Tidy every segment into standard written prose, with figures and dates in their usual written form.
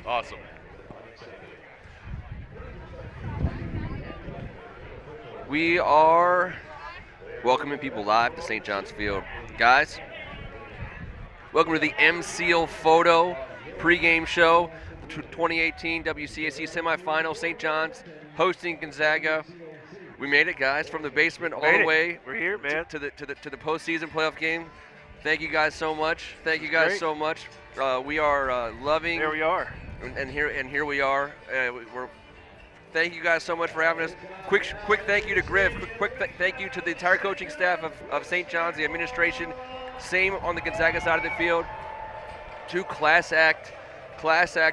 Awesome. We are welcoming people live to St. John's Field. Guys, welcome to the M-Seal Photo pregame show. 2018 WCAC semifinal. St. John's hosting Gonzaga. We made it, guys, from the basement all the way. We're here, man. To the postseason playoff game. Thank you guys so much. Thank you guys Great. so much. We are loving. There we are. And here we are. Thank you guys so much for having us. Quick thank you to Griff. Thank you to the entire coaching staff of St. John's, the administration. Same on the Gonzaga side of the field. Two class act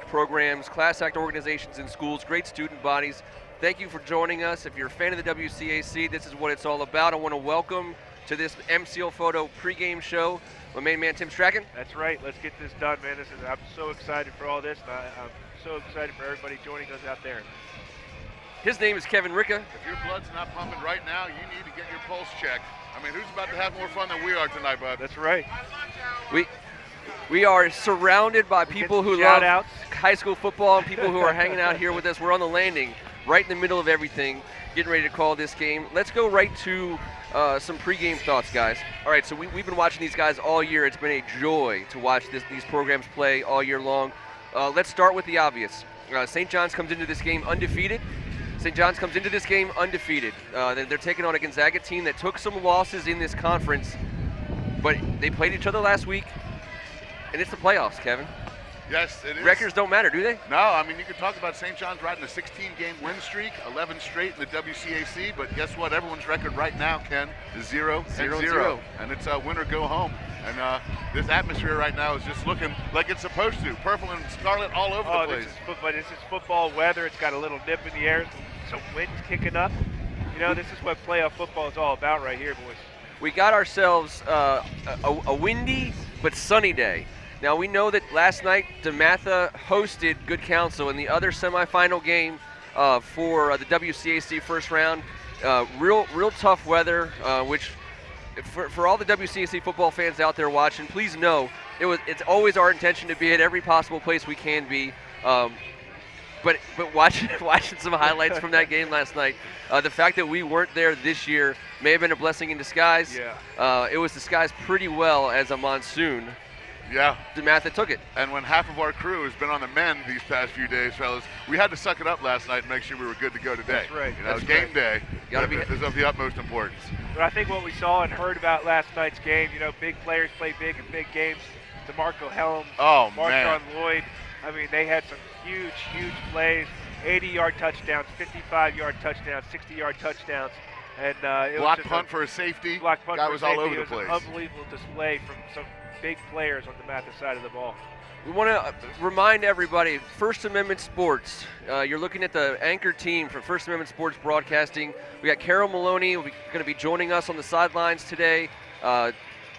programs, class act organizations in schools, great student bodies. Thank you for joining us. If you're a fan of the WCAC, this is what it's all about. I want to welcome to this M-Seal Photo pregame show my main man, Tim Strachan. That's right. Let's get this done, man. I'm so excited for all this. And I'm so excited for everybody joining us out there. His name is Kevin Ricca. If your blood's not pumping right now, you need to get your pulse checked. I mean, who's about to have more fun than we are tonight, bud? That's right. We are surrounded by people who love high school football and people who are hanging out here with us. We're on the landing, right in the middle of everything, getting ready to call this game. Let's go right to some pregame thoughts, guys. All right, so we've been watching these guys all year. It's been a joy to watch these programs play all year long. Let's start with the obvious. St. John's comes into this game undefeated. They're taking on a Gonzaga team that took some losses in this conference, but they played each other last week, and it's the playoffs, Kevin. Yes, it is. Records don't matter, do they? No, I mean, you can talk about St. John's riding a 16-game win streak, 11 straight in the WCAC, but guess what? Everyone's record right now, Ken, is 0-0. And it's win or go home. And this atmosphere right now is just looking like it's supposed to. Purple and scarlet all over the place. This is football weather. It's got a little nip in the air. Some wind's kicking up. You know, this is what playoff football is all about right here, boys. We got ourselves a windy but sunny day. Now, we know that last night DeMatha hosted Good Counsel in the other semifinal game for the WCAC first round. Real tough weather, which for all the WCAC football fans out there watching, please know it's always our intention to be at every possible place we can be. But watching some highlights from that game last night, the fact that we weren't there this year may have been a blessing in disguise. Yeah. It was disguised pretty well as a monsoon. Yeah. DeMatha took it. And when half of our crew has been on the men these past few days, fellas, we had to suck it up last night and make sure we were good to go today. That's right. You know, game day is of the utmost importance. But I think what we saw and heard about last night's game, you know, big players play big in big games. DeMarco Helms, Marshawn Lloyd. I mean, they had some huge plays, 80-yard touchdowns, 55-yard touchdowns, 60-yard touchdowns. And it block was punt for a safety. Block punt guy for was a safety. all over the place. It was an unbelievable display from some big players on the Mathis side of the ball. We want to remind everybody, First Amendment Sports, you're looking at the anchor team for First Amendment Sports Broadcasting. We got Carol Maloney going to be joining us on the sidelines today,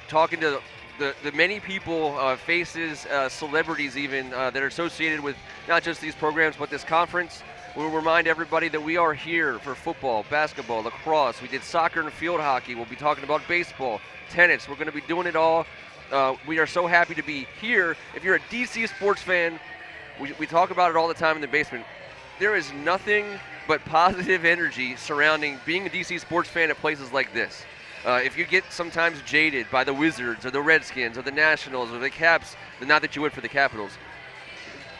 talking to the many people, faces, celebrities even, that are associated with not just these programs but this conference. We'll remind everybody that we are here for football, basketball, lacrosse. We did soccer and field hockey. We'll be talking about baseball, tennis. We're going to be doing it all. We are so happy to be here. If you're a DC sports fan, we talk about it all the time in the basement. There is nothing but positive energy surrounding being a DC sports fan at places like this. If you get sometimes jaded by the Wizards or the Redskins or the Nationals or the Caps, not that you would for the Capitals,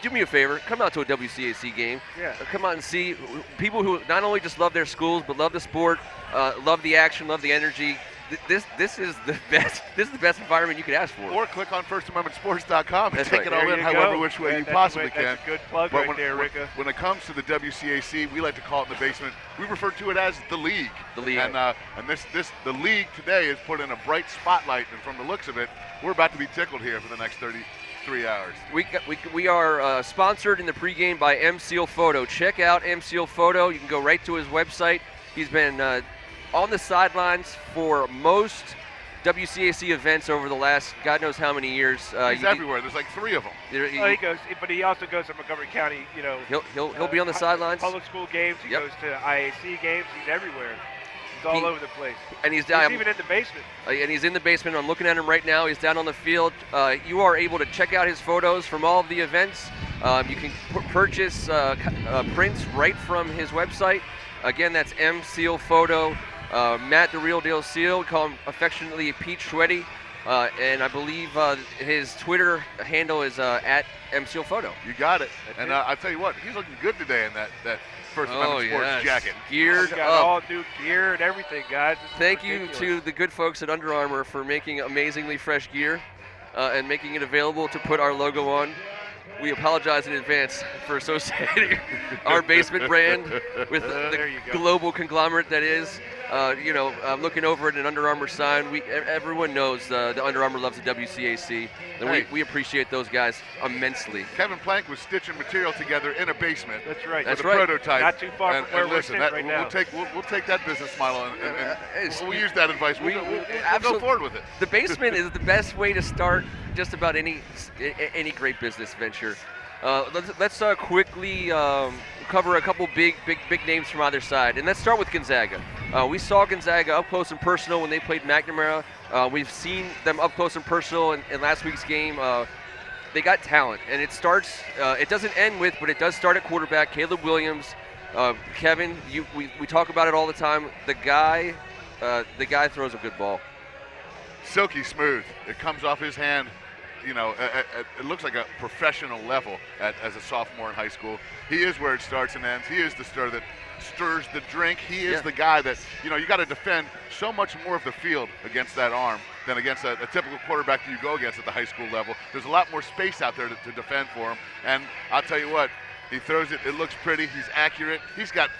do me a favor, come out to a WCAC game. Yeah. Come out and see people who not only just love their schools but love the sport, love the action, love the energy. This is the best. This is the best environment you could ask for. Or click on FirstAmendmentSports.com and take it all in you however go. which way you possibly can. That's a good plug right there, Ricca. When it comes to the WCAC, we like to call it in the basement. We refer to it as the league. The league. And the league today is put in a bright spotlight, and from the looks of it, we're about to be tickled here for the next 33 hours. We are sponsored in the pregame by M-Seal Photo. Check out M-Seal Photo. You can go right to his website. He's been on the sidelines for most WCAC events over the last God knows how many years. He's everywhere. There's like 3 of them. He goes, but he also goes to Montgomery County. You know, he'll be on the sidelines. Public school games. He goes to IAC games. He's everywhere. It's all over the place. And he's down. He's even in the basement. And he's in the basement. I'm looking at him right now. He's down on the field. You are able to check out his photos from all of the events. You can purchase prints right from his website. Again, that's M Seal Photo. Matt the Real Deal Seal. We call him affectionately Pete Schweddy. And I believe his Twitter handle is at M Seal Photo. You got it. And I'll tell you what, he's looking good today in that First Amendment Sports jacket. Geared got up. all new gear and everything, guys. Thank you to the good folks at Under Armour for making amazingly fresh gear and making it available to put our logo on. We apologize in advance for associating our basement brand with the global conglomerate that is. Looking over at an Under Armour sign, everyone knows the Under Armour loves the WCAC, and we appreciate those guys immensely. Kevin Plank was stitching material together in a basement. That's right. With a prototype. Not too far from where we're sitting right now. We'll take that business model and we'll use that advice. We'll go forward with it. The basement is the best way to start just about any great business venture. Let's quickly cover a couple big names from either side, and let's start with Gonzaga. We saw Gonzaga up close and personal when they played McNamara. We've seen them up close and personal in last week's game. They got talent, and it starts. It doesn't end with, but it does start at quarterback. Caleb Williams, Kevin. We talk about it all the time. The guy throws a good ball. Silky smooth. It comes off his hand. It looks like a professional level as a sophomore in high school. He is where it starts and ends. He is the stir that stirs the drink. He is the guy that, you got to defend so much more of the field against that arm than against a typical quarterback that you go against at the high school level. There's a lot more space out there to defend for him. And I'll tell you what, he throws it. It looks pretty. He's accurate. He's got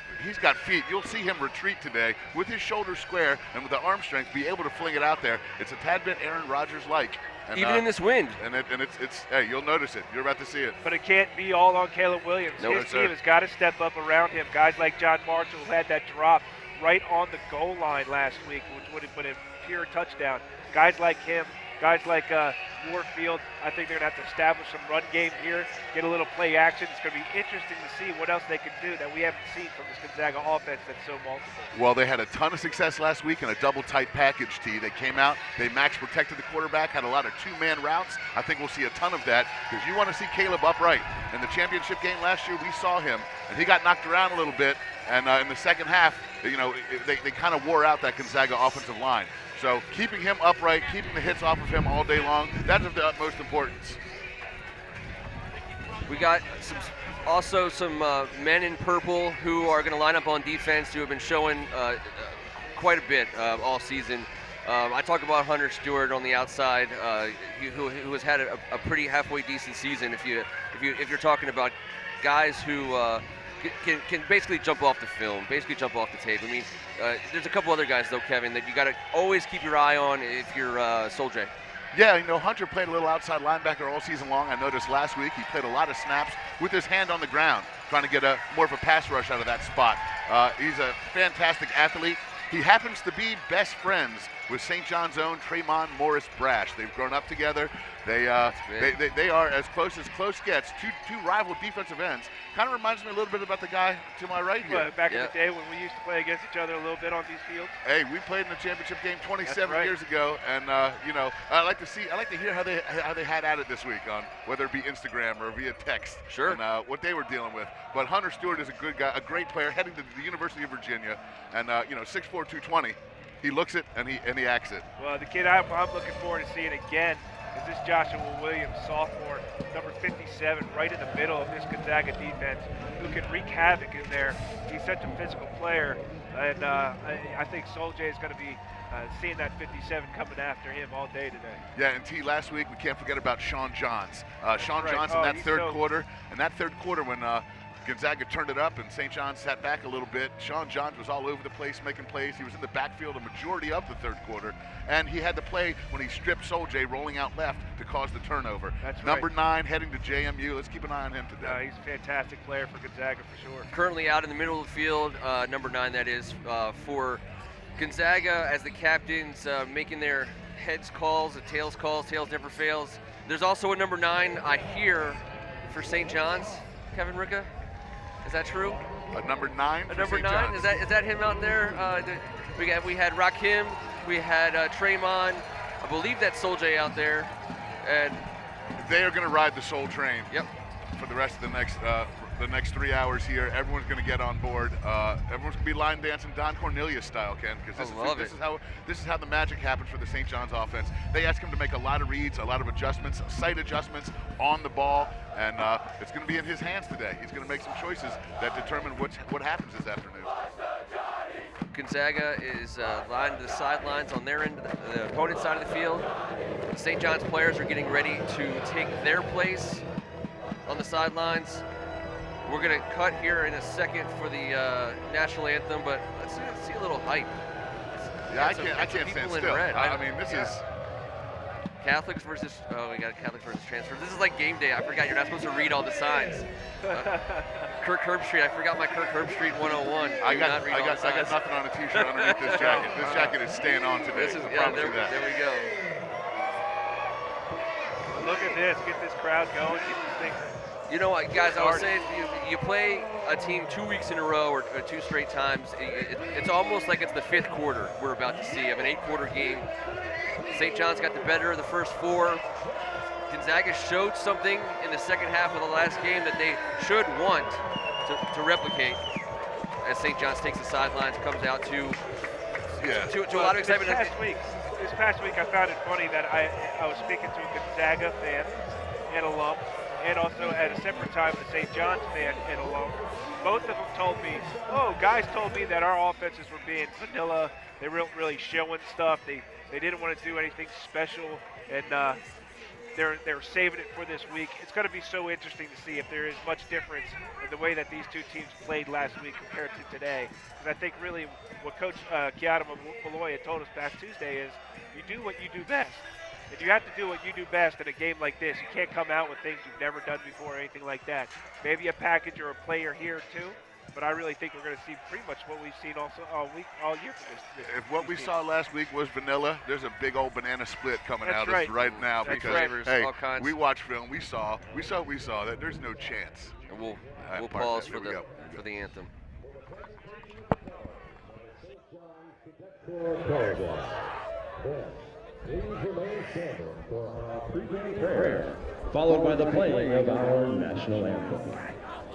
feet. You'll see him retreat today with his shoulders square and with the arm strength, be able to fling it out there. It's a tad bit Aaron Rodgers-like. And, even in this wind. And it's hey, you'll notice it. You're about to see it. But it can't be all on Caleb Williams. His team has got to step up around him. Guys like John Marshall who had that drop right on the goal line last week, which would have been a pure touchdown. Guys like him, guys like Warfield, I think they're going to have to establish some run game here, get a little play action. It's going to be interesting to see what else they can do that we haven't seen from this Gonzaga offense that's so multiple. Well, they had a ton of success last week in a double tight package tee. They came out, they max protected the quarterback, had a lot of two-man routes. I think we'll see a ton of that because you want to see Caleb upright. In the championship game last year, we saw him, and he got knocked around a little bit. And in the second half, they kind of wore out that Gonzaga offensive line. So keeping him upright, keeping the hits off of him all day long, that's of the utmost importance. We got some men in purple who are going to line up on defense who have been showing quite a bit all season. I talk about Hunter Stewart on the outside, who has had a pretty halfway decent season. If you're talking about guys who can basically jump off the film, basically jump off the tape. I mean, there's a couple other guys though, Kevin, that you got to always keep your eye on if you're Soljay. Yeah, Hunter played a little outside linebacker all season long. I noticed last week he played a lot of snaps with his hand on the ground, trying to get more of a pass rush out of that spot. He's a fantastic athlete. He happens to be best friends with St. John's own Tremont Morris Brash. They've grown up together. They are as close gets. Two rival defensive ends. Kind of reminds me a little bit about the guy to my right here. Well, back in the day when we used to play against each other a little bit on these fields. Hey, we played in the championship game 27 years ago, and I like to hear how they had at it this week on whether it be Instagram or via text. Sure. And what they were dealing with. But Hunter Stewart is a good guy, a great player, heading to the University of Virginia, and 6'4", 220. He looks it and he acts it. Well, the kid I'm looking forward to seeing again is this Joshua Williams, sophomore, number 57, right in the middle of this Gonzaga defense, who can wreak havoc in there. He's such a physical player, and I think Soljay is going to be seeing that 57 coming after him all day today. Yeah, and last week we can't forget about Sean Johns. Sean Johns in that third quarter. In that third quarter when Gonzaga turned it up and St. John's sat back a little bit, Sean Johns was all over the place making plays. He was in the backfield a majority of the third quarter, and he had the play when he stripped Soljay rolling out left to cause the turnover. That's Number right. 9 heading to JMU. Let's keep an eye on him today. He's a fantastic player for Gonzaga for sure. Currently out in the middle of the field, number 9 that is, for Gonzaga as the captains making their heads calls, the tails calls, tails never fails. There's also a number 9 I hear for St. John's, Kevin Ricca. Is that true? A number 9. A number 9? Is that him out there? We had Rakim, we had Tremon, I believe that's Soul J out there, and they are going to ride the Soul train. Yep. For the rest of the next 3 hours here. Everyone's going to get on board. Everyone's going to be line dancing Don Cornelius style, Ken, because this is how the magic happens for the St. John's offense. They ask him to make a lot of reads, a lot of adjustments, sight adjustments on the ball, and it's going to be in his hands today. He's going to make some choices that determine what happens this afternoon. Gonzaga is lined to the sidelines on their end, the opponent's side of the field. The St. John's players are getting ready to take their place on the sidelines. We're going to cut here in a second for the national anthem, but let's see a little hype. Yeah, I can't stand still. I mean, this is Catholics versus, we got Catholics versus transfers. This is like game day. I forgot you're not supposed to read all the signs. Kirk Herbstreit, I forgot my Kirk Herbstreit 101. I got nothing on a t-shirt underneath this jacket. This jacket is staying on today. There we go. Look at this, get this crowd going, get this thing. You know what, guys, I was saying, you play a team 2 weeks in a row or 2 straight times, it's almost like it's the 5th quarter we're about to see of an 8-quarter game. St. John's got the better of the first 4. Gonzaga showed something in the second half of the last game that they should want to replicate as St. John's takes the sidelines, comes out to a lot of excitement. This past week I found it funny that I was speaking to a Gonzaga fan and alum, and also at a separate time a St. John's fan and alum. Both of them told me, guys told me that our offenses were being vanilla. They weren't really showing stuff. They didn't want to do anything special, and they're saving it for this week. It's going to be so interesting to see if there is much difference in the way that these two teams played last week compared to today. Because I think really what Coach Kiara Malloy had told us past Tuesday is you do what you do best. If you have to do what you do best in a game like this, you can't come out with things you've never done before or anything like that. Maybe a package or a player here or two, but I really think we're going to see pretty much what we've seen also all year from this If what we saw last week was vanilla, there's a big old banana split coming out of us right now. That's because flavors, hey, all kinds. We watched film, we saw that there's no chance. And we'll pause for the anthem. Please remain standing for our pregame prayer, followed by the playing of our national anthem.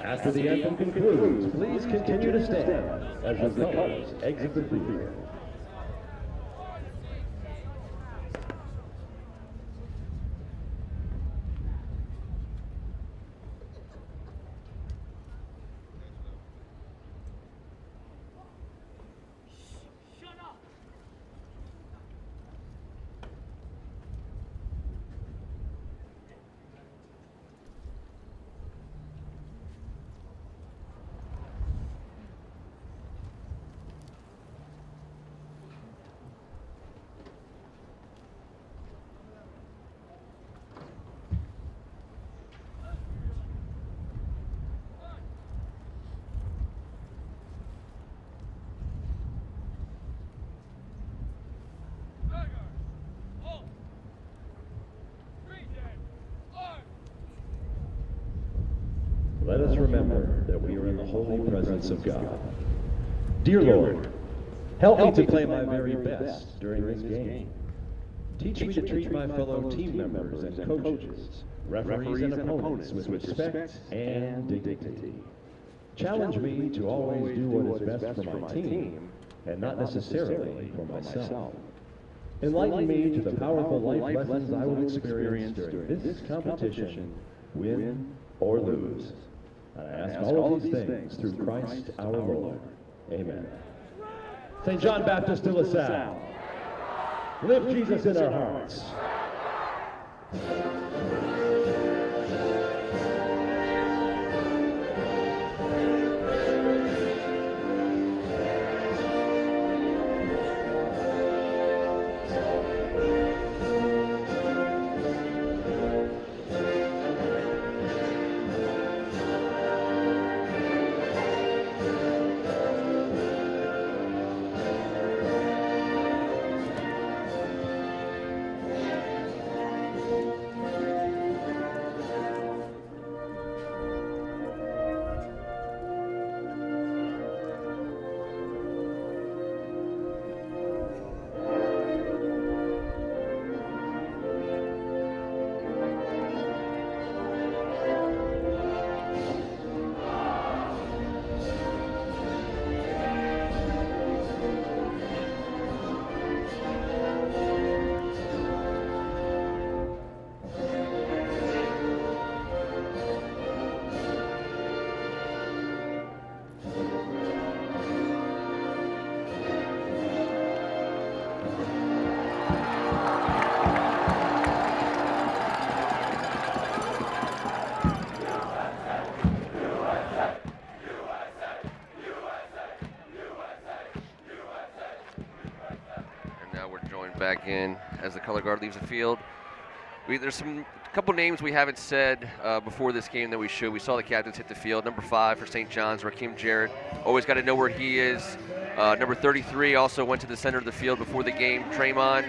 After the anthem concludes, please continue to stand as the colors exit the field. Let us remember that we are in the holy presence of God. Dear Lord, help me to play my very best during this game. Teach me to treat my fellow team members and coaches, referees and opponents with respect and dignity. Challenge me to always do what is best for my team and not necessarily for myself. Enlighten me to the powerful life lessons I will experience during this competition, win or lose. And I ask all of these things through Christ our Lord. Amen. St. John Baptist de La Salle. Lift Jesus in our hearts. again as the color guard leaves the field. There's a couple names we haven't said before this game that we should. We saw the captains hit the field. Number 5 for St. John's, Rakim Jarrett. Always got to know where he is. Number 33 also went to the center of the field before the game. Tremont.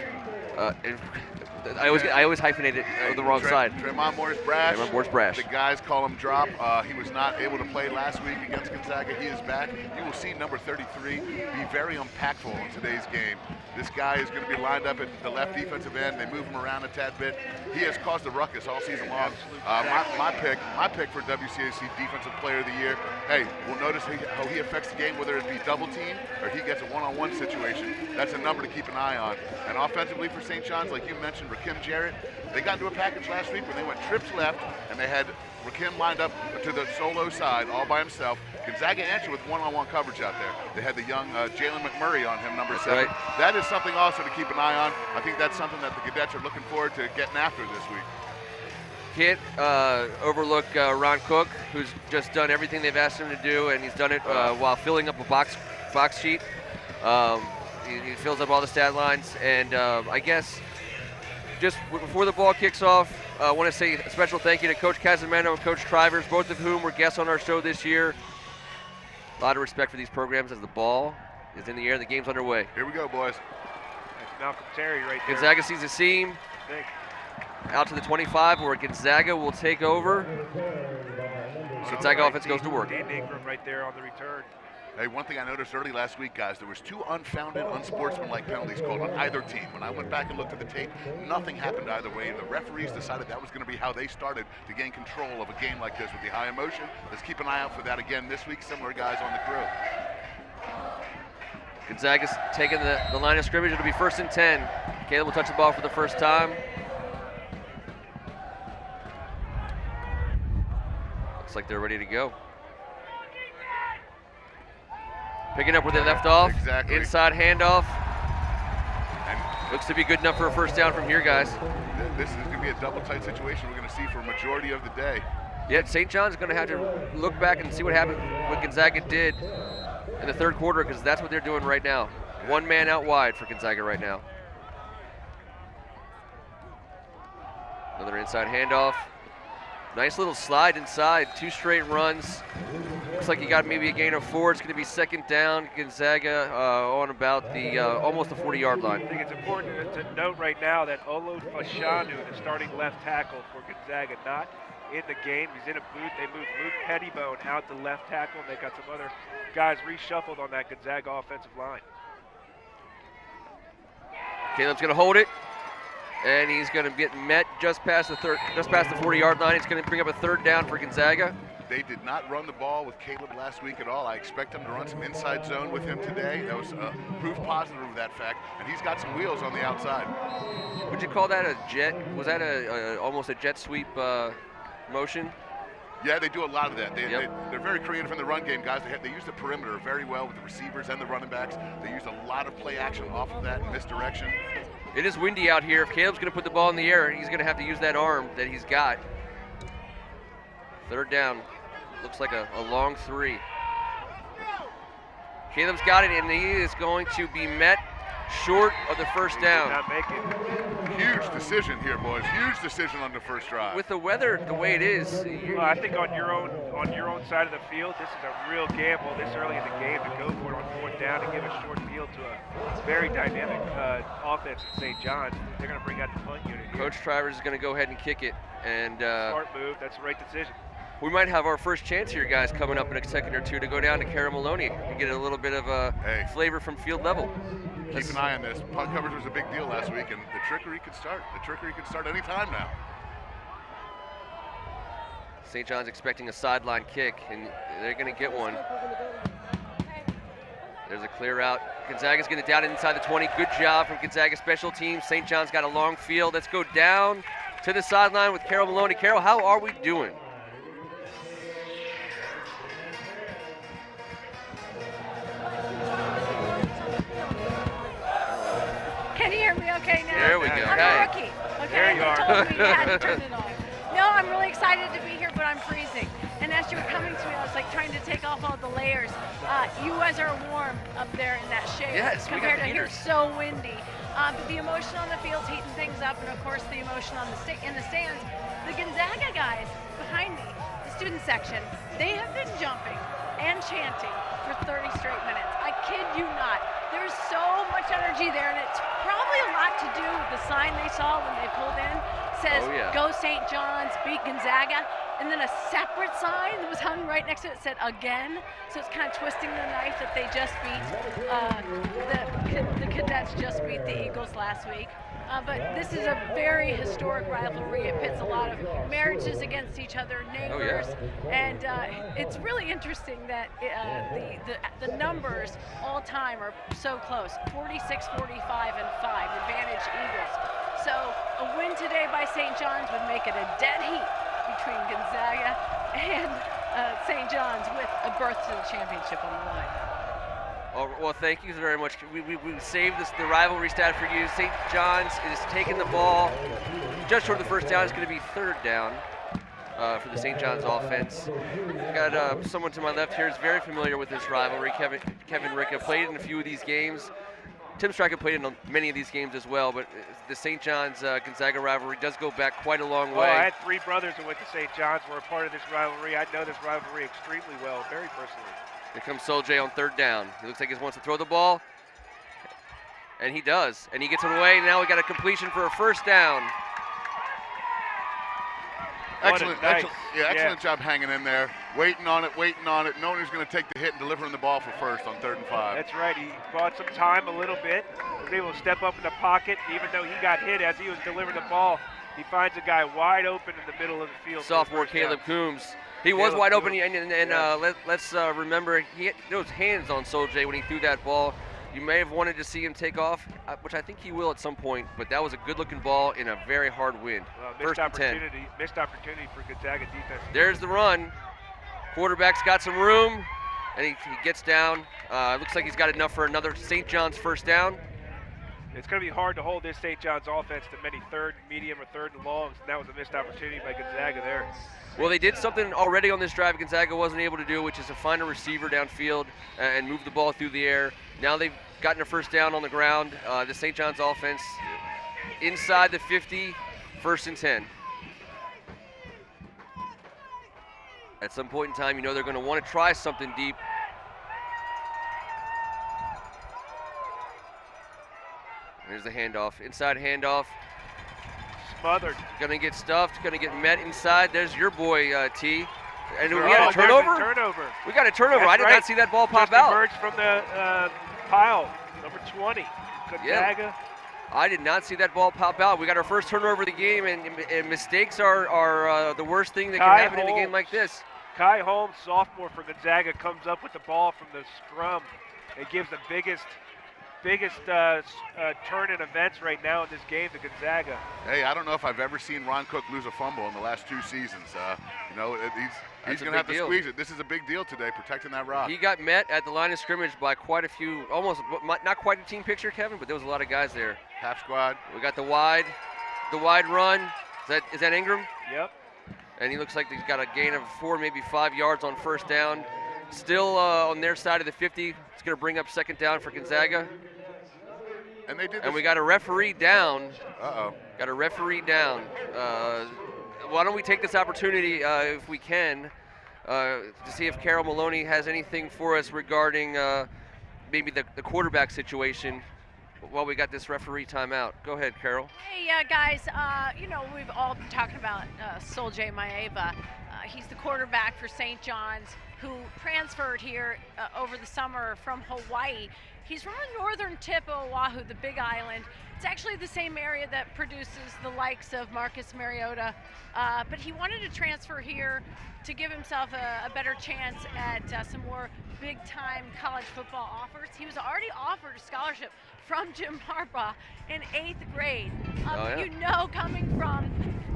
I always hyphenate it the wrong side. Tremont Morris Brash. Tremont Morris Brash. The guys call him Drop. He was not able to play last week against Gonzaga. He is back. You will see number 33 be very impactful in today's game. This guy is going to be lined up at the left defensive end. They move him around a tad bit. He has caused a ruckus all season long. My pick for WCAC Defensive Player of the Year. Hey, we'll notice how he affects the game, whether it be double team or he gets a one-on-one situation. That's a number to keep an eye on. And offensively for St. John's, like you mentioned, Rakim Jarrett, they got into a package last week when they went trips left and they had Rakim lined up to the solo side all by himself. Gonzaga answered with one-on-one coverage out there. They had the young Jalen McMurray on him, number 7. Right. That is something also to keep an eye on. I think that's something that the cadets are looking forward to getting after this week. Can't overlook Ron Cook, who's just done everything they've asked him to do, and he's done it while filling up a box sheet. He fills up all the stat lines, and I guess just before the ball kicks off, I want to say a special thank you to Coach Casamento and Coach Trivers, both of whom were guests on our show this year. A lot of respect for these programs as the ball is in the air, the game's underway. Here we go, boys. That's Malcolm Terry right there. Gonzaga sees a seam. Out to the 25 where Gonzaga will take over. Gonzaga offense goes to work. Dan Ingram right there on the return. Hey, one thing I noticed early last week, guys, there was 2 unfounded, unsportsmanlike penalties called on either team. When I went back and looked at the tape, nothing happened either way. The referees decided that was going to be how they started to gain control of a game like this with the high emotion. Let's keep an eye out for that again this week. Similar guys on the crew. Gonzaga's taking the line of scrimmage. It'll be 1st and 10. Caleb will touch the ball for the first time. Looks like they're ready to go. Picking up where they left off. Exactly. Inside handoff. And looks to be good enough for a first down from here, guys. This is going to be a double tight situation we're going to see for a majority of the day. Yet St. John's is going to have to look back and see what happened, what Gonzaga did in the 3rd quarter, because that's what they're doing right now. One man out wide for Gonzaga right now. Another inside handoff. Nice little slide inside, 2 straight runs. Looks like you got maybe a gain of 4. It's going to be 2nd down. Gonzaga on about the almost the 40-yard line. I think it's important to note right now that Olo Fashanu, the starting left tackle for Gonzaga, not in the game. He's in a booth. They moved Luke Pettibone out to left tackle, and they got some other guys reshuffled on that Gonzaga offensive line. Caleb's going to hold it, and he's going to get met just past the 40-yard line. It's going to bring up a 3rd down for Gonzaga. They did not run the ball with Caleb last week at all. I expect them to run some inside zone with him today. That was proof positive of that fact, and he's got some wheels on the outside. Would you call that a jet? Was that almost a jet sweep motion? Yeah, they do a lot of that. They're very creative in the run game, guys. They use the perimeter very well with the receivers and the running backs. They use a lot of play action off of that in misdirection. It is windy out here. If Caleb's going to put the ball in the air, he's going to have to use that arm that he's got. 3rd down. Looks like a long 3. Caleb's got it, and he is going to be met short of the first down. Did not make it. Huge decision here, boys. Huge decision on the first drive. With the weather the way it is. Well, I think on your own side of the field, this is a real gamble this early in the game to go for it on 4th down and give a short field to a very dynamic offense at St. John's. They're going to bring out the punt unit here. Coach Trivers is going to go ahead and kick it. And smart move. That's the right decision. We might have our first chance here, guys, coming up in a second or two to go down to Carol Maloney and get a little bit of a flavor from field level. Keep an eye on this. Punt coverage was a big deal last week, and the trickery could start. The trickery could start any time now. St. John's expecting a sideline kick, and they're going to get one. There's a clear out. Gonzaga's going to down it inside the 20. Good job from Gonzaga special teams. St. John's got a long field. Let's go down to the sideline with Carol Maloney. Carol, how are we doing? Can you hear me okay now? There we go. I'm a rookie. Okay, There you they are. told me you had to turn it off. No, I'm really excited to be here, but I'm freezing. And as you were coming to me, I was like trying to take off all the layers. You guys are warm up there in that shade. Yes, we got compared the to here, heaters. so windy. But the emotion on the field's heating things up, and of course the emotion on in the stands. The Gonzaga guys behind me, the student section, they have been jumping and chanting for 30 straight minutes. I kid you not. There's so much energy there, and it's probably a lot to do with the sign they saw when they pulled in. Says, Go St. John's, beat Gonzaga. And then a separate sign that was hung right next to it said again. So it's kind of twisting the knife that they just beat, the Cadets just beat the Eagles last week. But this is a very historic rivalry. It pits a lot of marriages against each other, neighbors, and it's really interesting that the numbers all time are so close, 46, 45, and 5, advantage Eagles. So a win today by St. John's would make it a dead heat between Gonzaga and St. John's with a berth to the championship on the line. Oh, well, thank you very much. We saved the rivalry stat for you. St. John's is taking the ball just short of the first down. It's going to be third down for the St. John's offense. Got someone to my left here is very familiar with this rivalry. Kevin Ricka played in a few of these games. Tim Straka played in many of these games as well, but the St. John's Gonzaga rivalry does go back quite a long way. I had 3 brothers who went to St. John's, were a part of this rivalry. I know this rivalry extremely well, very personally. Here comes Soljay on third down. He looks like he wants to throw the ball, and he does. And he gets it away. Now we got a completion for a first down. Excellent job hanging in there, waiting on it, knowing he's going to take the hit and delivering the ball for first on 3rd and 5. That's right. He bought some time a little bit, was able to step up in the pocket, even though he got hit as he was delivering the ball. He finds a guy wide open in the middle of the field. Sophomore Caleb Coombs. He was wide open, and let's remember, there was hands on Soljay when he threw that ball. You may have wanted to see him take off, which I think he will at some point, but that was a good-looking ball in a very hard wind. Missed opportunity for Gonzaga defense. There's the run. Quarterback's got some room, and he gets down. Looks like he's got enough for another St. John's first down. It's going to be hard to hold this St. John's offense to many 3rd and medium or 3rd and longs, and that was a missed opportunity by Gonzaga there. Well, they did something already on this drive Gonzaga wasn't able to do, which is to find a receiver downfield and move the ball through the air. Now they've gotten a first down on the ground. The St. John's offense inside the 50, 1st and 10. At some point in time, you know they're going to want to try something deep. There's the handoff, inside handoff. Smothered. Gonna get stuffed, gonna get met inside. There's your boy, T. And we had a turnover? We got a turnover. That's I did not see that ball pop out. Emerged from the pile, number 20, Gonzaga. Yeah. I did not see that ball pop out. We got our first turnover of the game, and mistakes are the worst thing that can happen in a game like this. Kai Holmes, sophomore for Gonzaga, comes up with the ball from the scrum. It gives the biggest turn in events right now in this game to Gonzaga. Hey, I don't know if I've ever seen Ron Cook lose a fumble in the last 2 seasons. He's going to have to squeeze it. This is a big deal today, protecting that rock. He got met at the line of scrimmage by quite a few, almost not quite a team picture, Kevin, but there was a lot of guys there. Half squad. We got the wide run. Is that Ingram? Yep. And he looks like he's got a gain of 4, maybe 5 yards on first down. Still on their side of the 50. It's going to bring up 2nd down for Gonzaga. And they did. And we got a referee down. Uh-oh. Got a referee down. Why don't we take this opportunity, if we can, to see if Carol Maloney has anything for us regarding maybe the quarterback situation while we got this referee timeout. Go ahead, Carol. Hey, guys, we've all been talking about Soljay Maeva. He's the quarterback for St. John's, who transferred here over the summer from Hawaii. He's from the northern tip of Oahu, the Big Island. It's actually the same area that produces the likes of Marcus Mariota, but he wanted to transfer here to give himself a better chance at some more big-time college football offers. He was already offered a scholarship from Jim Harbaugh in 8th grade. Coming from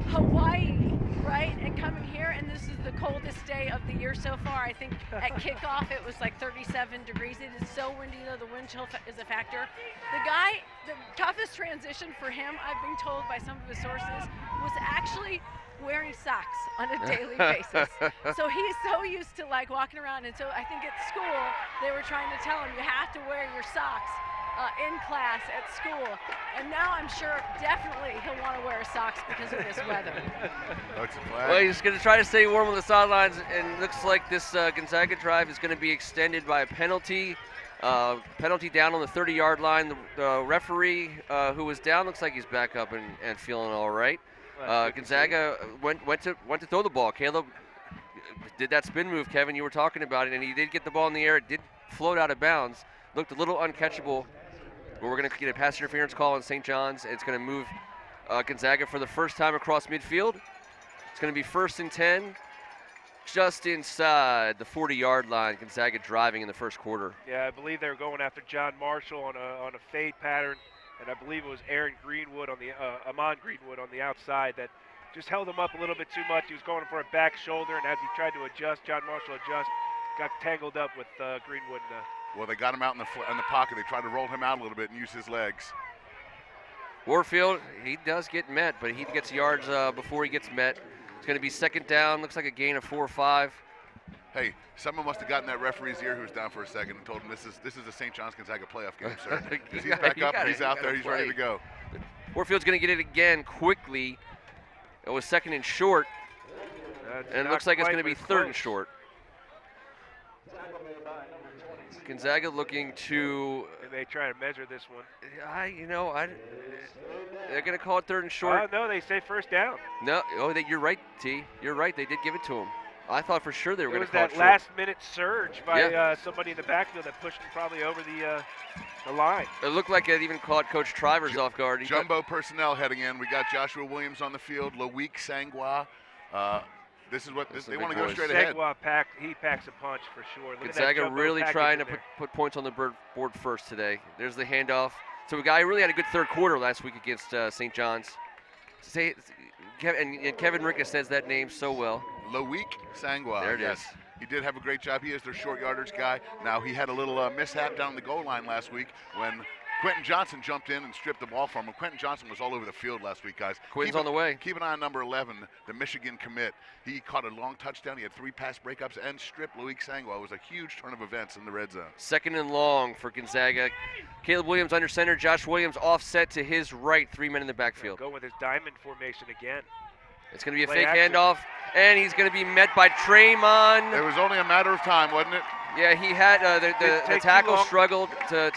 Hawaii, right, and coming here, and this is the coldest day of the year so far. I think at kickoff it was like 37 degrees. It is so windy, though. The wind chill is a factor. The toughest transition for him, I've been told by some of his sources, was actually wearing socks on a daily basis. So he's so used to walking around, and so I think at school they were trying to tell him you have to wear your socks in class at school, and now I'm sure definitely he'll want to wear socks because of this weather. That's a flag. Well, he's going to try to stay warm on the sidelines, and looks like this Gonzaga drive is going to be extended by a penalty. Penalty down on the 30-yard line. The referee who was down looks like he's back up and feeling all right. Gonzaga went to throw the ball. Caleb did that spin move, Kevin. You were talking about it, and he did get the ball in the air. It did float out of bounds. Looked a little uncatchable. But we're going to get a pass interference call on St. John's. It's going to move Gonzaga for the first time across midfield. It's going to be 1st and 10, just inside the 40-yard line. Gonzaga driving in the first quarter. Yeah, I believe they were going after John Marshall on a fade pattern, and I believe it was Amon Greenwood on the outside that just held him up a little bit too much. He was going for a back shoulder, and as he tried to adjust, John Marshall got tangled up with Greenwood. Well, they got him out in the pocket. They tried to roll him out a little bit and use his legs. Warfield, he does get met, but he gets yards before he gets met. It's going to be 2nd down. Looks like a gain of 4 or 5. Hey, someone must have gotten that referee's ear who was down for a second and told him this is a St. John's Gonzaga playoff game, sir. He's back up, he's out there, he's ready to go. Warfield's going to get it again quickly. It was 2nd and short, and it looks like it's going to be 3rd and short. Gonzaga looking to. They try to measure this one. They're going to call it 3rd and short. No, they say 1st down. No, you're right, T. You're right. They did give it to him. I thought for sure they were going to call it short. It was that last-minute surge by somebody in the backfield that pushed him probably over the line. It looked like it even caught Coach Trivers off guard. Jumbo personnel heading in. We got Joshua Williams on the field, Loic Sangwa. This is what they want to go straight ahead. He packs a punch for sure. Gonzaga really trying to put points on the board first today. There's the handoff to a guy who really had a good 3rd quarter last week against St. John's. And Kevin Ricka says that name so well. Loic Sangwa. There it is. He did have a great job. He is their short yardage guy. Now, he had a little mishap down the goal line last week when Quentin Johnson jumped in and stripped the ball from him. Quentin Johnson was all over the field last week, guys. Quentin's on the way. Keep an eye on number 11, the Michigan commit. He caught a long touchdown. He had 3 pass breakups and stripped Loic Sangwa. It was a huge turn of events in the red zone. 2nd and long for Gonzaga. Caleb Williams under center. Josh Williams offset to his right. 3 men in the backfield. Go with his diamond formation again. It's going to be a fake handoff, and he's going to be met by Traymon. It was only a matter of time, wasn't it? Yeah, he had the tackle struggled to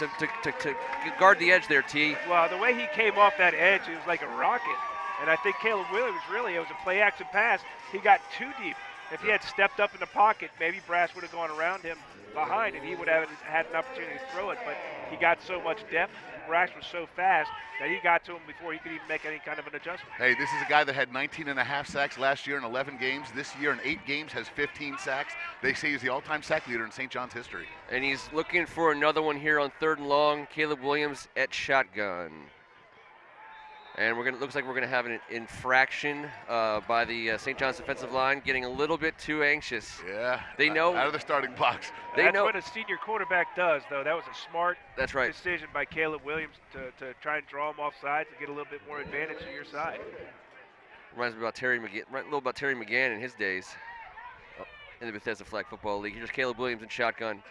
guard the edge there, T. Well, the way he came off that edge, it was like a rocket. And I think Caleb Williams it was a play-action pass. He got too deep. If he had stepped up in the pocket, maybe Brass would have gone around him behind, and he would have had an opportunity to throw it. But he got so much depth. Brass was so fast that he got to him before he could even make any kind of an adjustment. Hey, this is a guy that had 19.5 sacks last year in 11 games. This year in 8 games has 15 sacks. They say he's the all-time sack leader in St. John's history. And he's looking for another one here on 3rd and long. Caleb Williams at shotgun. And looks like we're gonna have an infraction by the St. John's defensive line, getting a little bit too anxious. Yeah, they know out of the starting box. That's what a senior quarterback does, though. That was a smart decision by Caleb Williams to try and draw him off sides and get a little bit more advantage to your side. Reminds me about a little about Terry McGann in his days in the Bethesda Flag Football League. Here's Caleb Williams in shotgun.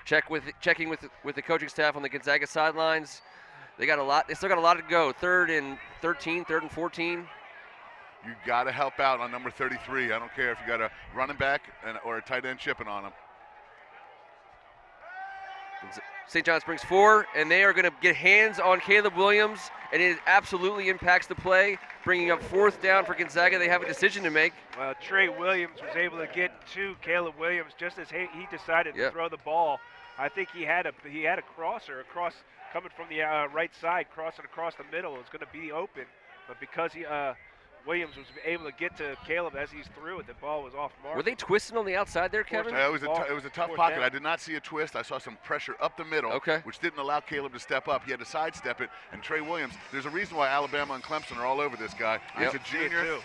Checking with the coaching staff on the Gonzaga sidelines. They still got a lot to go. 3rd and 13, 3rd and 14. You got to help out on number 33. I don't care if you got a running back or a tight end chipping on him. St. John's brings 4, and they are going to get hands on Caleb Williams, and it absolutely impacts the play, bringing up 4th down for Gonzaga. They have a decision to make. Well, Trey Williams was able to get to Caleb Williams just as he decided to throw the ball. I think he had a crosser across coming from the right side, crossing across the middle. It was going to be open, but because Williams was able to get to Caleb as he's through it, the ball was off mark. Were they twisting on the outside there, Kevin? It was a tough pocket. Down. I did not see a twist. I saw some pressure up the middle, which didn't allow Caleb to step up. He had to sidestep it. And Trey Williams, there's a reason why Alabama and Clemson are all over this guy. He's a junior.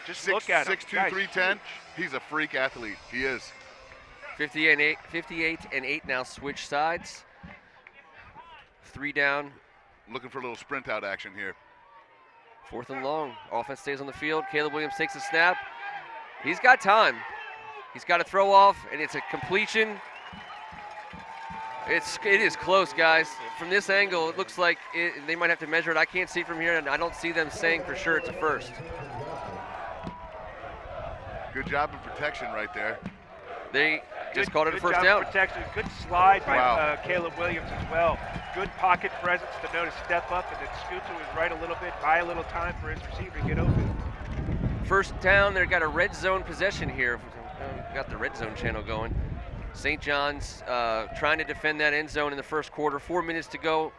Just look at him. 6'2", 310. He's a freak athlete. He is. 58 and 8 now switch sides. 3 down. Looking for a little sprint out action here. 4th and long. Offense stays on the field. Caleb Williams takes a snap. He's got time. He's got to throw off, and it's a completion. It is close, guys. From this angle, it looks like they might have to measure it. I can't see from here, and I don't see them saying for sure it's a first. Good job in protection right there. They just called it a first job down. Protection. Good slide by Caleb Williams as well. Good pocket presence to know to step up, and then scoot to his right a little bit, buy a little time for his receiver to get open. First down, they've got a red zone possession here. Got the red zone channel going. St. John's trying to defend that end zone in the first quarter. 4 minutes to go.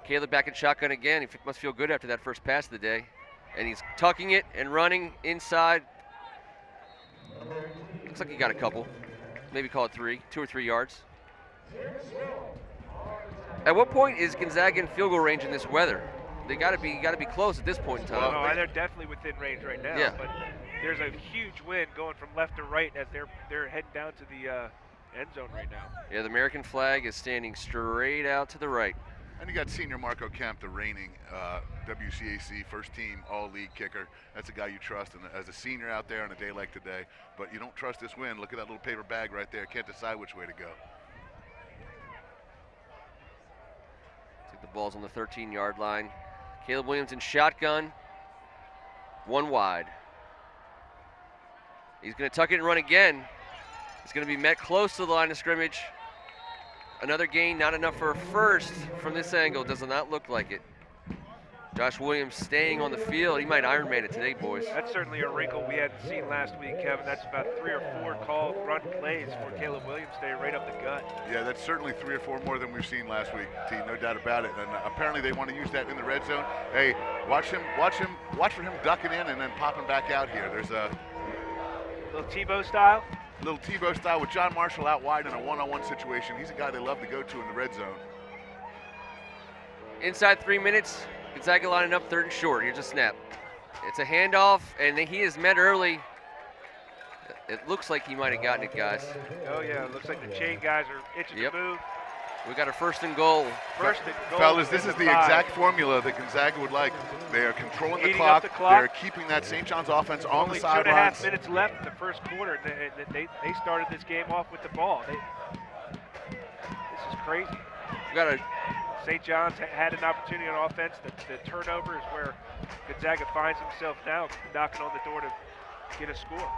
Caleb back in shotgun again. He must feel good after that first pass of the day. And he's tucking it and running inside. Looks like he got a couple. Maybe call it 2 or 3 yards. At what point is Gonzaga in field goal range in this weather? They got to be close at this point in time. Well, no, they're definitely within range right now. Yeah. But there's a huge wind going from left to right as they're heading down to the end zone right now. Yeah, the American flag is standing straight out to the right. And you got senior Marco Kemp, the reigning WCAC first team all-league kicker. That's a guy you trust and as a senior out there on a day like today. But you don't trust this wind. Look at that little paper bag right there. Can't decide which way to go. The ball's on the 13-yard line. Caleb Williams in shotgun. One wide. He's going to tuck it and run again. He's going to be met close to the line of scrimmage. Another gain, not enough for a first from this angle. Does not look like it. Josh Williams staying on the field. He might Ironman it today, boys. That's certainly a wrinkle we hadn't seen last week, Kevin. That's about 3 or 4 called run plays for Caleb Williams today, right up the gut. Yeah, that's certainly 3 or 4 more than we've seen last week, T, no doubt about it. And apparently they want to use that in the red zone. Hey, watch for him ducking in and then popping back out here. There's a little Tebow style. Little Tebow style with John Marshall out wide in a one-on-one situation. He's a guy they love to go to in the red zone. Inside 3 minutes, Gonzaga lining up 3rd and short. Here's a snap. It's a handoff, and he is met early. It looks like he might have gotten it, guys. Oh, yeah. It looks like the chain guys are itching to move. We got a 1st and goal. First and goal. Fellas, this is the exact formula that Gonzaga would like. They are controlling the clock. They're keeping that St. John's offense on the sidelines. Only 2.5 minutes left in the first quarter. They started this game off with the ball. This is crazy. We got a St. John's had an opportunity on offense. The turnover is where Gonzaga finds himself now, knocking on the door to get a score.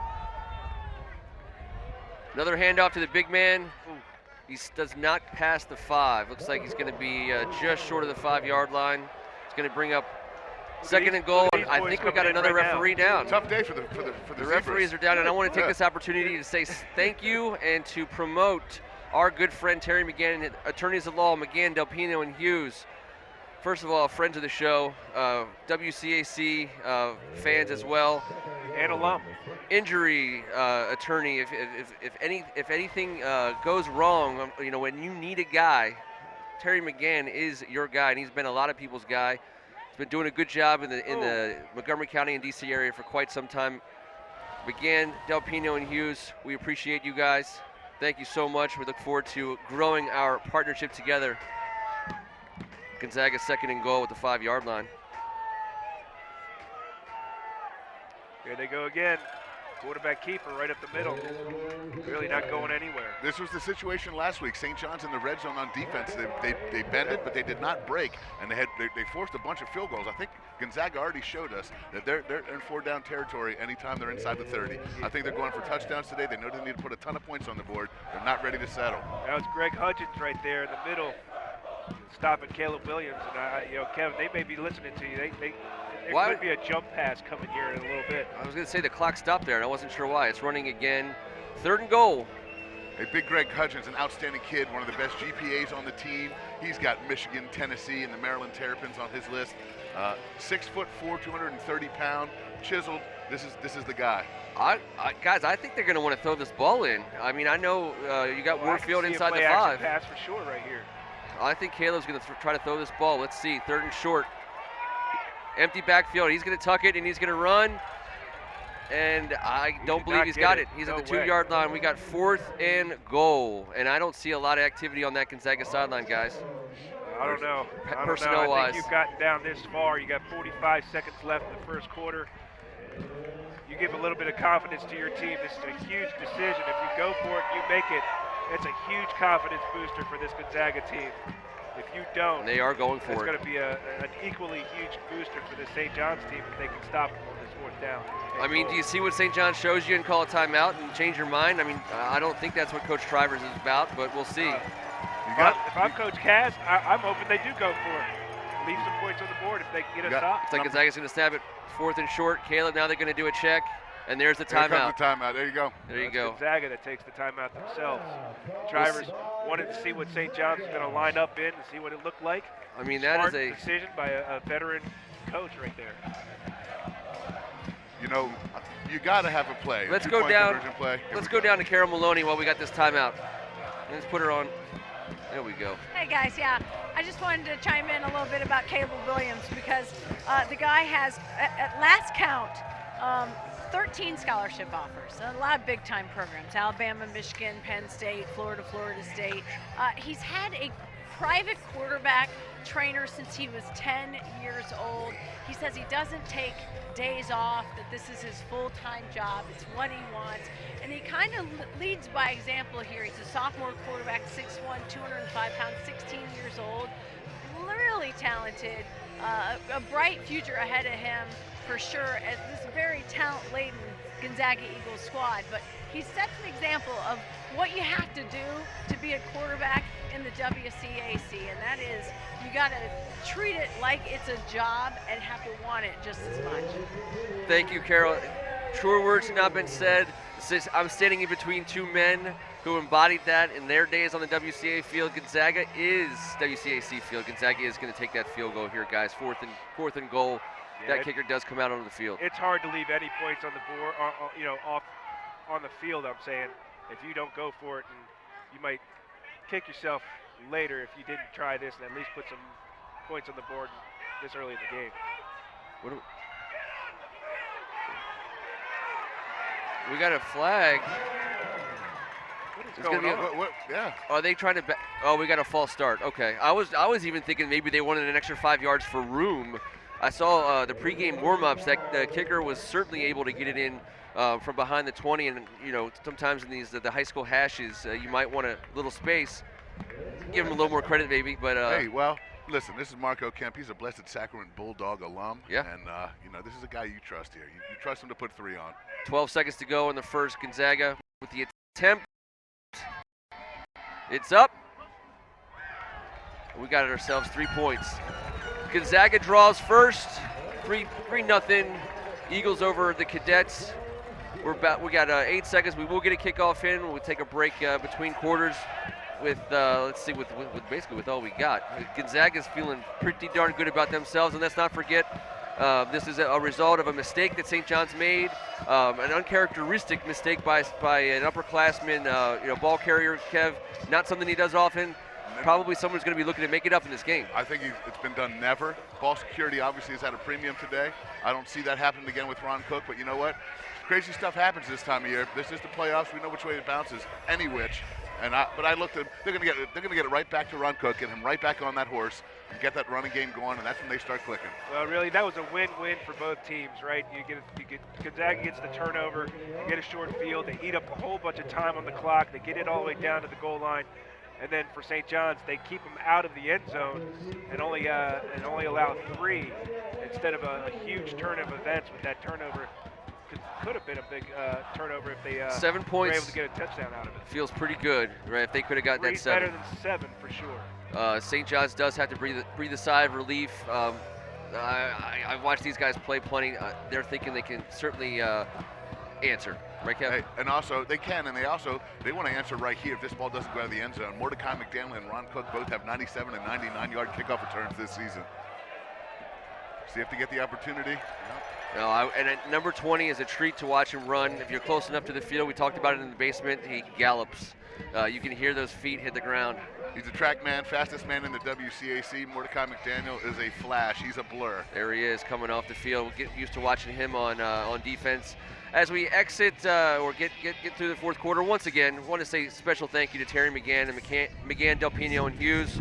Another handoff to the big man. He does not pass the 5. Looks like he's going to be just short of the 5-yard line. It's going to bring up 2nd and goal. And I think we got another referee down. Tough day for the referees are down, and I want to take this opportunity to say thank you and to promote our good friend Terry McGann, attorneys at law, McGann, Del Pino, and Hughes. First of all, friends of the show, WCAC fans as well. And alum. Injury attorney. If anything goes wrong, when you need a guy, Terry McGann is your guy, and he's been a lot of people's guy. He's been doing a good job in the Montgomery County and DC area for quite some time. McGann, Del Pino, and Hughes, we appreciate you guys. Thank you so much. We look forward to growing our partnership together. Gonzaga 2nd and goal with the 5-yard line. Here they go again. Quarterback keeper right up the middle. Really not going anywhere. This was the situation last week. St. John's in the red zone on defense. They bended, but they did not break, and they forced a bunch of field goals. I think Gonzaga already showed us that they're in 4-down territory anytime they're inside the 30. I think they're going for touchdowns today. They know they need to put a ton of points on the board. They're not ready to settle. That was Greg Hudgens right there in the middle, stopping Caleb Williams. And Kevin, they may be listening to you. There could be a jump pass coming here in a little bit. I was going to say the clock stopped there, and I wasn't sure why. It's running again. 3rd and goal. Hey, big Greg Hudgens, an outstanding kid, one of the best GPAs on the team. He's got Michigan, Tennessee, and the Maryland Terrapins on his list. 6'4", 230-pound, chiseled. This is the guy. Guys, I think they're going to want to throw this ball in. I mean, I know you got Warfield inside the 5. Pass for sure right here. I think Caleb's going to try to throw this ball. Let's see. 3rd and short. Empty backfield. He's going to tuck it, and he's going to run. And I don't believe he's got it. He's at the 2-yard line. We got 4th and goal. And I don't see a lot of activity on that Gonzaga sideline, guys. I don't know. Personnel-wise. I think you've gotten down this far. You got 45 seconds left in the first quarter. You give a little bit of confidence to your team. This is a huge decision. If you go for it, you make it. it's a huge confidence booster for this Gonzaga team. If you don't, And they are going for it's it. going to be an equally huge booster for the St. John's team if they can stop them on this fourth down. I mean, do you see what St. John's shows you and call a timeout and change your mind? I mean, I don't think that's what Coach Trivers is about, but we'll see. If I'm Coach Kaz, I'm hoping they do go for it. Leave some points on the board if they can get a stop. It's like Gonzaga's going to snap it 4th and short. Caleb, now they're going to do a check, and there's the timeout. There comes the timeout. There you go. There you go. Gonzaga that takes the timeout themselves. Drivers wanted to see what St. John's was going to line up in and see what it looked like. I mean, that Smart is a decision by a veteran coach right there. You know, you got to have a play. Let's go down. Play. Let's go down to Carol Maloney while we got this timeout. Let's put her on. There we go. Hey guys, yeah, I just wanted to chime in a little bit about Caleb Williams because the guy has, at last count, 13 scholarship offers. A lot of big-time programs: Alabama, Michigan, Penn State, Florida State. He's had a private quarterback trainer since he was 10 years old. He says he doesn't take days off, that this is his full-time job, it's what he wants, and he kind of leads by example here. He's a sophomore quarterback, 6'1", 205 pounds, 16 years old, really talented, a bright future ahead of him for sure at this very talent-laden Gonzaga Eagles squad, but he sets an example of what you have to do to be a quarterback in the WCAC, and that is you got to treat it like it's a job and have to want it just as much. Thank you, Carol. Truer words have not been said. I'm standing in between two men who embodied that in their days on the WCA field. Gonzaga is WCAC field. Gonzaga is going to take that field goal here, guys. Fourth and goal. Yeah, that kicker does come out onto the field. It's hard to leave any points on the board, off on the field. I'm saying, if you don't go for it, and you might kick yourself later if you didn't try this and at least put some points on the board this early in the game. We got a flag. What's going on? Yeah. Are they trying to? Oh, we got a false start. Okay. I was even thinking maybe they wanted an extra 5 yards for room. I saw the pregame warm-ups that the kicker was certainly able to get it in from behind the 20, and sometimes in these the high school hashes you might want a little space. Give him a little more credit maybe, but hey, well, listen, this is Marco Kemp. He's a Blessed Sacrament Bulldog alum. Yeah. And this is a guy you trust here. You trust him to put 3 on. 12 seconds to go in the first. Gonzaga with the attempt. It's up. We got ourselves 3 points. Gonzaga draws first, 3-0. Eagles over the Cadets. We got 8 seconds. We will get a kickoff in. We'll take a break between quarters with basically with all we got. Gonzaga's feeling pretty darn good about themselves, and let's not forget this is a result of a mistake that St. John's made, an uncharacteristic mistake by an upperclassman, ball carrier Kev. Not something he does often. Probably someone's going to be looking to make it up in this game. I think it's been done never. Ball security obviously has had a premium today. I don't see that happening again with Ron Cook, but you know what? Crazy stuff happens this time of year. This is the playoffs. We know which way it bounces, any which. But I looked at they're going to get it right back to Ron Cook, get him right back on that horse, and get that running game going, and that's when they start clicking. Well, really, that was a win-win for both teams, right? Gonzaga gets the turnover, you get a short field, they eat up a whole bunch of time on the clock, they get it all the way down to the goal line. And then for St. John's, they keep them out of the end zone and only allow 3 instead of a huge turn of events with that turnover. Could have been a big turnover if they 7 points. were able to get a touchdown out of it. Feels pretty good, right? If they could have gotten that 7. Better than 7 for sure. St. John's does have to breathe a sigh of relief. I've watched these guys play plenty. They're thinking they can certainly answer. Right, Kevin? Hey, and also, they can, and they want to answer right here if this ball doesn't go out of the end zone. Mordecai McDaniel and Ron Cook both have 97 and 99-yard kickoff returns this season. So you have to get the opportunity. No, and at number 20 is a treat to watch him run. If you're close enough to the field, we talked about it in the basement, he gallops. You can hear those feet hit the ground. He's a track man, fastest man in the WCAC. Mordecai McDaniel is a flash. He's a blur. There he is coming off the field. We'll get used to watching him on defense. As we exit or get through the fourth quarter, once again, I want to say special thank you to Terry McGann and McGann, Del Pino, and Hughes.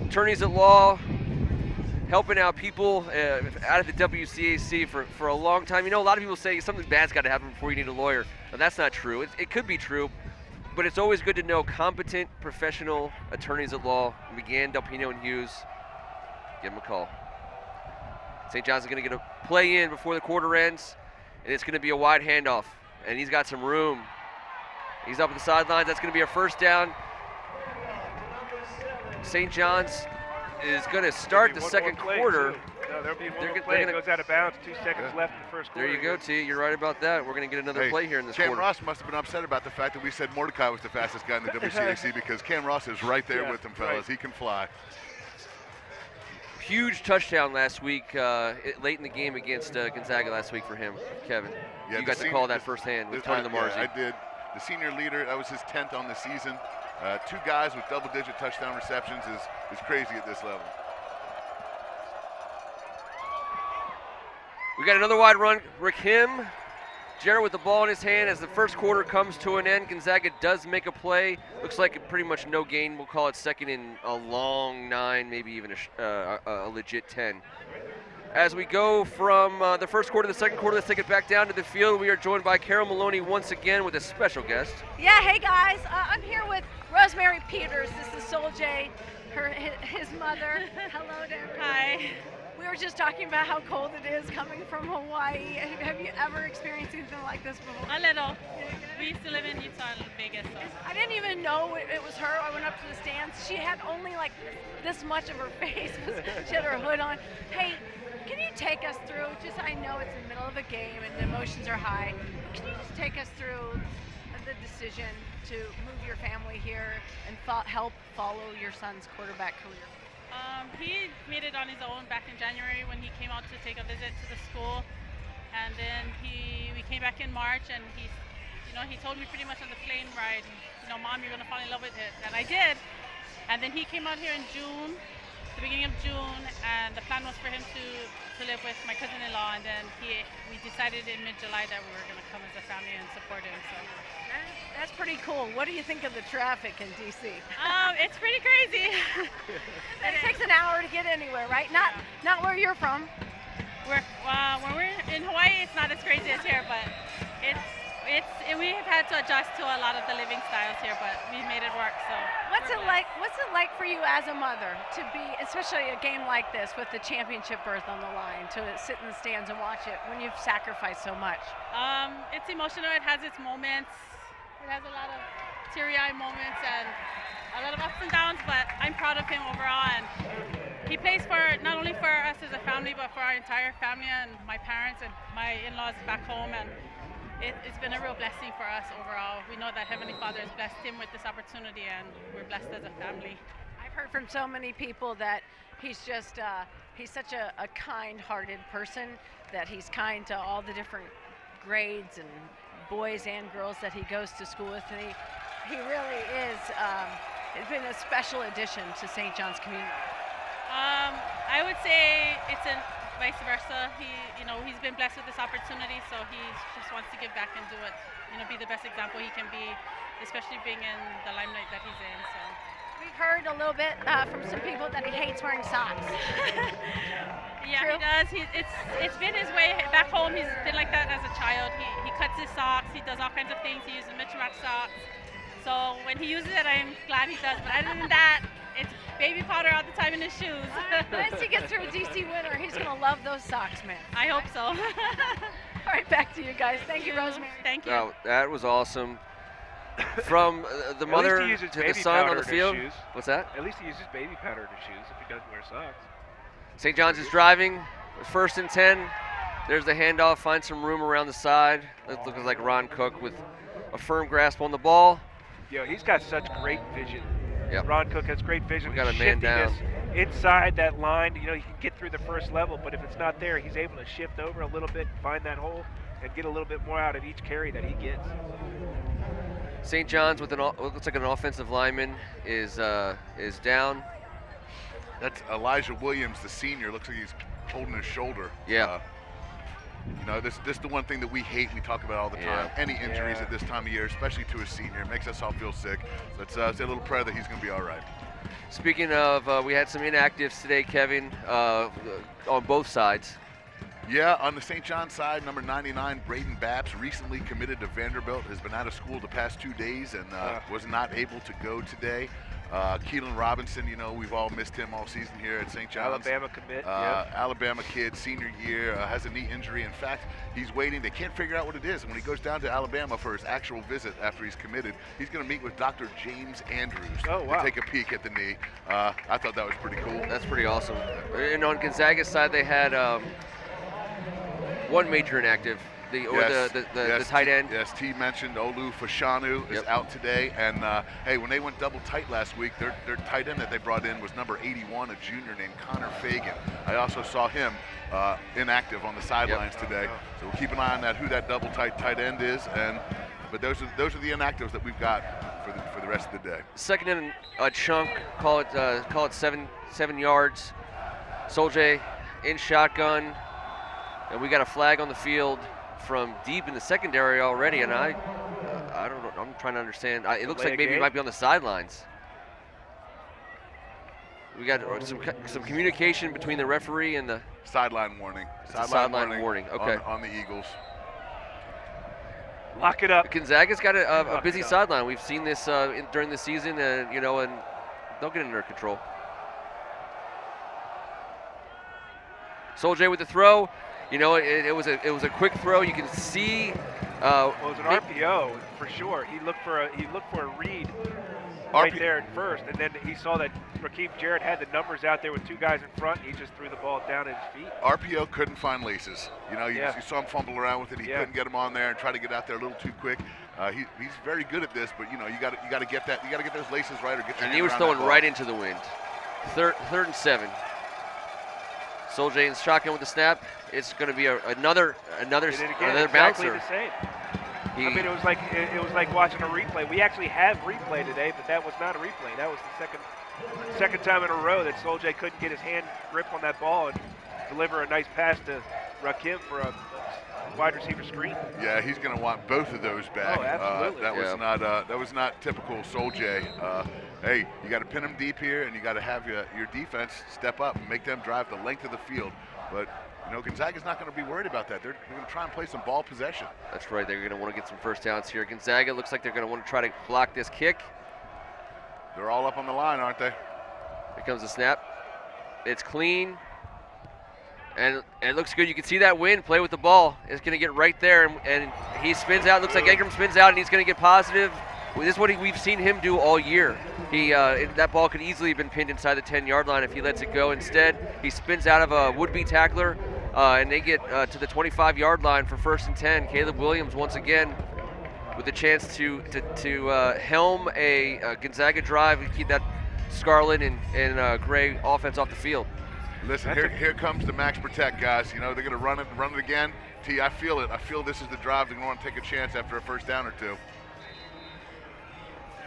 Attorneys at law, helping out people out of the WCAC for a long time. A lot of people say something bad's got to happen before you need a lawyer. And that's not true. It could be true, But it's always good to know competent, professional attorneys at law. McGann, Delpino, and Hughes. Give them a call. St. John's is going to get a play in before the quarter ends, and it's going to be a wide handoff. And he's got some room. He's up at the sidelines. That's going to be a first down. St. John's is going to start the second quarter. No, there'll be one more play. It goes out of bounds. 2 seconds left in the first quarter. There you go, T. You're right about that. We're going to get another play here in this quarter. Cam Ross must have been upset about the fact that we said Mordecai was the fastest guy in the WCAC because Cam Ross is right there with him, fellas. Right. He can fly. Huge touchdown last week, late in the game against Gonzaga last week for him, Kevin. Yeah, you got to call that firsthand with Tony Lamarzi. Yeah, I did. The senior leader, that was his 10th on the season. 2 guys with double-digit touchdown receptions is crazy at this level. We got another wide run. Rakim Jarrett with the ball in his hand as the first quarter comes to an end. Gonzaga does make a play. Looks like pretty much no gain. We'll call it second in a long 9, maybe even a legit 10. As we go from the first quarter to the second quarter, let's take it back down to the field. We are joined by Carol Maloney once again with a special guest. Yeah, hey guys. I'm here with Rosemary Peters. This is Soul J, his mother. Hello there. Hi. We were just talking about how cold it is coming from Hawaii. Have you ever experienced anything like this before? A little. We used to live in Utah and Vegas. So. I didn't even know it was her. I went up to the stands. She had only like this much of her face. She had her hood on. Hey, can you take us through, just I know it's in the middle of a game and the emotions are high, but can you just take us through the decision to move your family here and help follow your son's quarterback career? He made it on his own back in January when he came out to take a visit to the school, and then we came back in March, and he told me pretty much on the plane ride, Mom, you're gonna fall in love with it, and I did. And then he came out here in June, the beginning of June, and the plan was for him to live with my cousin-in-law, and then we decided in mid-July that we were gonna come as a family and support him. So. That's pretty cool. What do you think of the traffic in DC? It's pretty crazy. It takes an hour to get anywhere, right? Not where you're from. When we're in Hawaii, it's not as crazy as here, but we have had to adjust to a lot of the living styles here, but we made it work. So what's it like for you as a mother to be, especially a game like this with the championship berth on the line, to sit in the stands and watch it when you've sacrificed so much? It's emotional. It has its moments. It has a lot of teary-eyed moments and a lot of ups and downs, but I'm proud of him overall. And he plays for not only for us as a family, but for our entire family and my parents and my in-laws back home. And it's been a real blessing for us overall. We know that Heavenly Father has blessed him with this opportunity, and we're blessed as a family. I've heard from so many people that he's just he's such a kind-hearted person, that he's kind to all the different grades and boys and girls that he goes to school with, and he really is. It's been a special addition to St. John's community. I would say it's vice versa. He's been blessed with this opportunity, so he just wants to give back and do it. Be the best example he can be, especially being in the limelight that he's in. So. We've heard a little bit from some people that he hates wearing socks. Yeah, True? He does. It's been his way back home. He's been like that as a child. He cuts his socks. He does all kinds of things. He uses mismatch socks. So when he uses it, I'm glad he does. But other than that, it's baby powder all the time in his shoes. Once he gets through a DC winter, he's going to love those socks, man. I hope so. All right, back to you guys. Thank you, Rosemary. Thank you. Oh, that was awesome. From the mother to the son on the field. What's that? At least he uses baby powder in his shoes if he doesn't wear socks. St. John's is driving. First and 10. There's the handoff. Finds some room around the side. It looks like Ron Cook with a firm grasp on the ball. He's got such great vision. Yep. Ron Cook has great vision. We got a man down. Inside that line, he can get through the first level, but if it's not there, he's able to shift over a little bit, find that hole, and get a little bit more out of each carry that he gets. St. John's with what looks like an offensive lineman is down. That's Elijah Williams, the senior. Looks like he's holding his shoulder. Yeah. This is the one thing that we hate. We talk about all the time. Any injuries at this time of year, especially to a senior, it makes us all feel sick. So let's say a little prayer that he's going to be all right. Speaking of, we had some inactives today, Kevin, on both sides. Yeah, on the St. John side, number 99, Braden Baps, recently committed to Vanderbilt, has been out of school the past 2 days and was not able to go today. Keelan Robinson, we've all missed him all season here at St. John's. Alabama commit. Alabama kid, senior year, has a knee injury. In fact, he's waiting. They can't figure out what it is. And when he goes down to Alabama for his actual visit after he's committed, he's going to meet with Dr. James Andrews to take a peek at the knee. I thought that was pretty cool. That's pretty awesome. And on Gonzaga's side, they had one major inactive. The tight end. Yes, T mentioned Olu Fashanu is out today. And, hey, when they went double tight last week, their tight end that they brought in was number 81, a junior named Connor Fagan. I also saw him inactive on the sidelines today. So we'll keep an eye on who that double tight end is. But those are the inactives that we've got for the rest of the day. Second in a chunk, call it 7 yards. Soldier in shotgun, and we got a flag on the field from deep in the secondary already, and I don't know. I'm trying to understand. It looks like maybe he might be on the sidelines. We got some communication between the referee and the sideline warning. Sideline warning. Okay. On the Eagles. Lock it up. Gonzaga's got a busy sideline. We've seen this during the season, and and they'll get it under control. Soldier with the throw. It was a quick throw. You can see. It was an RPO for sure. He looked for a read right there at first, and then he saw that Rakeem Jarrett had the numbers out there with 2 guys in front. He just threw the ball down at his feet. RPO couldn't find laces. You saw him fumble around with it. He couldn't get him on there and try to get out there a little too quick. He's very good at this, but you got to get that. You got to get those laces right or get. And he was throwing right into the wind. Third and 7. Soldier in shotgun with the snap. It's going to be another exactly bouncer. The same. It was like watching a replay. We actually have replay today, but that was not a replay. That was the second time in a row that Soldier couldn't get his hand grip on that ball and deliver a nice pass to Rakim for a wide receiver screen. Yeah, he's going to want both of those back. Oh, absolutely. That was not typical Soldier. Hey, you got to pin them deep here, and you got to have your defense step up and make them drive the length of the field. But Gonzaga's not going to be worried about that. They're going to try and play some ball possession. That's right. They're going to want to get some first downs here. Gonzaga looks like they're going to want to try to block this kick. They're all up on the line, aren't they? Here comes the snap. It's clean. And it looks good. You can see that wind play with the ball. It's going to get right there, and he spins out. Looks like Ingram spins out, and he's going to get positive. This is what we've seen him do all year. That ball could easily have been pinned inside the 10-yard line if he lets it go. Instead, he spins out of a would-be tackler, and they get to the 25-yard line for 1st and 10. Caleb Williams once again with a chance to helm a Gonzaga drive and keep that scarlet and gray offense off the field. Listen, here comes the max protect, guys. They're going to run it again. T, I feel it. I feel this is the drive. They're going to want to take a chance after a first down or two.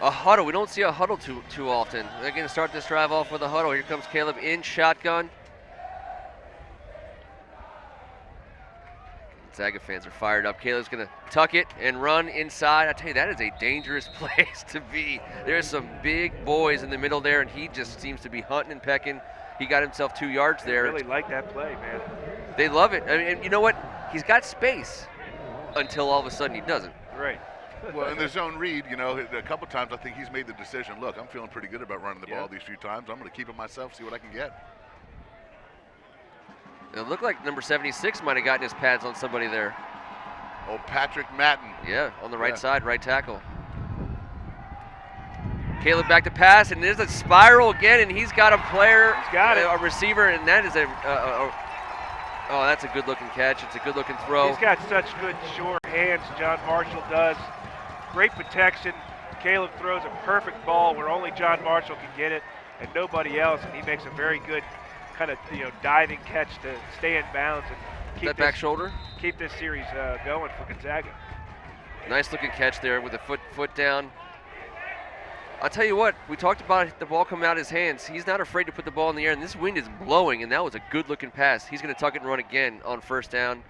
A huddle. We don't see a huddle too often. They're going to start this drive off with a huddle. Here comes Caleb in shotgun. Gonzaga fans are fired up. Caleb's going to tuck it and run inside. I tell you, that is a dangerous place to be. There's some big boys in the middle there, and he just seems to be hunting and pecking. He got himself 2 yards there. I really like that play, man. They love it. I mean, you know what? He's got space until all of a sudden he doesn't. Right. Well, in the zone read, a couple times I think he's made the decision, look, I'm feeling pretty good about running the ball these few times. I'm going to keep it myself, see what I can get. It looked like number 76 might have gotten his pads on somebody there. Oh, Patrick Matton. Yeah, on the right side, right tackle. Caleb back to pass, and there's a spiral again, and he's got a player, a receiver, and that is oh, that's a good-looking catch. It's a good-looking throw. He's got such good, sure hands, John Marshall does. Great protection. Caleb throws a perfect ball where only John Marshall can get it and nobody else, and he makes a very good kind of diving catch to stay in bounds and keep that back shoulder. Keep this series going for Gonzaga. Nice-looking catch there with the foot down. I'll tell you what, we talked about the ball coming out of his hands. He's not afraid to put the ball in the air, and this wind is blowing, and that was a good-looking pass. He's going to tuck it and run again on first down.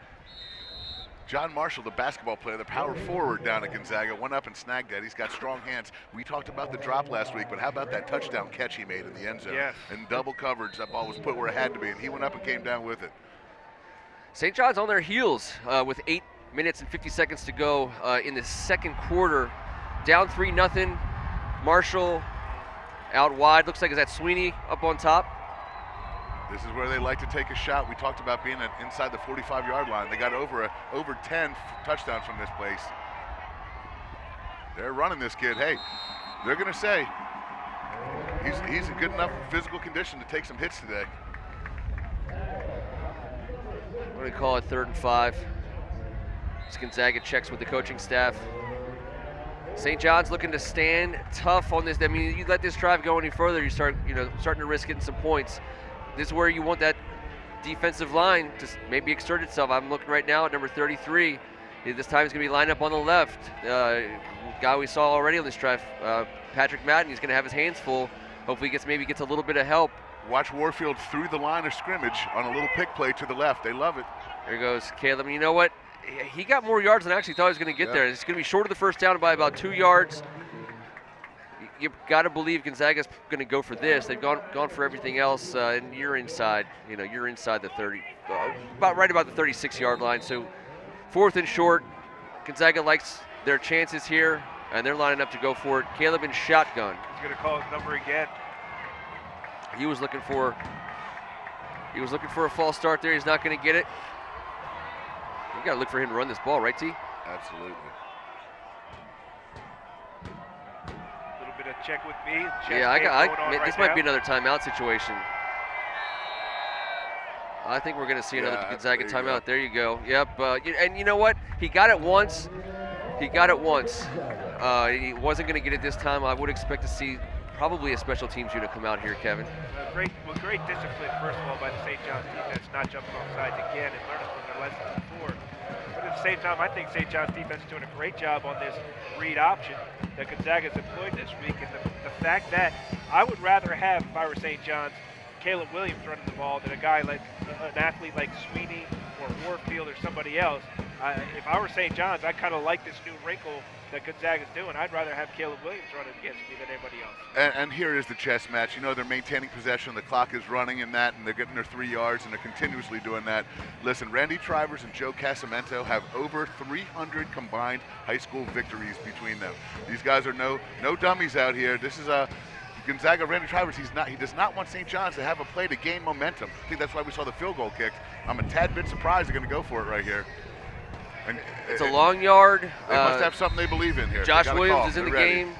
John Marshall, the basketball player, the power forward down at Gonzaga, went up and snagged that. He's got strong hands. We talked about the drop last week, but how about that touchdown catch he made in the end zone? Yes. In double coverage, that ball was put where it had to be, and he went up and came down with it. St. John's on their heels with 8 minutes and 50 seconds to go in the second quarter. Down 3-0. Marshall out wide. Looks like is that Sweeney up on top. This is where they like to take a shot. We talked about being inside the 45-yard line. They got over 10 touchdowns from this place. They're running this kid. Hey, they're going to say he's in good enough physical condition to take some hits today. I'm going to call it 3rd and 5. As Gonzaga checks with the coaching staff. St. John's looking to stand tough on this. I mean, you let this drive go any further, you start, starting to risk getting some points. This is where you want that defensive line to maybe exert itself. I'm looking right now at number 33. This time he's going to be lined up on the left. Guy we saw already on this drive, Patrick Madden. He's going to have his hands full. Hopefully he gets a little bit of help. Watch Warfield through the line of scrimmage on a little pick play to the left. They love it. There goes Caleb. And you know what? He got more yards than I actually thought he was going to get there. It's going to be short of the first down by about 2 yards. You've got to believe Gonzaga's going to go for this. They've gone for everything else, and you're inside. You're inside the 30, about the 36-yard line. So 4th and short. Gonzaga likes their chances here, and they're lining up to go for it. Caleb in shotgun. He's going to call his number again. He was looking for a false start there. He's not going to get it. You got to look for him to run this ball, right, T? Absolutely. A little bit of check with me. This might be another timeout situation. I think we're going to see another Gonzaga timeout. There you go. Yep. And you know what? He got it once. He wasn't going to get it this time. I would expect to see probably a special teams unit come out here, Kevin. Great discipline, first of all, by the St. John's defense, not jumping off sides again and learning from their lessons before. But at the same time, I think St. John's defense is doing a great job on this read option that Gonzaga's employed this week. And the fact that I would rather have, if I were St. John's, Caleb Williams running the ball than a guy like an athlete like Sweeney or Warfield or somebody else. If I were St. John's, I kind of like this new wrinkle that Gonzaga's doing. I'd rather have Caleb Williams running against me than anybody else. And here is the chess match. They're maintaining possession. The clock is running in that, and they're getting their 3 yards, and they're continuously doing that. Listen, Randy Trivers and Joe Casamento have over 300 combined high school victories between them. These guys are no dummies out here. This is a Gonzaga. Randy Trivers, he does not want St. John's to have a play to gain momentum. I think that's why we saw the field goal kick. I'm a tad bit surprised they're going to go for it right here. And it's a long yard. They must have something they believe in here. Josh Williams is in the game.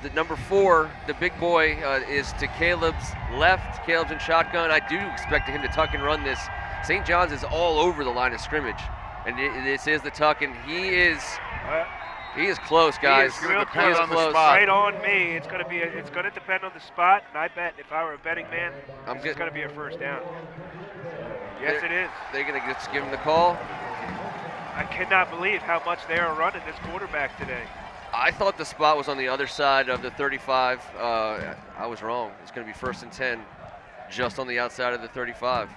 The number 4, the big boy, is to Caleb's left. Caleb's in shotgun. I do expect him to tuck and run this. St. John's is all over the line of scrimmage, and this is the tuck, and he is close, guys. He is going to depend on close. the spot. Right on me. It's going to depend on the spot, and I bet if I were a betting man, it's going to be a first down. Yes, it is. They're going to just give him the call. I cannot believe how much they are running this quarterback today. I thought the spot was on the other side of the 35. I was wrong. It's going to be 1st and 10, just on the outside of the 35.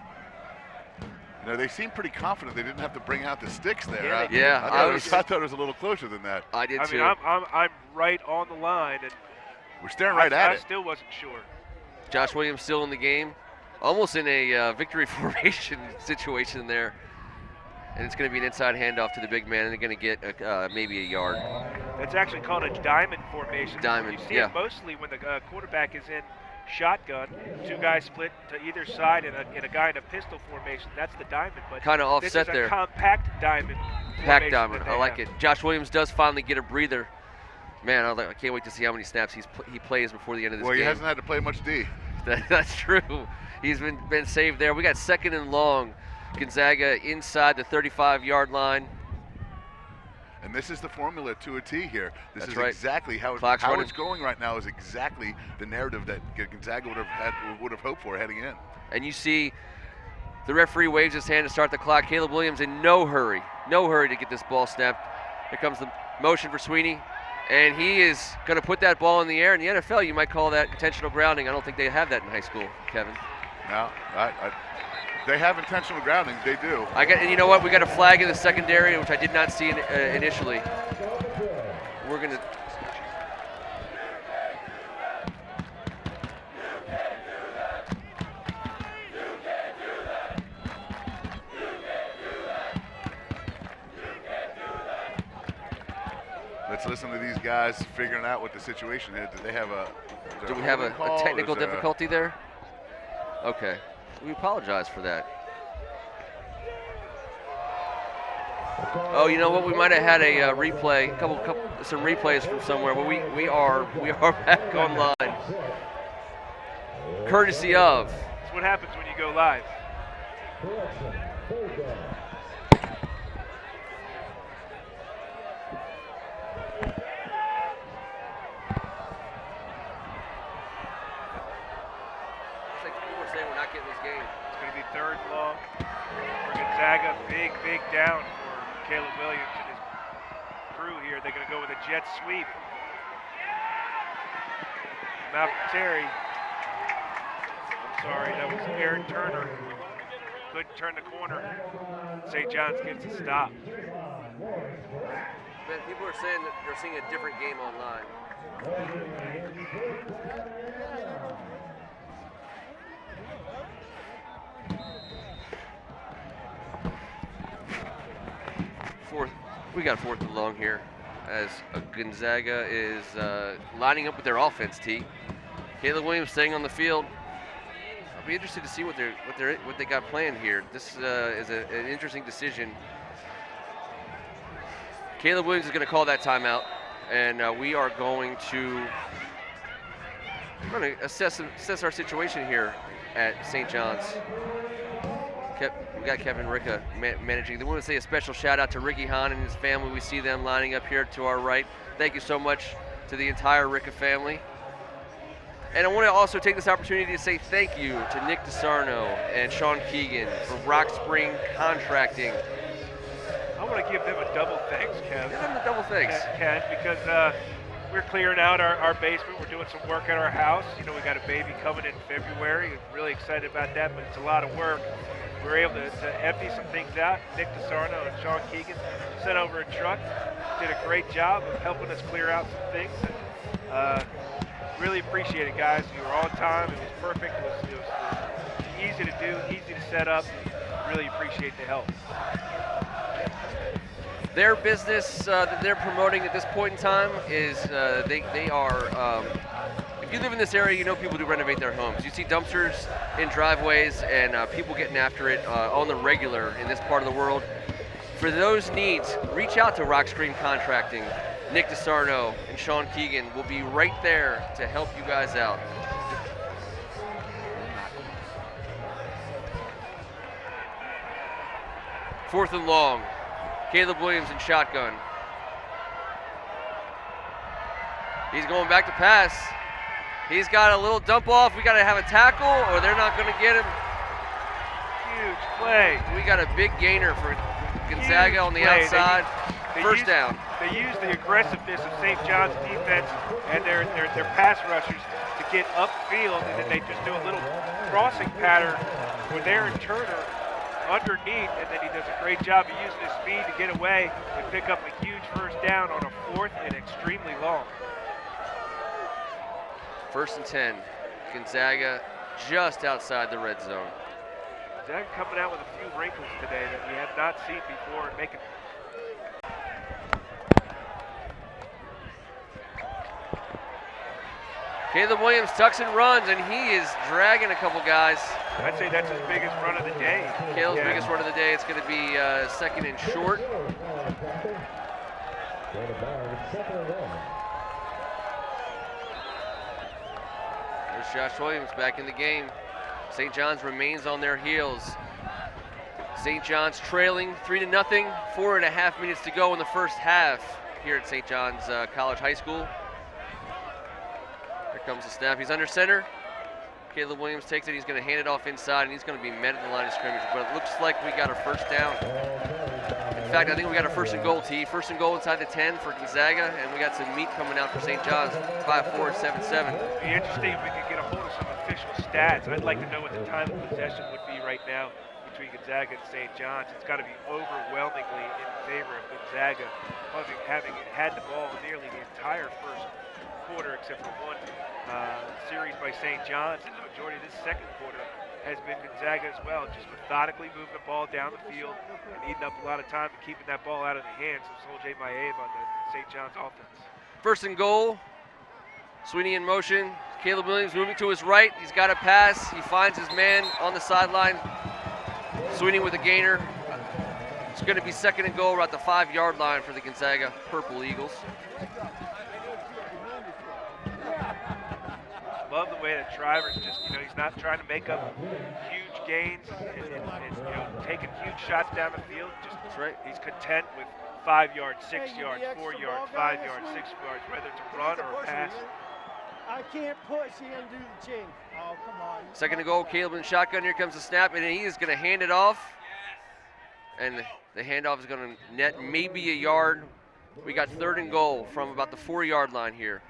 They seem pretty confident they didn't have to bring out the sticks there. I thought it was a little closer than that. I did too. I'm right on the line, and we're staring right at it. I still wasn't sure. Josh Williams still in the game, almost in a victory formation situation there. And it's going to be an inside handoff to the big man, and they're going to get maybe a yard. That's actually called a diamond formation. Diamond, You see it mostly when the quarterback is in shotgun, 2 guys split to either side, and a guy in a pistol formation. That's the diamond. But kind of offset this is there. a compact diamond. Packed diamond. I like it. Josh Williams does finally get a breather. Man, I can't wait to see how many snaps he plays before the end of this game. Well, he hasn't had to play much D. That's true. He's been saved there. We got 2nd and long. Gonzaga inside the 35-yard line. And this is the formula to a T here. This That's is right. Exactly how it's going right now is exactly the narrative that Gonzaga would have hoped for heading in. And you see the referee waves his hand to start the clock. Caleb Williams in no hurry to get this ball snapped. Here comes the motion for Sweeney. And he is going to put that ball in the air. In the NFL, you might call that intentional grounding. I don't think they have that in high school, Kevin. No, they have intentional grounding. They do. And you know what? We got a flag in the secondary, which I did not see initially. We're going to. let's listen to these guys figuring out what the situation is. Do they have Do we have a technical difficulty there? Okay. We apologize for that. Oh, you know what? We might have had a replay, some replays from somewhere, but we are back online. Courtesy of. That's what happens when you go live. We're not getting this game. It's going to be 3rd and long for Gonzaga. Big down for Caleb Williams and his crew here. They're going to go with a jet sweep. Malcolm Terry. I'm sorry, that was Aaron Turner. Couldn't turn the corner. St. John's gets a stop. Man, people are saying that they're seeing a different game online. We got 4th and long here as Gonzaga is lining up with their offense tee. Caleb Williams staying on the field. I'll be interested to see what they got planned here. This is an interesting decision. Caleb Williams is going to call that timeout, and we are going to assess our situation here at St. John's. We got Kevin Ricka managing. We want to say a special shout out to Ricky Hahn and his family. We see them lining up here to our right. Thank you so much to the entire Ricka family. And I want to also take this opportunity to say thank you to Nick DeSarno and Sean Keegan for Rock Spring Contracting. I want to give them a double thanks, Kev. Give them a double thanks. Ken, because we're clearing out our basement. We're doing some work at our house. You know, we got a baby coming in February. I'm really excited about that, but it's a lot of work. We were able to empty some things out. Nick DeSarno and Sean Keegan sent over a truck, did a great job of helping us clear out some things. And, really appreciate it, guys. You were on time. It was perfect. It was easy to do, easy to set up. Really appreciate the help. Their business that they're promoting at this point in time is they are. If you live in this area, you know people do renovate their homes. You see dumpsters in driveways and people getting after it on the regular in this part of the world. For those needs, reach out to Rock Scream Contracting. Nick DeSarno and Sean Keegan will be right there to help you guys out. Fourth and long. Caleb Williams in shotgun. He's going back to pass. He's got a little dump off. We got to have a tackle or they're not going to get him. Huge play. We got a big gainer for Gonzaga on the outside. First down. They use the aggressiveness of St. John's defense and their pass rushers to get upfield, and then they just do a little crossing pattern with Aaron Turner underneath, and then he does a great job of using his speed to get away and pick up a huge first down on a 4th and extremely long. 1st and 10. Gonzaga just outside the red zone. Gonzaga coming out with a few wrinkles today that we have not seen before and making. Caleb Williams tucks and runs, and he is dragging a couple guys. I'd say that's his biggest run of the day. Caleb's biggest run of the day. It's going to be 2nd and short. There's Josh Williams back in the game. St. John's remains on their heels. St. John's trailing 3-0, 4.5 minutes to go in the first half here at St. John's College High School. Here comes the snap. He's under center. Caleb Williams takes it. He's going to hand it off inside, and he's going to be met at the line of scrimmage. But it looks like we got a first down. In fact, I think we got a 1st and goal, T. 1st and goal inside the 10 for Gonzaga, and we got some meat coming out for St. John's, 5-4 and 7-7. It'd be interesting if we could get a hold of some official stats. I'd like to know what the time of possession would be right now between Gonzaga and St. John's. It's got to be overwhelmingly in favor of Gonzaga, having had the ball nearly the entire first quarter except for one series by St. John's, and the majority of this second quarter has been Gonzaga as well, just methodically moving the ball down the field and eating up a lot of time and keeping that ball out of the hands of Sol-J Maeve on the St. John's offense. First and goal. Sweeney in motion. Caleb Williams moving to his right. He's got a pass. He finds his man on the sideline. Sweeney with a gainer. It's going to be second and goal at the 5-yard line for the Gonzaga Purple Eagles. Love the way that Travers just, he's not trying to make up huge gains and taking huge shots down the field. That's right. He's content with 5 yards, 6 yards, 4 yards, 5 yards, 6 yards, whether it's a run or a pass. I can't push him and do the chain. Oh, come on. Second and goal, Caleb in shotgun. Here comes the snap, and he is going to hand it off. And the handoff is going to net maybe a yard. We got third and goal from about the 4-yard line here.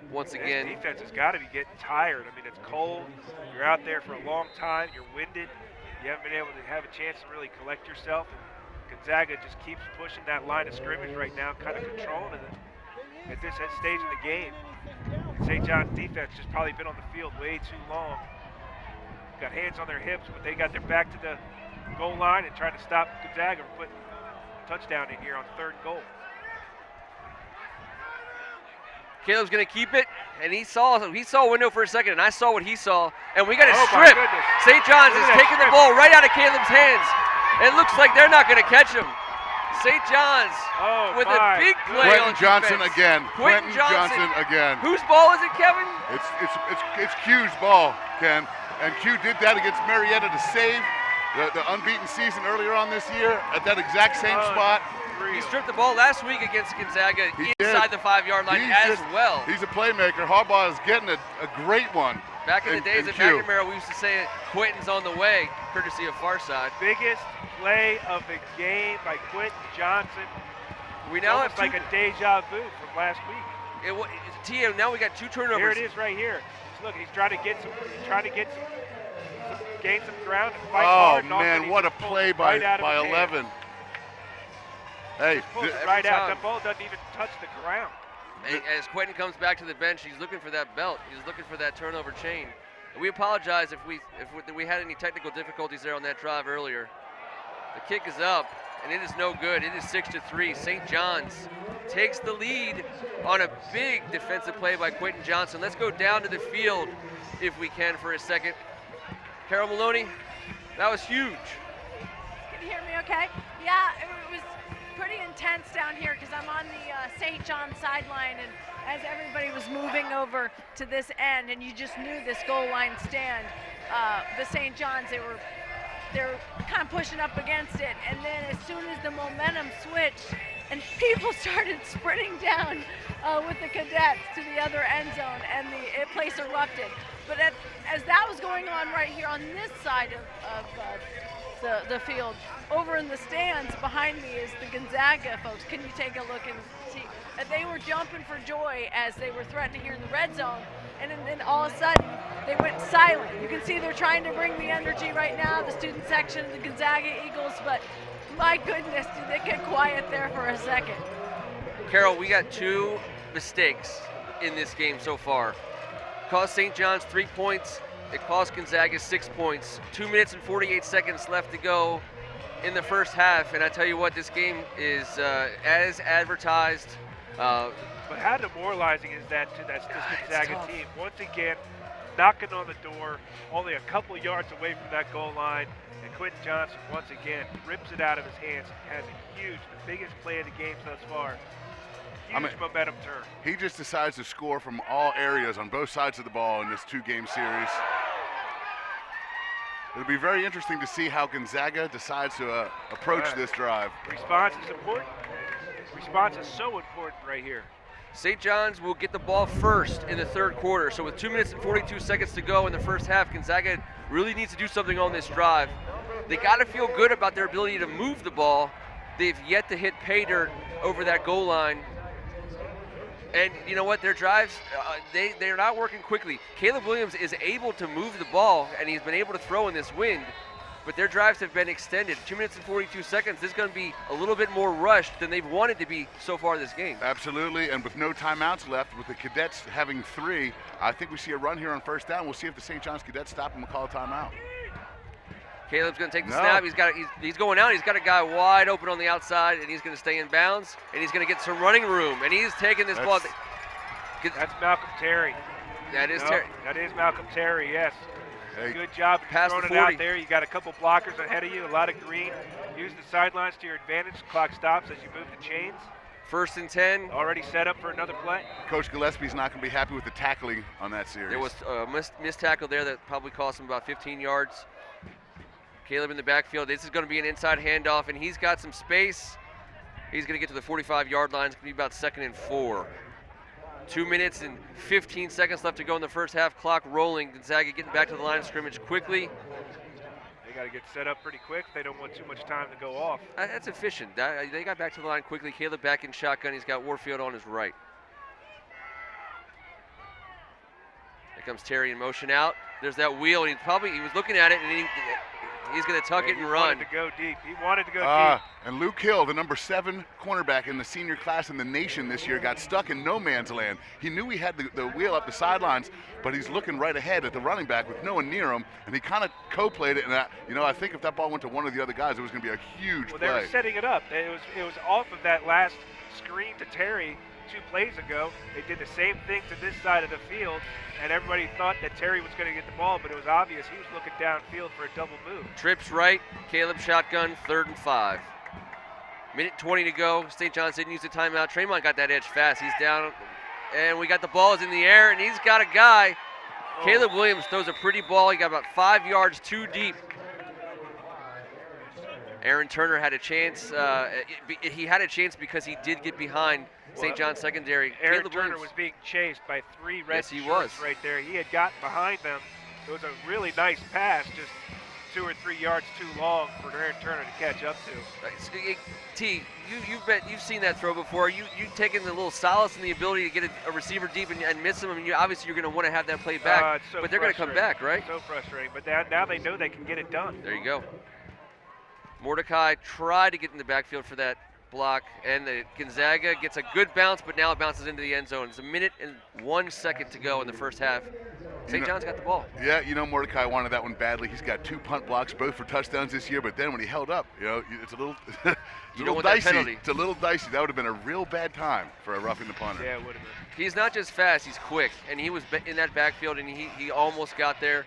Once again, this defense has got to be getting tired. I mean, it's cold. You're out there for a long time. You're winded. You haven't been able to have a chance to really collect yourself. And Gonzaga just keeps pushing that line of scrimmage right now, kind of controlling it at this stage of the game. And St. John's defense just probably been on the field way too long. Got hands on their hips, but they got their back to the goal line and trying to stop Gonzaga from putting a touchdown in here on third and goal. Caleb's going to keep it, and he saw a window for a second, and I saw what he saw, and we got a strip. St. John's is taking the ball right out of Caleb's hands. It looks like they're not going to catch him. St. John's with a big play on Quentin Johnson defense. again. Quentin Johnson again. Whose ball is it, Kevin? It's Q's ball, Ken. And Q did that against Marietta to save the unbeaten season earlier on this year at that exact same spot. He stripped the ball last week against Gonzaga inside the 5-yard line well. He's a playmaker. Harbaugh is getting a great one. Back in the days at McNamara, we used to say Quentin's on the way, courtesy of Farside. Biggest play of the game by Quentin Johnson. We now have like a deja vu from last week. Tia, now we got 2 turnovers. Here it is right here. So look, he's trying to gain some ground and fight hard. Oh man, what a play by 11. Hey, right out. The ball doesn't even touch the ground. As Quentin comes back to the bench, he's looking for that belt. He's looking for that turnover chain. And we apologize if we had any technical difficulties there on that drive earlier. The kick is up, and it is no good. It is 6-3. St. John's takes the lead on a big defensive play by Quentin Johnson. Let's go down to the field if we can for a second. Carol Maloney, that was huge. Can you hear me okay? Yeah, it was pretty intense down here because I'm on the St. John's sideline, and as everybody was moving over to this end, and you just knew this goal line stand, the St. John's, they're kind of pushing up against it, and then as soon as the momentum switched and people started sprinting down with the cadets to the other end zone, and the place erupted. But as that was going on right here on this side of the field, over in the stands behind me is the Gonzaga folks. Can you take a look and see? They were jumping for joy as they were threatening here in the red zone, and then all of a sudden they went silent. You can see they're trying to bring the energy right now, the student section of the Gonzaga Eagles, but my goodness, did they get quiet there for a second. Carol, we got 2 mistakes in this game so far. Cost St. John's 3 points. It cost Gonzaga 6 points. 2 minutes and 48 seconds left to go in the first half, and I tell you what, this game is as advertised. But how demoralizing is that to this Gonzaga team? Once again, knocking on the door, only a couple yards away from that goal line, and Quentin Johnson once again rips it out of his hands. Has a the biggest play of the game thus far. Huge momentum turn. He just decides to score from all areas on both sides of the ball in this 2-game series. It'll be very interesting to see how Gonzaga decides to approach this drive. Response is important. Response is so important right here. St. John's will get the ball first in the third quarter. So with 2 minutes and 42 seconds to go in the first half, Gonzaga really needs to do something on this drive. They got to feel good about their ability to move the ball. They've yet to hit pay dirt over that goal line. And you know what? Their drives, they're not working quickly. Caleb Williams is able to move the ball, and he's been able to throw in this wind. but their drives have been extended. 2 minutes and 42 seconds. This is going to be a little bit more rushed than they've wanted to be so far this game. Absolutely, and with no timeouts left, with the Cadets having 3, I think we see a run here on first down. We'll see if the St. John's Cadets stop him and call a timeout. Caleb's going to take the snap. He's going out. He's got a guy wide open on the outside, and he's going to stay in bounds, and he's going to get some running room, and he's taking this ball. That's Malcolm Terry. That is Terry. That is Malcolm Terry, yes. Hey. Good job Past throwing the it 40. out there. You got a couple blockers ahead of you, a lot of green. Use the sidelines to your advantage. Clock stops as you move the chains. 1st and 10. Already set up for another play. Coach Gillespie's not going to be happy with the tackling on that series. There was a missed tackle there that probably cost him about 15 yards. Caleb in the backfield. This is going to be an inside handoff, and he's got some space. He's going to get to the 45-yard line. It's going to be about 2nd and 4. 2 minutes and 15 seconds left to go in the first half. Clock rolling. Gonzaga getting back to the line of scrimmage quickly. They got to get set up pretty quick. They don't want too much time to go off. That's efficient. They got back to the line quickly. Caleb back in shotgun. He's got Warfield on his right. Here comes Terry in motion out. There's that wheel, and he was looking at it, and he's going to tuck it and run. He wanted to go deep. He wanted to go deep. And Luke Hill, the number 7 cornerback in the senior class in the nation this year, got stuck in no man's land. He knew he had the wheel up the sidelines, but he's looking right ahead at the running back with no one near him, and he kind of co-played it. And I think if that ball went to one of the other guys, it was going to be a huge play. They were setting it up. It was off of that last screen to Terry 2 plays ago. They did the same thing to this side of the field, and everybody thought that Terry was going to get the ball, but it was obvious he was looking downfield for a double move. Trips right, Caleb shotgun, 3rd and 5. Minute 20 to go. St. John's didn't use the timeout. Tremont got that edge fast. He's down, and we got the balls in the air, and he's got a guy. Caleb Williams throws a pretty ball. He got about 5 yards too deep. Aaron Turner had a chance. He had a chance because he did get behind St. John's secondary. Aaron Turner was being chased by 3 red shirts right there. He had gotten behind them. It was a really nice pass, just 2 or 3 yards too long for Aaron Turner to catch up to. T, you've seen that throw before. You've taken the little solace in the ability to get a receiver deep and miss him, and obviously you're going to want to have that play back. But they're going to come back, right? So frustrating. But now they know they can get it done. There you go. Mordecai tried to get in the backfield for that block, and the Gonzaga gets a good bounce, but now it bounces into the end zone. It's 1 minute and 1 second to go in the first half. St. John's got the ball. Yeah, Mordecai wanted that one badly. He's got 2 punt blocks, both for touchdowns this year, but then when he held up, it's a little, dicey. It's a little dicey. That would have been a real bad time for a roughing the punter. Yeah, it would have been. He's not just fast, he's quick, and he was in that backfield, and he almost got there.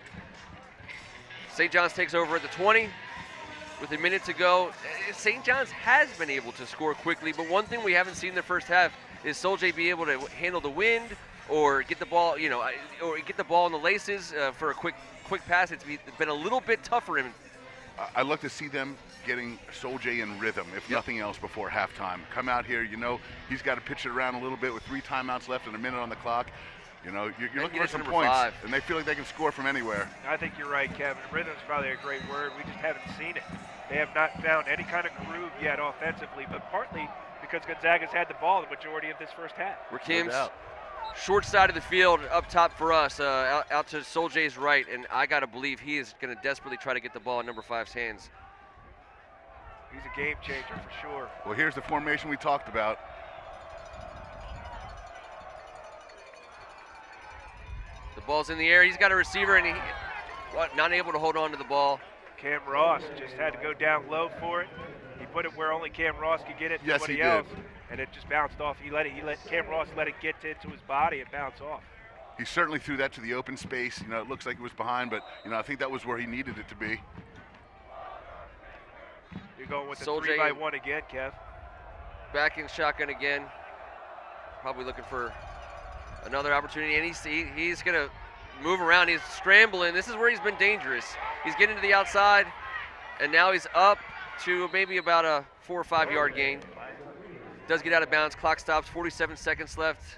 St. John's takes over at the 20. With a minute to go, St. John's has been able to score quickly, but one thing we haven't seen in the first half is Soljay be able to handle the wind or get the ball, or get the ball in the laces for a quick pass. It's been a little bit tougher. I'd like to see them getting Soljay in rhythm, if nothing else, before halftime. Come out here, he's got to pitch it around a little bit with 3 timeouts left and a minute on the clock. You're looking for some points, and they feel like they can score from anywhere. I think you're right, Kevin. Rhythm's probably a great word. We just haven't seen it. They have not found any kind of groove yet offensively, but partly because Gonzaga's had the ball the majority of this first half. Rakim's short side of the field up top for us, out to Soljay's right, and I got to believe he is going to desperately try to get the ball in number 5's hands. He's a game changer for sure. Well, here's the formation we talked about. The ball's in the air. He's got a receiver, and not able to hold on to the ball. Cam Ross just had to go down low for it. He put it where only Cam Ross could get it. Yes, nobody he else, did. And it just bounced off. He let Cam Ross let it get into his body and bounce off. He certainly threw that to the open space. It looks like it was behind, but I think that was where he needed it to be. You're going with the Soljay 3-by-1 again, Kev. Back in shotgun again. Probably looking for another opportunity, and he's going to move around. He's scrambling. This is where he's been dangerous. He's getting to the outside, and now he's up to maybe about a 4 or 5 yard gain. Does get out of bounds. Clock stops. 47 seconds left.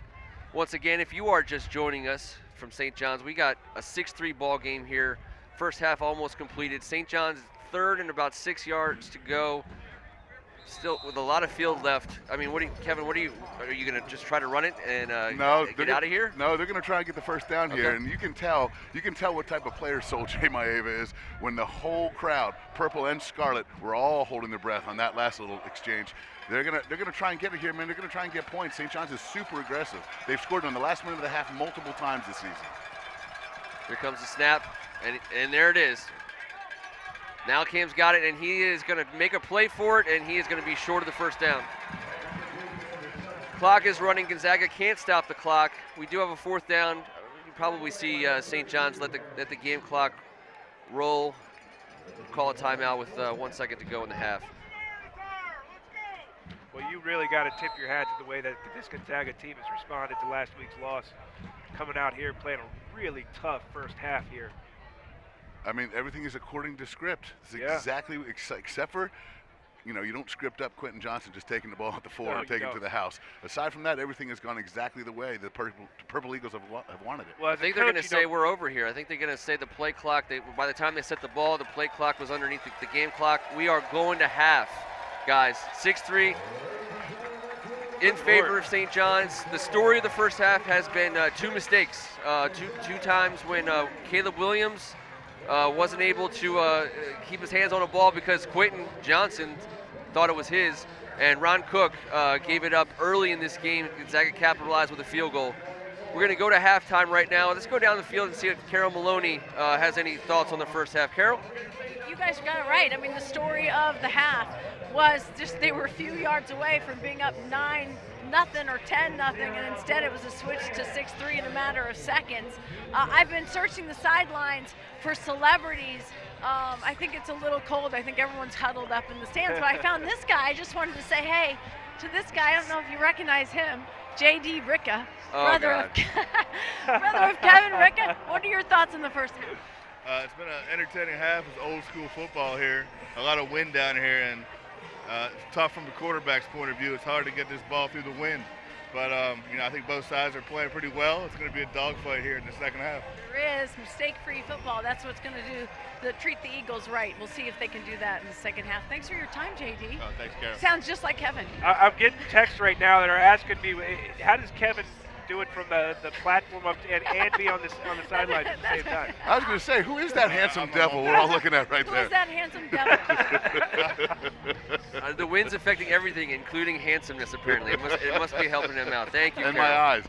Once again, if you are just joining us from St. John's, we got a 6-3 ball game here. First half almost completed. St. John's 3rd and about 6 yards to go. Still with a lot of field left. I mean, Kevin? Are you going to just try to run it and No, get out of here? No, they're going to try and get the first down here, Okay. and you can tell what type of player Soul J. Maeva is when the whole crowd, purple and scarlet, were all holding their breath on that last little exchange. They're gonna try and get it here, man. They're gonna try and get points. St. John's is super aggressive. They've scored on the last minute of the half multiple times this season. Here comes the snap, and there it is. Now Cam's got it, and he is going to make a play for it, and he is going to be short of the first down. Clock is running. Gonzaga can't stop the clock. We do have a fourth down. You probably see St. John's let the game clock roll. Call a timeout with 1 second to go in the half. Well, you really got to tip your hat to the way that this Gonzaga team has responded to last week's loss. Coming out here playing a really tough first half here. I mean, everything is according to script. It's exactly, except for, you don't script up Quentin Johnson just taking the ball at the 4 and taking it to the house. Aside from that, everything has gone exactly the way the Purple Eagles have wanted it. Well, I think they're going to say we're over here. I think they're going to say the play clock. By the time they set the ball, the play clock was underneath the game clock. We are going to half, guys. 6-3 in favor of St. John's. The story of the first half has been two mistakes. Two times when Caleb Williams wasn't able to keep his hands on a ball because Quentin Johnson thought it was his, and Ron Cook gave it up early in this game. Gonzaga capitalized with a field goal. We're going to go to halftime right now. Let's go down the field and see if Carol Maloney has any thoughts on the first half. Carol? You guys got it right. I mean, the story of the half was just they were a few yards away from being up 9-0 or 10-0, and instead it was a switch to 6-3 in a matter of seconds. I've been searching the sidelines for celebrities. I think it's a little cold. I think everyone's huddled up in the stands, but I found this guy. I just wanted to say hey to this guy. I don't know if you recognize him, J.D. Ricca, brother of Kevin Ricca. What are your thoughts on the first half? It's been an entertaining half. It's old school football here. A lot of wind down here, and it's tough from the quarterback's point of view. It's hard to get this ball through the wind. But, I think both sides are playing pretty well. It's going to be a dogfight here in the second half. There is mistake-free football. That's what's going to treat the Eagles right. We'll see if they can do that in the second half. Thanks for your time, JD. Oh, thanks, Karen. Sounds just like Kevin. I'm getting texts right now that are asking me, how does Kevin do it from the platform up and be on the sidelines at the same time? I was going to say, who is that handsome devil we're all looking at right there? Who is that handsome devil? The wind's affecting everything, including handsomeness, apparently. It must be helping him out. Thank you, In Carol. my eyes.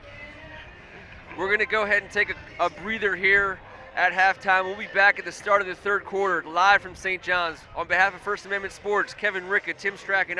We're going to go ahead and take a breather here at halftime. We'll be back at the start of the third quarter, live from St. John's. On behalf of First Amendment Sports, Kevin Ricca, Tim Strachan,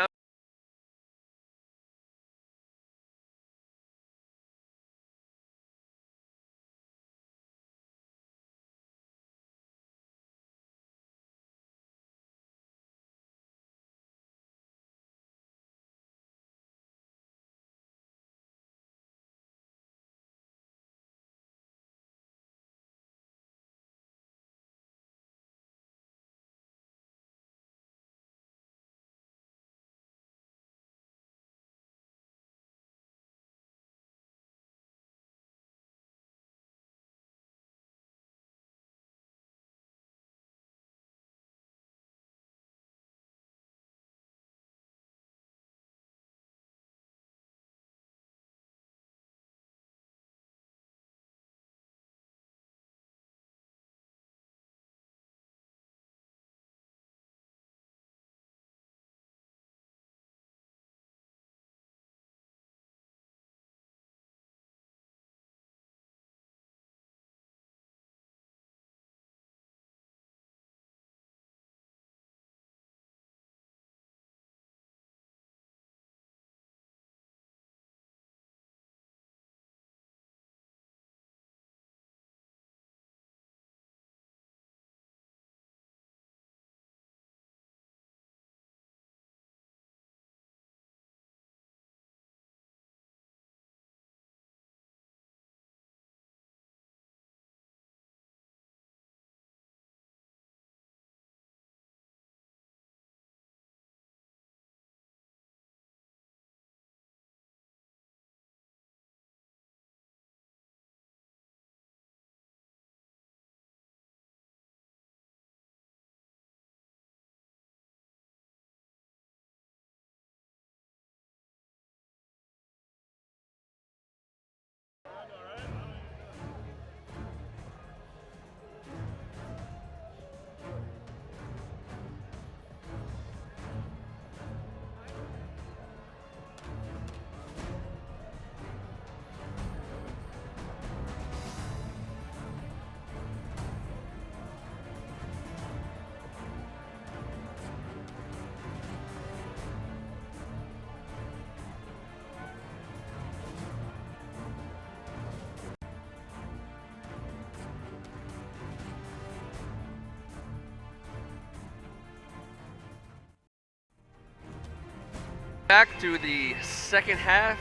Back to the second half,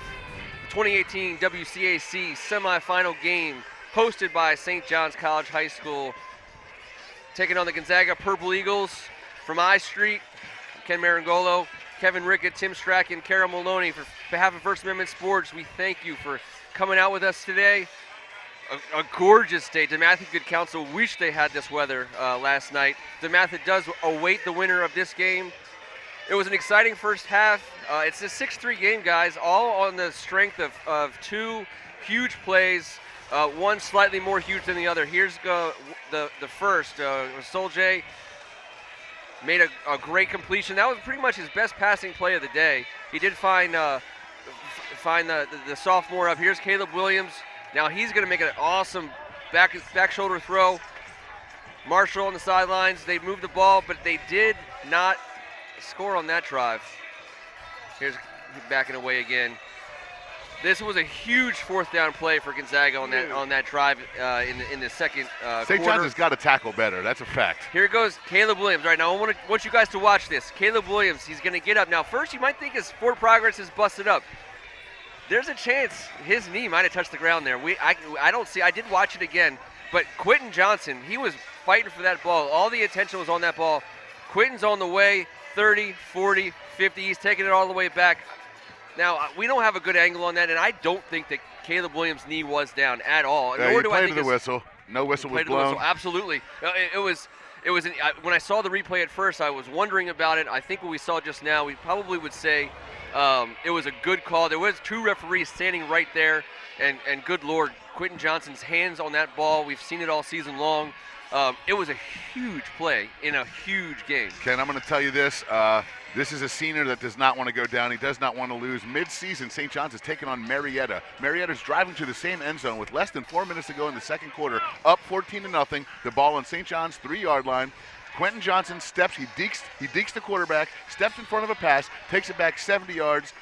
the 2018 WCAC semifinal game hosted by St. John's College High School, taking on the Gonzaga Purple Eagles from I Street. Ken Marangolo, Kevin Rickett, Tim Strachan, Carol Maloney. For behalf of First Amendment Sports, we thank you for coming out with us today. A gorgeous day. DeMatha Good Counsel wish they had this weather last night. DeMatha does await the winner of this game. It was an exciting first half. It's a 6-3 game, guys, all on the strength of two huge plays, one slightly more huge than the other. Here's the first. Soljay made a great completion. That was pretty much his best passing play of the day. He did find the sophomore up. Here's Caleb Williams. Now he's going to make an awesome back shoulder throw. Marshall on the sidelines. They moved the ball, but they did not score on that drive. Here's backing away again. This was a huge fourth down play for Gonzaga on that drive in the second quarter. St. John's has got to tackle better. That's a fact. Here goes Caleb Williams. Right now, I want you guys to watch this. Caleb Williams, he's going to get up. Now, first, you might think his forward progress is busted up. There's a chance his knee might have touched the ground there. I don't see. I did watch it again, but Quentin Johnson, he was fighting for that ball. All the attention was on that ball. Quentin's on the way. 30, 40, 50. He's taking it all the way back. Now, we don't have a good angle on that, and I don't think that Caleb Williams' knee was down at all. Yeah, Nor he do I played think to the whistle. No whistle was blown. Absolutely. It was when I saw the replay at first, I was wondering about it. I think what we saw just now, we probably would say it was a good call. There was two referees standing right there, and good Lord, Quentin Johnson's hands on that ball. We've seen it all season long. It was a huge play in a huge game. Ken, I'm going to tell you this. This is a senior that does not want to go down. He does not want to lose. Mid-season, St. John's has taken on Marietta. Marietta's driving to the same end zone with less than 4 minutes to go in the second quarter, up 14-0. The ball on St. John's 3-yard line. Quentin Johnson steps. He dekes the quarterback, steps in front of a pass, takes it back 70 yards.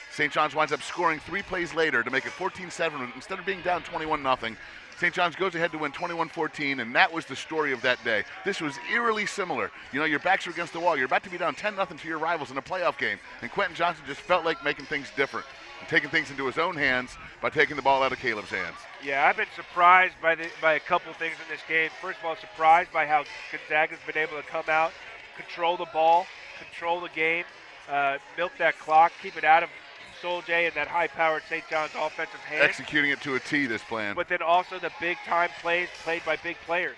St. John's winds up scoring 3 plays later to make it 14-7 instead of being down 21-0. St. John's goes ahead to win 21-14, and that was the story of that day. This was eerily similar. You know, your backs are against the wall. You're about to be down 10-0 to your rivals in a playoff game, and Quentin Johnson just felt like making things different and taking things into his own hands by taking the ball out of Caleb's hands. Yeah, I've been surprised by a couple things in this game. First of all, surprised by how Gonzaga's been able to come out, control the ball, control the game, milk that clock, keep it out of Soljay and that high-powered St. John's offensive hands. Executing it to a T, this plan. But then also the big-time plays played by big players,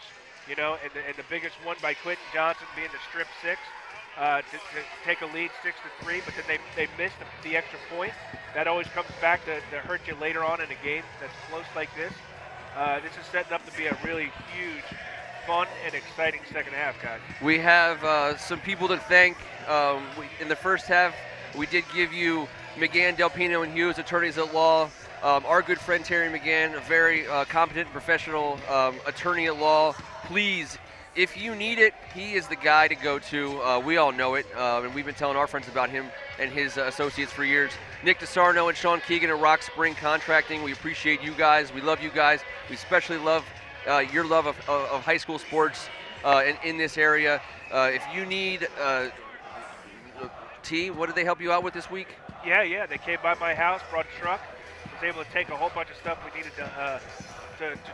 you know, and the biggest one by Quentin Johnson being the strip 6 to take a lead 6-3, but then they missed the extra point. That always comes back to hurt you later on in a game that's close like this. This is setting up to be a really huge, fun, and exciting second half, guys. We have some people to thank. In the first half, we did give you McGann, Del Pino, and Hughes, attorneys at law. Our good friend Terry McGann, a very competent professional attorney at law. Please, if you need it, he is the guy to go to. We all know it, and we've been telling our friends about him and his associates for years. Nick DeSarno and Sean Keegan at Rock Spring Contracting. We appreciate you guys. We love you guys. We especially love your love of high school sports in this area. If you need T, what did they help you out with this week? Yeah. They came by my house, brought a truck, was able to take a whole bunch of stuff we needed to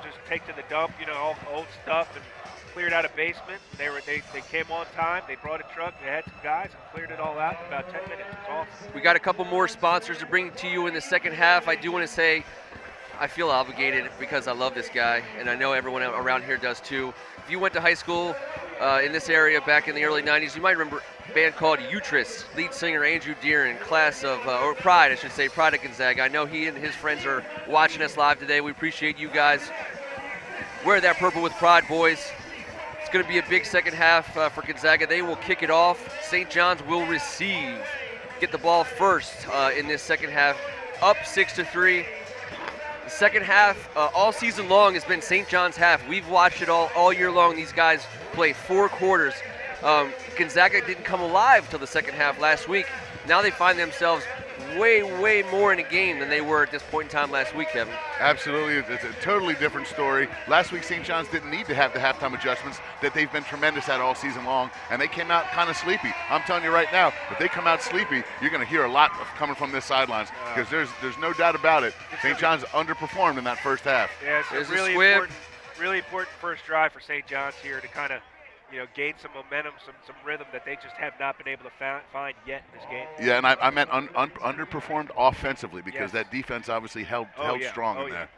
just take to the dump, you know, all old stuff, and cleared out a basement. They came on time. They brought a truck. They had some guys and cleared it all out in about 10 minutes. It's awesome. We got a couple more sponsors to bring to you in the second half. I do want to say I feel obligated because I love this guy, and I know everyone around here does too. If you went to high school in this area back in the early 90s, you might remember a band called Utris, lead singer Andrew Deeren, class of, or Pride, I should say, Pride at Gonzaga. I know he and his friends are watching us live today. We appreciate you guys. Wear that purple with pride, boys. It's going to be a big second half for Gonzaga. They will kick it off. St. John's will receive. Get the ball first in this second half. Up 6-3. The second half, all season long, has been St. John's half. We've watched it all year long. These guys play 4 quarters. Gonzaga didn't come alive till the second half last week. Now they find themselves way more in a game than they were at this point in time last week, Kevin. Absolutely. It's a totally different story. Last week, St. John's didn't need to have the halftime adjustments that they've been tremendous at all season long, and they came out kind of sleepy. I'm telling you right now, if they come out sleepy, you're going to hear a lot coming from this sidelines because there's no doubt about it. St. John's underperformed in that first half. Yeah, it's a really important first drive for St. John's here to kind of gain some momentum, some rhythm that they just have not been able to find yet in this game. Yeah, and I meant underperformed offensively because that defense obviously held strong in there.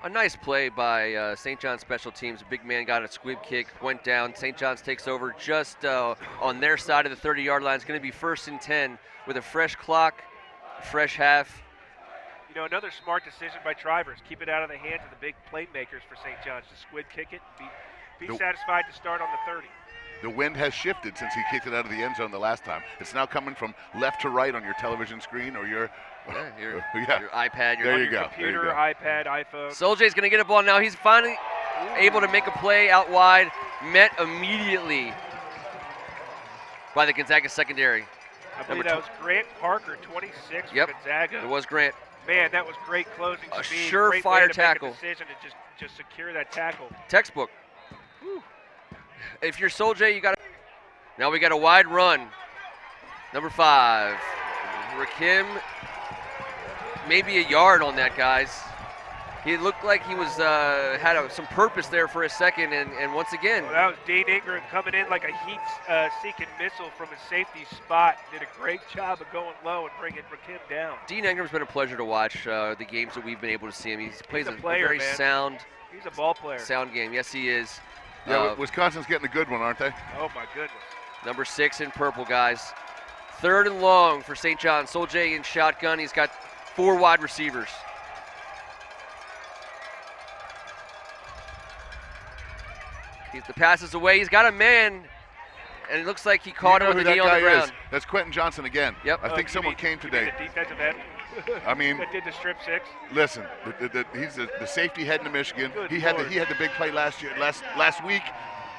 A nice play by St. John's special teams. A big man got a squib kick, went down. St. John's takes over just on their side of the 30-yard line. It's going to be 1st and 10 with a fresh clock, fresh half. Another smart decision by Trivers. Keep it out of the hands of the big playmakers for St. John's. Just squib kick it and be satisfied to start on the 30. The wind has shifted since he kicked it out of the end zone the last time. It's now coming from left to right on your television screen or your iPad, your computer, iPad, iPhone. Soljay's going to get a ball now. He's finally able to make a play out wide, met immediately by the Gonzaga secondary. I believe that was Grant Parker, 26 for Gonzaga. It was Grant. Man, that was great closing speed. A surefire tackle. Make a decision to just secure that tackle. Textbook. Whew. If you're Soljay, you got to. Now we got a wide run. Number 5, Rakim. Maybe a yard on that, guys. He looked like he was had some purpose there for a second, and once again. Well, that was Dean Ingram coming in like a heat-seeking missile from a safety spot. Did a great job of going low and bringing Rakim down. Dean Ingram's been a pleasure to watch the games that we've been able to see him. He plays a very sound. He's a ball player. Sound game, yes he is. Yeah, Wisconsin's getting a good one, aren't they? Oh my goodness. Number 6 in purple, guys. 3rd and long for St. John. Soljay in shotgun. He's got 4 wide receivers. The pass is away. He's got a man, and it looks like he caught him with the knee on the ground. That's Quentin Johnson again. Yep. I think someone came today. The defensive end. I mean, that did the strip 6. Listen, he's the safety heading to Michigan. He had the big play last week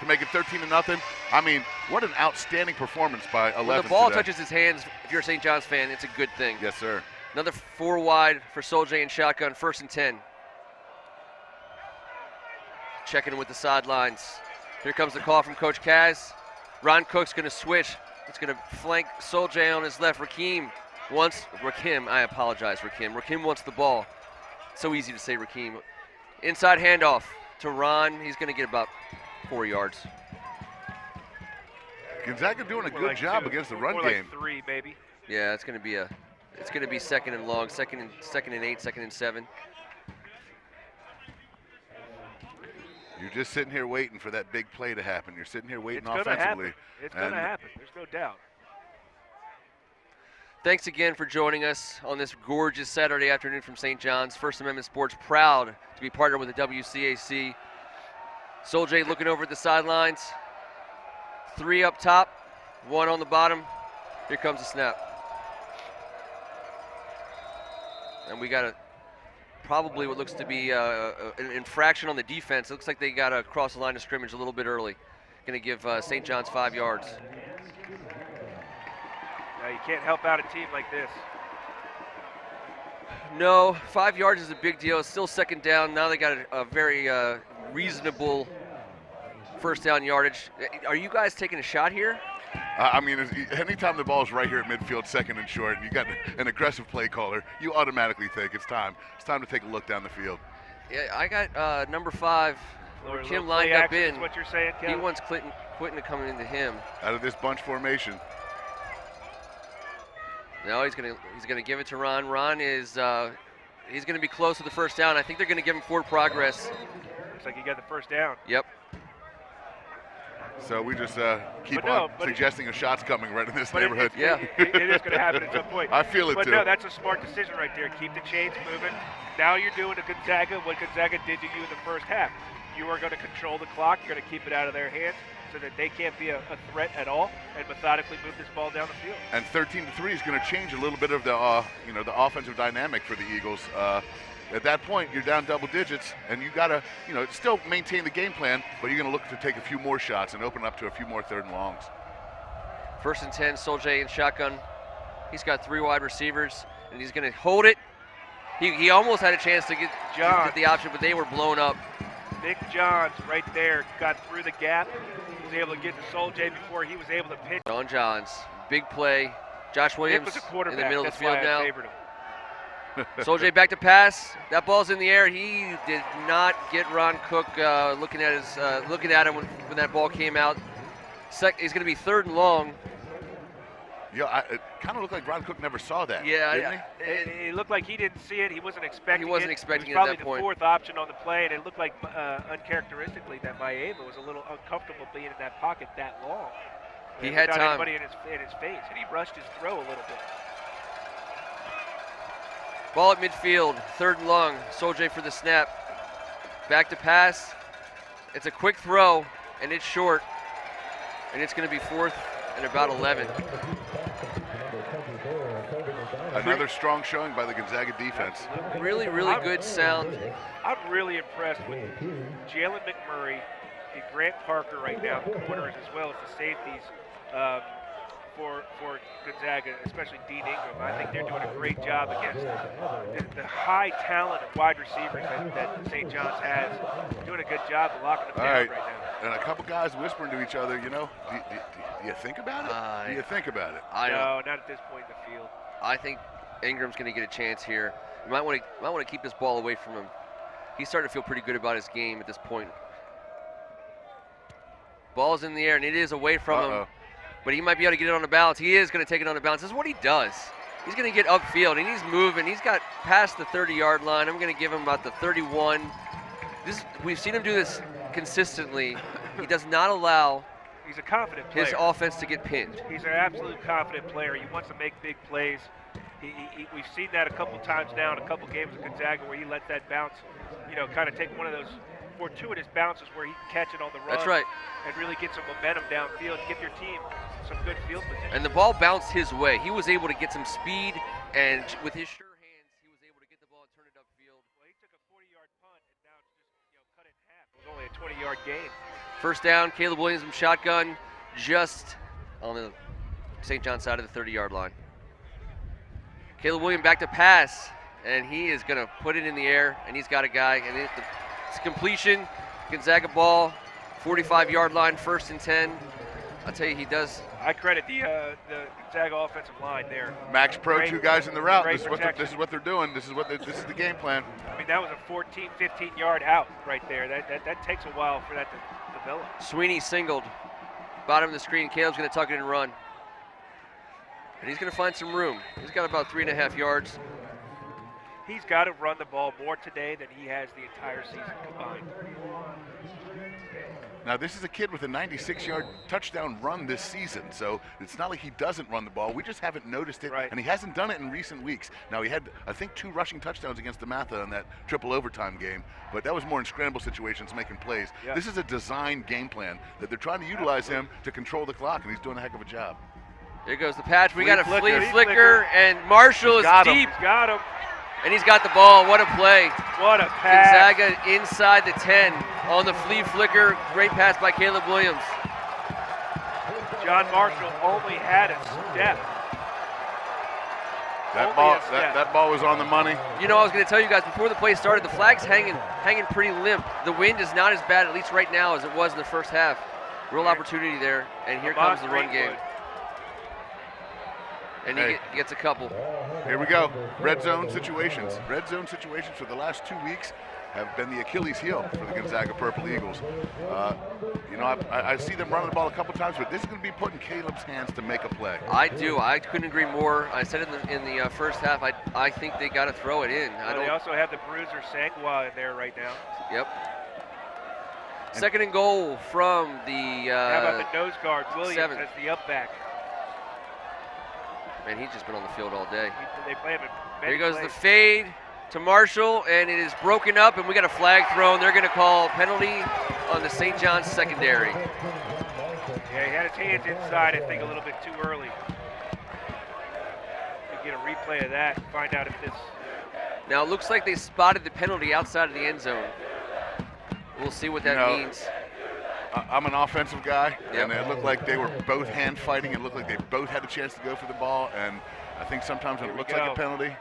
to make it 13-0. I mean, what an outstanding performance by 11. When the ball touches his hands, if you're a St. John's fan, it's a good thing. Yes, sir. Another 4 wide for Soljay in shotgun, 1st and 10. Checking in with the sidelines. Here comes the call from Coach Kaz. Ron Cook's going to switch. It's going to flank Soljay on his left. Rakim wants the ball. So easy to say Rakim. Inside handoff to Ron. He's going to get about 4 yards. Gonzaga doing a good job against the run game. Like 3 maybe. Yeah, it's going to be 2nd and long, 2nd and 8, 2nd and 7. You're just sitting here waiting for that big play to happen. You're sitting here waiting offensively. It's going to happen. There's no doubt. Thanks again for joining us on this gorgeous Saturday afternoon from St. John's. First Amendment Sports proud to be partnered with the WCAC. Soljay looking over at the sidelines. 3 up top, 1 on the bottom. Here comes the snap. And we got probably what looks to be an infraction on the defense. It looks like they got to cross the line of scrimmage a little bit early. Going to give St. John's 5 yards. Now you can't help out a team like this. No, 5 yards is a big deal. It's still 2nd down. Now they got a very reasonable 1st down yardage. Are you guys taking a shot here? I mean, anytime the ball's right here at midfield, 2nd and short, and you got an aggressive play caller, you automatically think it's time. It's time to take a look down the field. Yeah, I got number 5, Kim lined up in. Is what you're saying, Kevin? He wants Quentin to come into him. Out of this bunch formation. No, he's gonna give it to Ron. Ron is he's gonna be close to the 1st down. I think they're gonna give him forward progress. Looks like he got the 1st down. Yep. So we just keep on suggesting a shot's coming right in this neighborhood. Yeah. It is going to happen at some point. I feel it but too. But no, that's a smart decision right there. Keep the chains moving. Now you're doing to Gonzaga what Gonzaga did to you in the 1st half. You are going to control the clock. You're going to keep it out of their hands so that they can't be a threat at all and methodically move this ball down the field. And 13-3 is going to change a little bit of the the offensive dynamic for the Eagles. At that point, you're down double digits, and you got to, still maintain the game plan, but you're going to look to take a few more shots and open up to a few more 3rd and longs. 1st and 10, Soljay in shotgun. He's got 3 wide receivers, and he's going to hold it. He almost had a chance to get the option, but they were blown up. Nick Johns right there got through the gap. He was able to get to Sol-Jay before he was able to pitch. John Johns, big play. Josh Williams Nick was a quarterback. in the middle of the field That's now. why I favored him. Sol-Jay back to pass. That ball's in the air. He did not get Ron Cook looking at him when that ball came out. He's going to be 3rd and long. Yeah, it kind of looked like Ron Cook never saw that. Yeah, didn't It looked like he didn't see it. He wasn't expecting it. He wasn't expecting it it at was that probably point. the 4th option on the play, and it looked like uncharacteristically that Maeva was a little uncomfortable being in that pocket that long. He had without time. anybody in his face, and he rushed his throw a little bit. Ball at midfield, 3rd and long. Sol-Jay for the snap. Back to pass. It's a quick throw, and it's short. And it's going to be 4th and about 11. Another strong showing by the Gonzaga defense. Really, really good sound. I'm really impressed with Jalen McMurray and Grant Parker right now, the corners as well as the safeties for Gonzaga, especially Dean Ingram. I think they're doing a great job against the high talent of wide receivers that St. John's has. Doing a good job of locking them down right now. And a couple guys whispering to each other, do you think about it? Do you think about it? No, not at this point in the field. I think Ingram's going to get a chance here. You might want to keep this ball away from him. He's starting to feel pretty good about his game at this point. Ball's in the air, and it is away from him. But he might be able to get it on the bounce. He is going to take it on the bounce. This is what he does. He's going to get upfield, and he's moving. He's got past the 30-yard line. I'm going to give him about the 31. We've seen him do this consistently. He does not allow He's a confident player. His offense to get pinned. He's an absolute confident player. He wants to make big plays. We've seen that a couple times now in a couple games with Gonzaga where he let that bounce, kind of take one of those fortuitous bounces where he can catch it on the run. That's right. And really get some momentum downfield, give your team some good field position. And the ball bounced his way. He was able to get some speed, and with his sure hands, he was able to get the ball and turn it upfield. Well, he took a 40-yard punt, and now it's just cut it in half. It was only a 20-yard gain. First down, Caleb Williams from shotgun, just on the St. John side of the 30-yard line. Caleb Williams back to pass, and he is going to put it in the air, and he's got a guy, and it's completion. Gonzaga ball, 45-yard line, 1st and 10. I'll tell you, he does. I credit the Gonzaga offensive line there. Max Pro, Great, 2 guys in the route. great This is what they're doing. This is the game plan. I mean, that was a 14, 15-yard out right there. That takes a while for that to develop. Sweeney singled. Bottom of the screen, Caleb's going to tuck it and run. And he's going to find some room. He's got about 3.5 yards. He's got to run the ball more today than he has the entire season combined. Now, this is a kid with a 96-yard touchdown run this season, so it's not like he doesn't run the ball. We just haven't noticed it, and he hasn't done it in recent weeks. Now, he had, I think, 2 rushing touchdowns against DeMatha in that triple overtime game, but that was more in scramble situations, making plays. Yeah. This is a designed game plan that they're trying to utilize him to control the clock, and he's doing a heck of a job. There goes the patch. We Flea got a flicker. flea Flea flicker, and Marshall is deep. He's got him. And he's got the ball. What a play. What a pass. Gonzaga inside the 10 on the flea flicker. Great pass by Caleb Williams. John Marshall only had a step. That ball was on the money. You know, I was going to tell you guys before the play started, the flag's hanging pretty limp. The wind is not as bad, at least right now, as it was in the first half. Real opportunity there, and here comes the run game. And he gets a couple. Here we go. Red zone situations. Red zone situations for the last 2 weeks have been the Achilles heel for the Gonzaga Purple Eagles. I see them running the ball a couple times, but this is going to be put in Caleb's hands to make a play. I do. I couldn't agree more. I said in the first half, I think they got to throw it in. They also have the bruiser Sangwa in there right now. Yep. Second and goal from the how about the nose guard, Williams, 7. as the up back. Man, he's just been on the field all day. They play him in many Here goes plays. the fade to Marshall, and it is broken up, and we got a flag thrown. They're going to call penalty on the St. John's secondary. Yeah, he had his hands inside, I think, a little bit too early. We get a replay of that and find out if this... Now, it looks like they spotted the penalty outside of the end zone. We'll see what that means. I'm an offensive guy, and it looked like they were both hand fighting. It looked like they both had a chance to go for the ball, and I think sometimes when it looks like a penalty.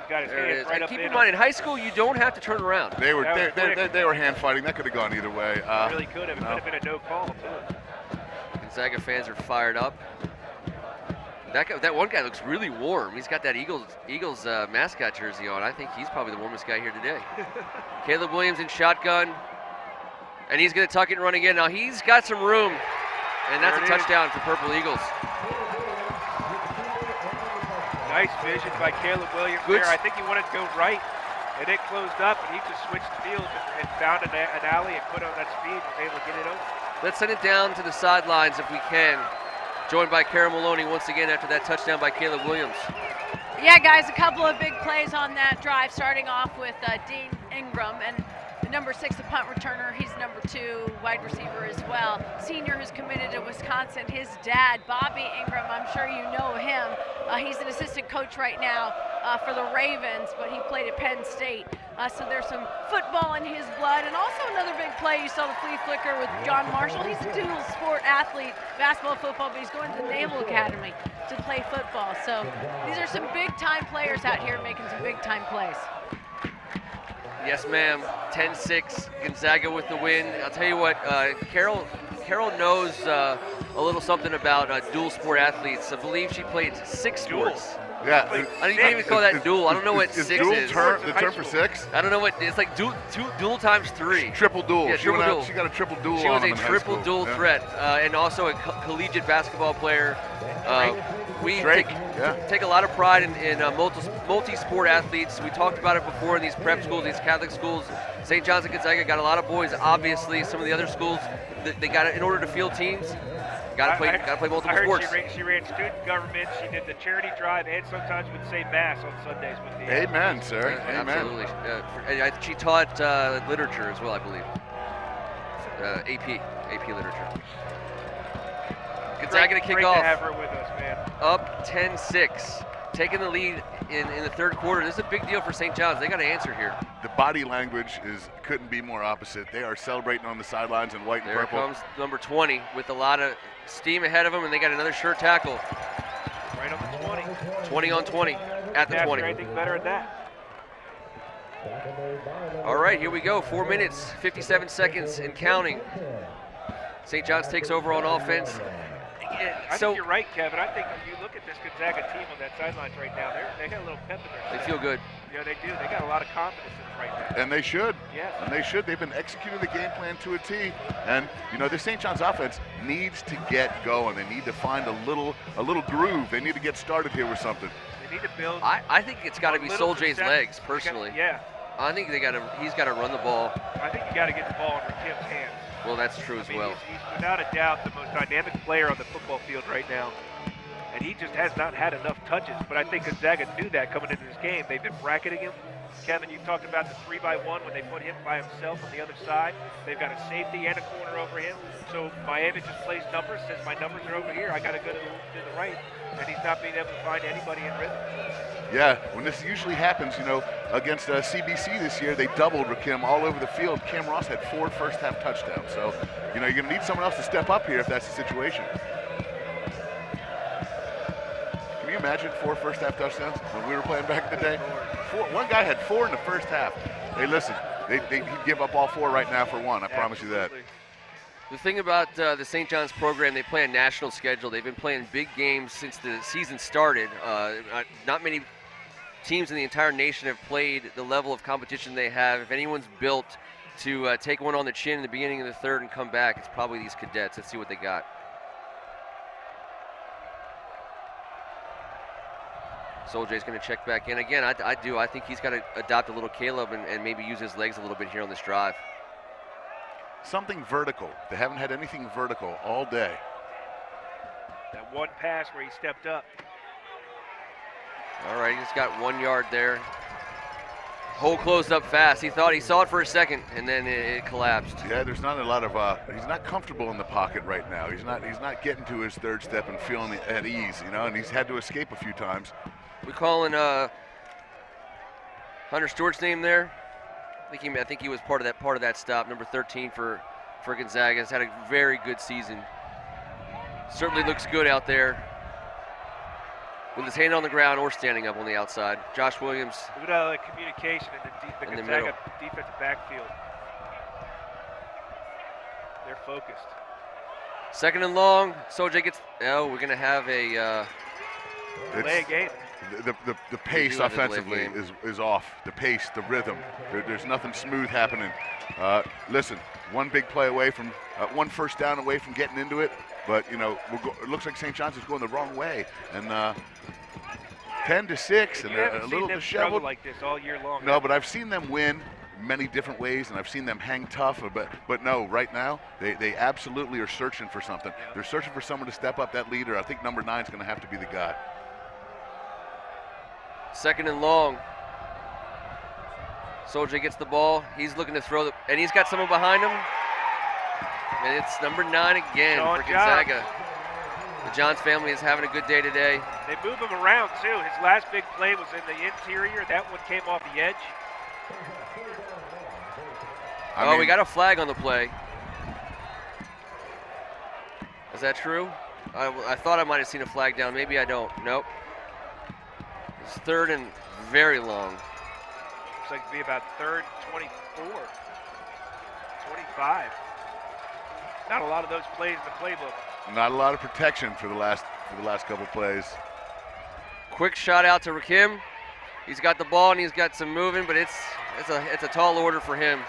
Got his there it is. right And keep in mind, in high school, you don't have to turn around. They were hand fighting. That could have gone either way. Really could have. It could have been a no call too. Gonzaga fans are fired up. That one guy looks really warm. He's got that Eagles mascot jersey on. I think he's probably the warmest guy here today. Caleb Williams in shotgun, and he's going to tuck it and run again. Now he's got some room, and that's a touchdown for Purple Eagles. Nice vision by Caleb Williams there. I think he wanted to go right, and it closed up, and he just switched fields and found an alley and put on that speed and was able to get it over. Let's send it down to the sidelines if we can. Joined by Kara Maloney once again after that touchdown by Caleb Williams. Yeah, guys, a couple of big plays on that drive, starting off with Dean Ingram, and the number 6, the punt returner. He's number 2 wide receiver as well. Senior who's committed to Wisconsin. His dad, Bobby Ingram, I'm sure you know him. He's an assistant coach right now for the Ravens, but he played at Penn State. So there's some football in his blood. And also another big play, you saw the flea flicker with John Marshall. He's a dual sport athlete, basketball, football, but he's going to the Naval Academy to play football. So these are some big time players out here making some big time plays. Yes, ma'am. 10-6, Gonzaga with the win. I'll tell you what, Carol knows a little something about dual sport athletes. I believe she played 6 sports. Yeah. I didn't even call that dual. I don't know what 6 is. The term for 6? I don't know what, it's like dual times 3. Triple dual. Yeah, triple dual. She got a triple dual. She was a triple dual threat, and also a collegiate basketball player. We take a lot of pride in multi-sport athletes. We talked about it before in these prep schools, these Catholic schools. St. John's and Gonzaga got a lot of boys. Obviously, some of the other schools, they got in order to field teams. Got to play multiple sports. She ran student government. She did the charity drive, and sometimes would say mass on Sundays with the. Amen, sir. Amen. Absolutely. She taught literature as well, I believe. AP literature. Gonzaga to kick off. To have her with us, man. Up 10-6, taking the lead in the third quarter. This is a big deal for St. John's. They got to answer here. The body language couldn't be more opposite. They are celebrating on the sidelines in white and purple. There comes number 20 with a lot of steam ahead of them, and they got another sure tackle. Right on the 20. 20 on 20 at the 20. Anything better than that. All right, here we go. 4 minutes, 57 seconds and counting. St. John's takes over on offense. I think you're right, Kevin. I think if you look at this Gonzaga team on that sidelines right now, they got a little pep in their step. They feel good. Yeah, they do. They got a lot of confidence in them right now. And they should. Yes. And they should. They've been executing the game plan to a T. And, the St. John's offense needs to get going. They need to find a little groove. They need to get started here with something. They need to build. I think it's got to be Sol J's legs, personally. Yeah. I think he's got to run the ball. I think you got to get the ball in Kim's hands. Well, that's true as well. He's without a doubt the most dynamic player on the football field right now. And he just has not had enough touches. But I think Gonzaga knew that coming into this game. They've been bracketing him. Kevin, you talked about the 3-by-1 when they put him by himself on the other side. They've got a safety and a corner over him. So Miami just plays numbers, says my numbers are over here. I got to go to the right. And he's not being able to find anybody in rhythm. Yeah, when this usually happens, against CBC this year, they doubled Rakim all over the field. Cam Ross had 4 first-half touchdowns. So, you're going to need someone else to step up here if that's the situation. Can you imagine 4 first-half touchdowns when we were playing back in the day? One guy had 4 in the first half. Hey, listen, he'd give up all 4 right now for 1. I promise you that. The thing about the St. John's program, they play a national schedule. They've been playing big games since the season started. Not many teams in the entire nation have played the level of competition they have. If anyone's built to take one on the chin in the beginning of the third and come back, it's probably these cadets. Let's see what they got. Sol J's going to check back in. Again, I do. I think he's got to adopt a little Caleb and maybe use his legs a little bit here on this drive. Something vertical. They haven't had anything vertical all day. That one pass where he stepped up. All right, he's got 1 yard there. Hole closed up fast. He thought he saw it for a second, and then it collapsed. Yeah, there's not a lot of. He's not comfortable in the pocket right now. He's not getting to his third step and feeling at ease, and he's had to escape a few times. We calling Hunter Stewart's name there. I think he was part of that stop. Number 13 for for Gonzaga. Has had a very good season. Certainly looks good out there with his hand on the ground or standing up on the outside. Josh Williams. Look at the communication in the Gonzaga defensive backfield. They're focused. Second and long. Soj gets. Oh, we're going to have a delay game. The pace offensively is off. The pace, the rhythm. There's nothing smooth happening. Listen, one big play away from, one first down away from getting into it, but it looks like St. John's is going the wrong way, and 10-6, and they're a little disheveled. Like this all year long. No, but I've seen them win many different ways, and I've seen them hang tough. But no, right now they absolutely are searching for something. Yeah. They're searching for someone to step up. That leader, I think number 9 is going to have to be the guy. Second and long. Soldier gets the ball. He's looking to throw, and he's got someone behind him. And it's number 9 again for Gonzaga. The Johns family is having a good day today. They move him around, too. His last big play was in the interior. That one came off the edge. We got a flag on the play. Is that true? I thought I might have seen a flag down. Maybe I don't. Nope. It's third and very long. Looks like it'd be about third, 24, 25. Not a lot of those plays in the playbook. Not a lot of protection for the last couple plays. Quick shot out to Rakim. He's got the ball and he's got some moving, but it's a tall order for him.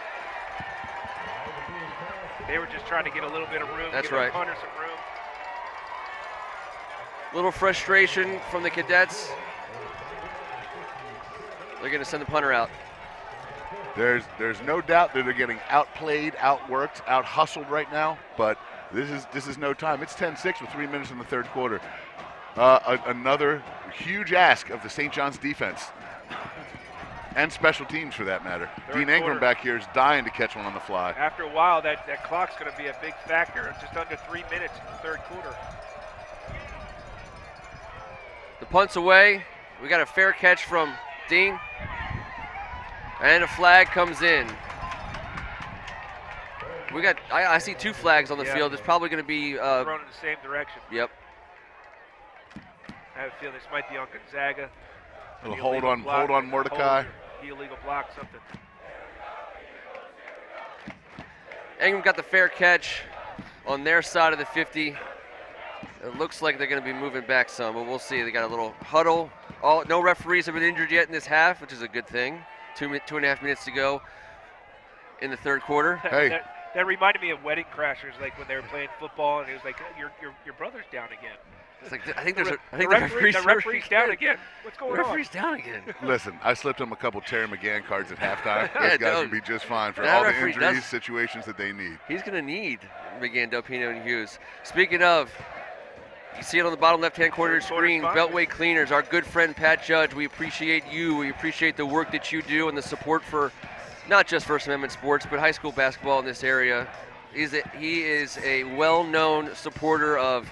They were just trying to get a little bit of room. That's give right. The punter some room. Little frustration from the cadets. They're going to send the punter out. There's no doubt that they're getting outplayed, outworked, out-hustled right now, but this is no time. It's 10-6 with 3 minutes in the third quarter. Another huge ask of the St. John's defense and special teams for that matter. Dean Ingram back here is dying to catch one on the fly. After a while, that clock's going to be a big factor. Just under 3 minutes in the third quarter. The punt's away. We got a fair catch from Dean. And a flag comes in. We got. I see 2 flags on the field. There's probably going to be thrown in the same direction. Yep. I have a feeling this might be on Gonzaga. A little hold on Mordecai. Illegal block, something. Ingram got the fair catch on their side of the 50. It looks like they're going to be moving back some, but we'll see. They got a little huddle. No referees have been injured yet in this half, which is a good thing. 2.5 minutes to go in the third quarter. Hey. That reminded me of Wedding Crashers, like when they were playing football, and it was like, your brother's down again. It's like, I think the referee's down again. What's going on? The referee's down again. Listen, I slipped him a couple Terry McGann cards at halftime. Those guys will be just fine for all the injuries, situations that they need. He's going to need McGann, Delpino, and Hughes. Speaking of, you see it on the bottom left-hand corner of the screen, Beltway Cleaners, our good friend Pat Judge. We appreciate you. We appreciate the work that you do and the support for not just First Amendment sports, but high school basketball in this area. He is a well-known supporter of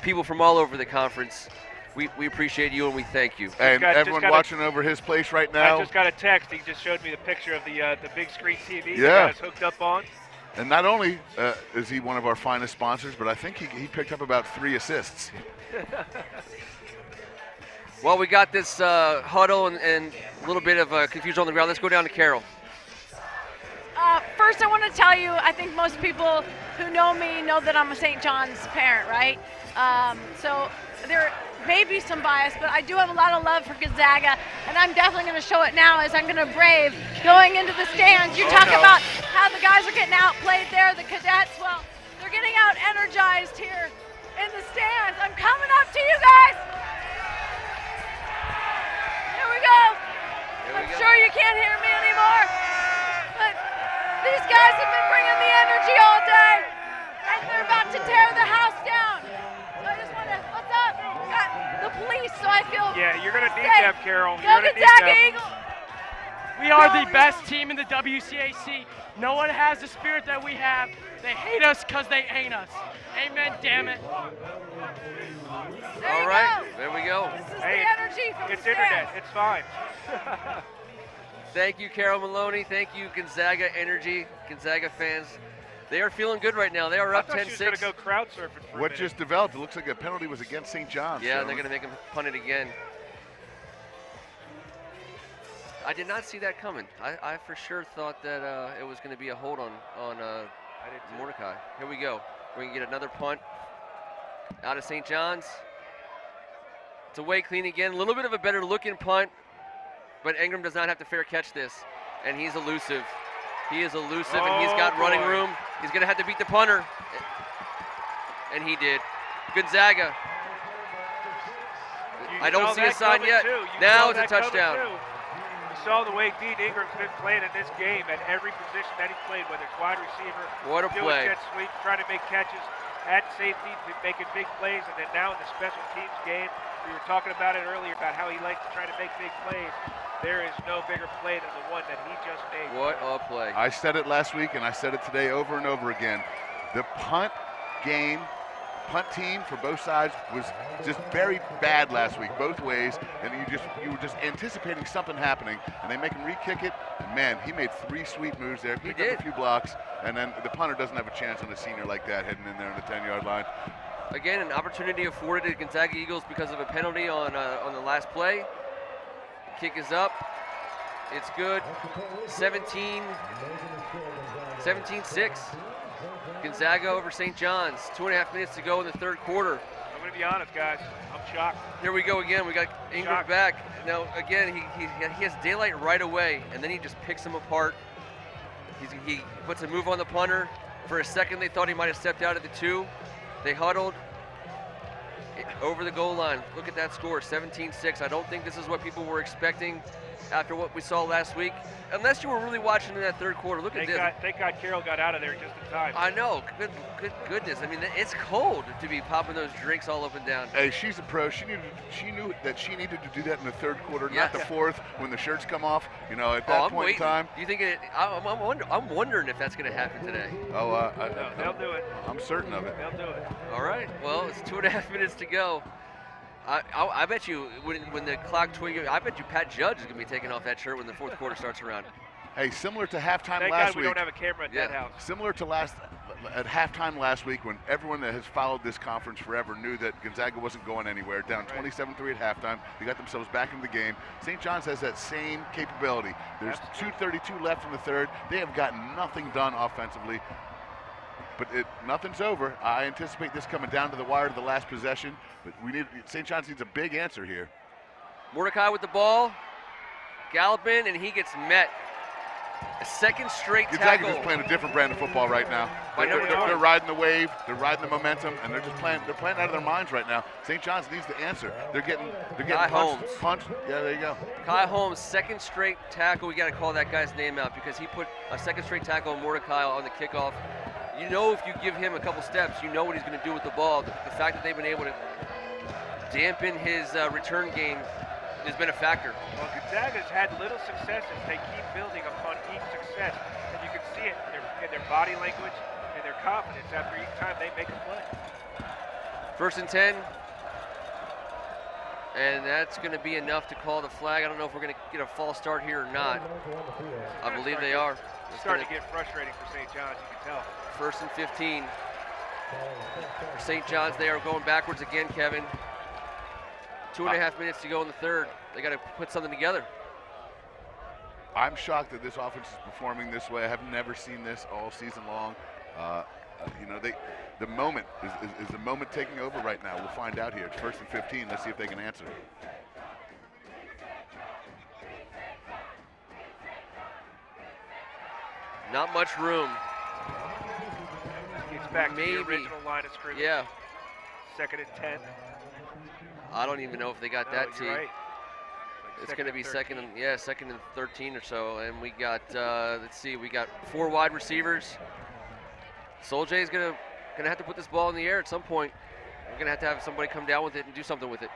people from all over the conference. We appreciate you and we thank you. And everyone watching over his place right now. I just got a text. He just showed me the picture of the big screen TV that he's hooked up on. And not only is he one of our finest sponsors, but I think he picked up about 3 assists. Well, we got this huddle and a little bit of confusion on the ground. Let's go down to Carol. First, I want to tell you, I think most people who know me know that I'm a St. John's parent, right? So there may be some bias, but I do have a lot of love for Gonzaga, and I'm definitely going to show it now as I'm going to brave going into the stands. You talk about how the guys are getting outplayed there, the cadets. Well, they're getting out energized here in the stands. I'm coming up to you guys. Here we go. I'm sure you can't hear me anymore, but these guys have been bringing the energy all day, and they're about to tear the house down. So I just want to, what's up? We got the police, so I feel you're going to need them, Carol. Go Gonzaga Eagles! We are the best team in the WCAC. No one has the spirit that we have. They hate us because they ain't us. Amen, damn it. There you go. There we go. This is the energy from It's the internet. stands. It's fine. Thank you, Carol Maloney. Thank you, Gonzaga Energy, Gonzaga fans. They are feeling good right now. They are up 10-6. I thought she was going to go crowd surfing for a What minute. just developed, it looks like a penalty was against St. John's. Yeah, so. they're going to make him punt it again. I did not see that coming. I for sure thought that it was going to be a hold on Mordecai. Here we go. We're going to get another punt out of St. John's. It's away clean again. A little bit of a better looking punt, but Ingram does not have to fair catch this, and he's elusive. He is elusive, and he's got running room. He's going to have to beat the punter, and he did. Gonzaga. I don't see a sign yet. Now it's a touchdown. You saw the way Dean Ingram's been playing in this game at every position that he played, whether it's wide receiver, what a play, jet sweep, trying to make catches at safety, making big plays, and then now in the special teams game, we were talking about it earlier about how he likes to try to make big plays. There is no bigger play than the one that he just made. What a play. I said it last week, and I said it today over and over again. The punt team for both sides was just very bad last week, both ways, and you were just anticipating something happening, and they make him re-kick it, and man, he made 3 sweet moves there, picked up a few blocks, and then the punter doesn't have a chance on a senior like that heading in there on the 10-yard line. Again, an opportunity afforded to Gonzaga Eagles because of a penalty on the last play. Kick is up. It's good. 17-6. Gonzaga over St. John's. 2.5 minutes to go in the third quarter. I'm going to be honest, guys. I'm shocked. Here we go again. We got Ingram back. Now, again, he has daylight right away, and then he just picks him apart. He puts a move on the punter. For a second, they thought he might have stepped out at the 2. They huddled over the goal line. Look at that score, 17-6. I don't think this is what people were expecting after what we saw last week, unless you were really watching in that third quarter. Look at this. Thank God Carroll got out of there just in time. I know. Good goodness. I mean, it's cold to be popping those drinks all up and down. Hey, she's a pro. She knew that she needed to do that in the third quarter, not the fourth when the shirts come off. You know, at that point in time. Do you think I'm wondering if that's going to happen today. Oh, no, they'll do it. I'm certain of it. They'll do it. All right. Well, it's 2.5 minutes to go. I bet you when the clock twinges, I bet you Pat Judge is going to be taking off that shirt when the fourth quarter starts around. Hey, similar to halftime Thank last God we week. don't have a camera at that house. Similar to at halftime last week, when everyone that has followed this conference forever knew that Gonzaga wasn't going anywhere, down 27-3 at halftime, they got themselves back into the game. St. John's has that same capability. There's 2:32 left in the third. They have gotten nothing done offensively. But nothing's over. I anticipate this coming down to the wire to the last possession. But St. John's needs a big answer here. Mordecai with the ball, galloping, and he gets met. A second straight tackle. Gonzaga's playing a different brand of football right now. They're riding the wave, they're riding the momentum, and they're just playing. They're playing out of their minds right now. St. John's needs to answer. They're getting punched. Yeah, there you go. Kai Holmes, second straight tackle. We got to call that guy's name out because he put a second straight tackle on Mordecai on the kickoff. You know, if you give him a couple steps, you know what he's going to do with the ball. The fact that they've been able to dampen his return game has been a factor. Well, Gonzaga's had little successes. They keep building upon each success, and you can see it in their body language and their confidence after each time they make a play. 1st and 10, and that's going to be enough to call the flag. I don't know if we're going to get a false start here or not. I believe they are. It's starting to get frustrating for St. John's, you can tell. 1st and 15. For St. John's, they are going backwards again, Kevin. 2.5 minutes to go in the third. They got to put something together. I'm shocked that this offense is performing this way. I have never seen this all season long. You know, the moment is the moment taking over right now. We'll find out here. It's 1st and 15. Let's see if they can answer. Not much room. Gets back to the original line of scrimmage. Yeah. 2nd and 10. I don't even know if they got that tee. Right. It's going to be second and 13 or so, and we got let's see, we got 4 wide receivers. Soljay is going to have to put this ball in the air at some point. We're going to have somebody come down with it and do something with it.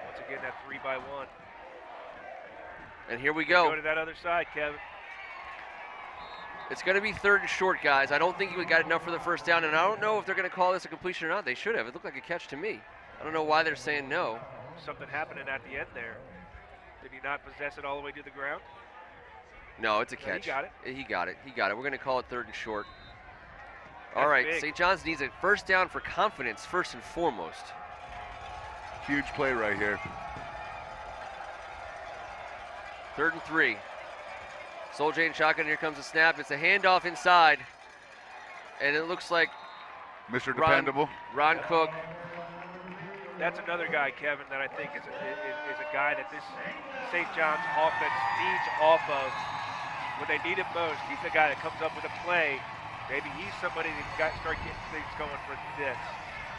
Once again, that 3-by-1. And here we go. Go to that other side, Kevin. It's going to be 3rd and short, guys. I don't think we got enough for the first down, and I don't know if they're going to call this a completion or not. They should have. It looked like a catch to me. I don't know why they're saying no. Something happening at the end there. Did he not possess it all the way to the ground? No, it's a catch. He got it. He got it. We're going to call it 3rd and short. All right, big. St. John's needs a first down for confidence, first and foremost. Huge play right here. 3rd and 3. Soul Jane shotgun, here comes the snap. It's a handoff inside. And it looks like Mr. Dependable. Ron Cook. That's another guy, Kevin, that I think is a guy that this St. John's offense feeds off of when they need him most. He's the guy that comes up with a play. Maybe he's somebody that start getting things going for this.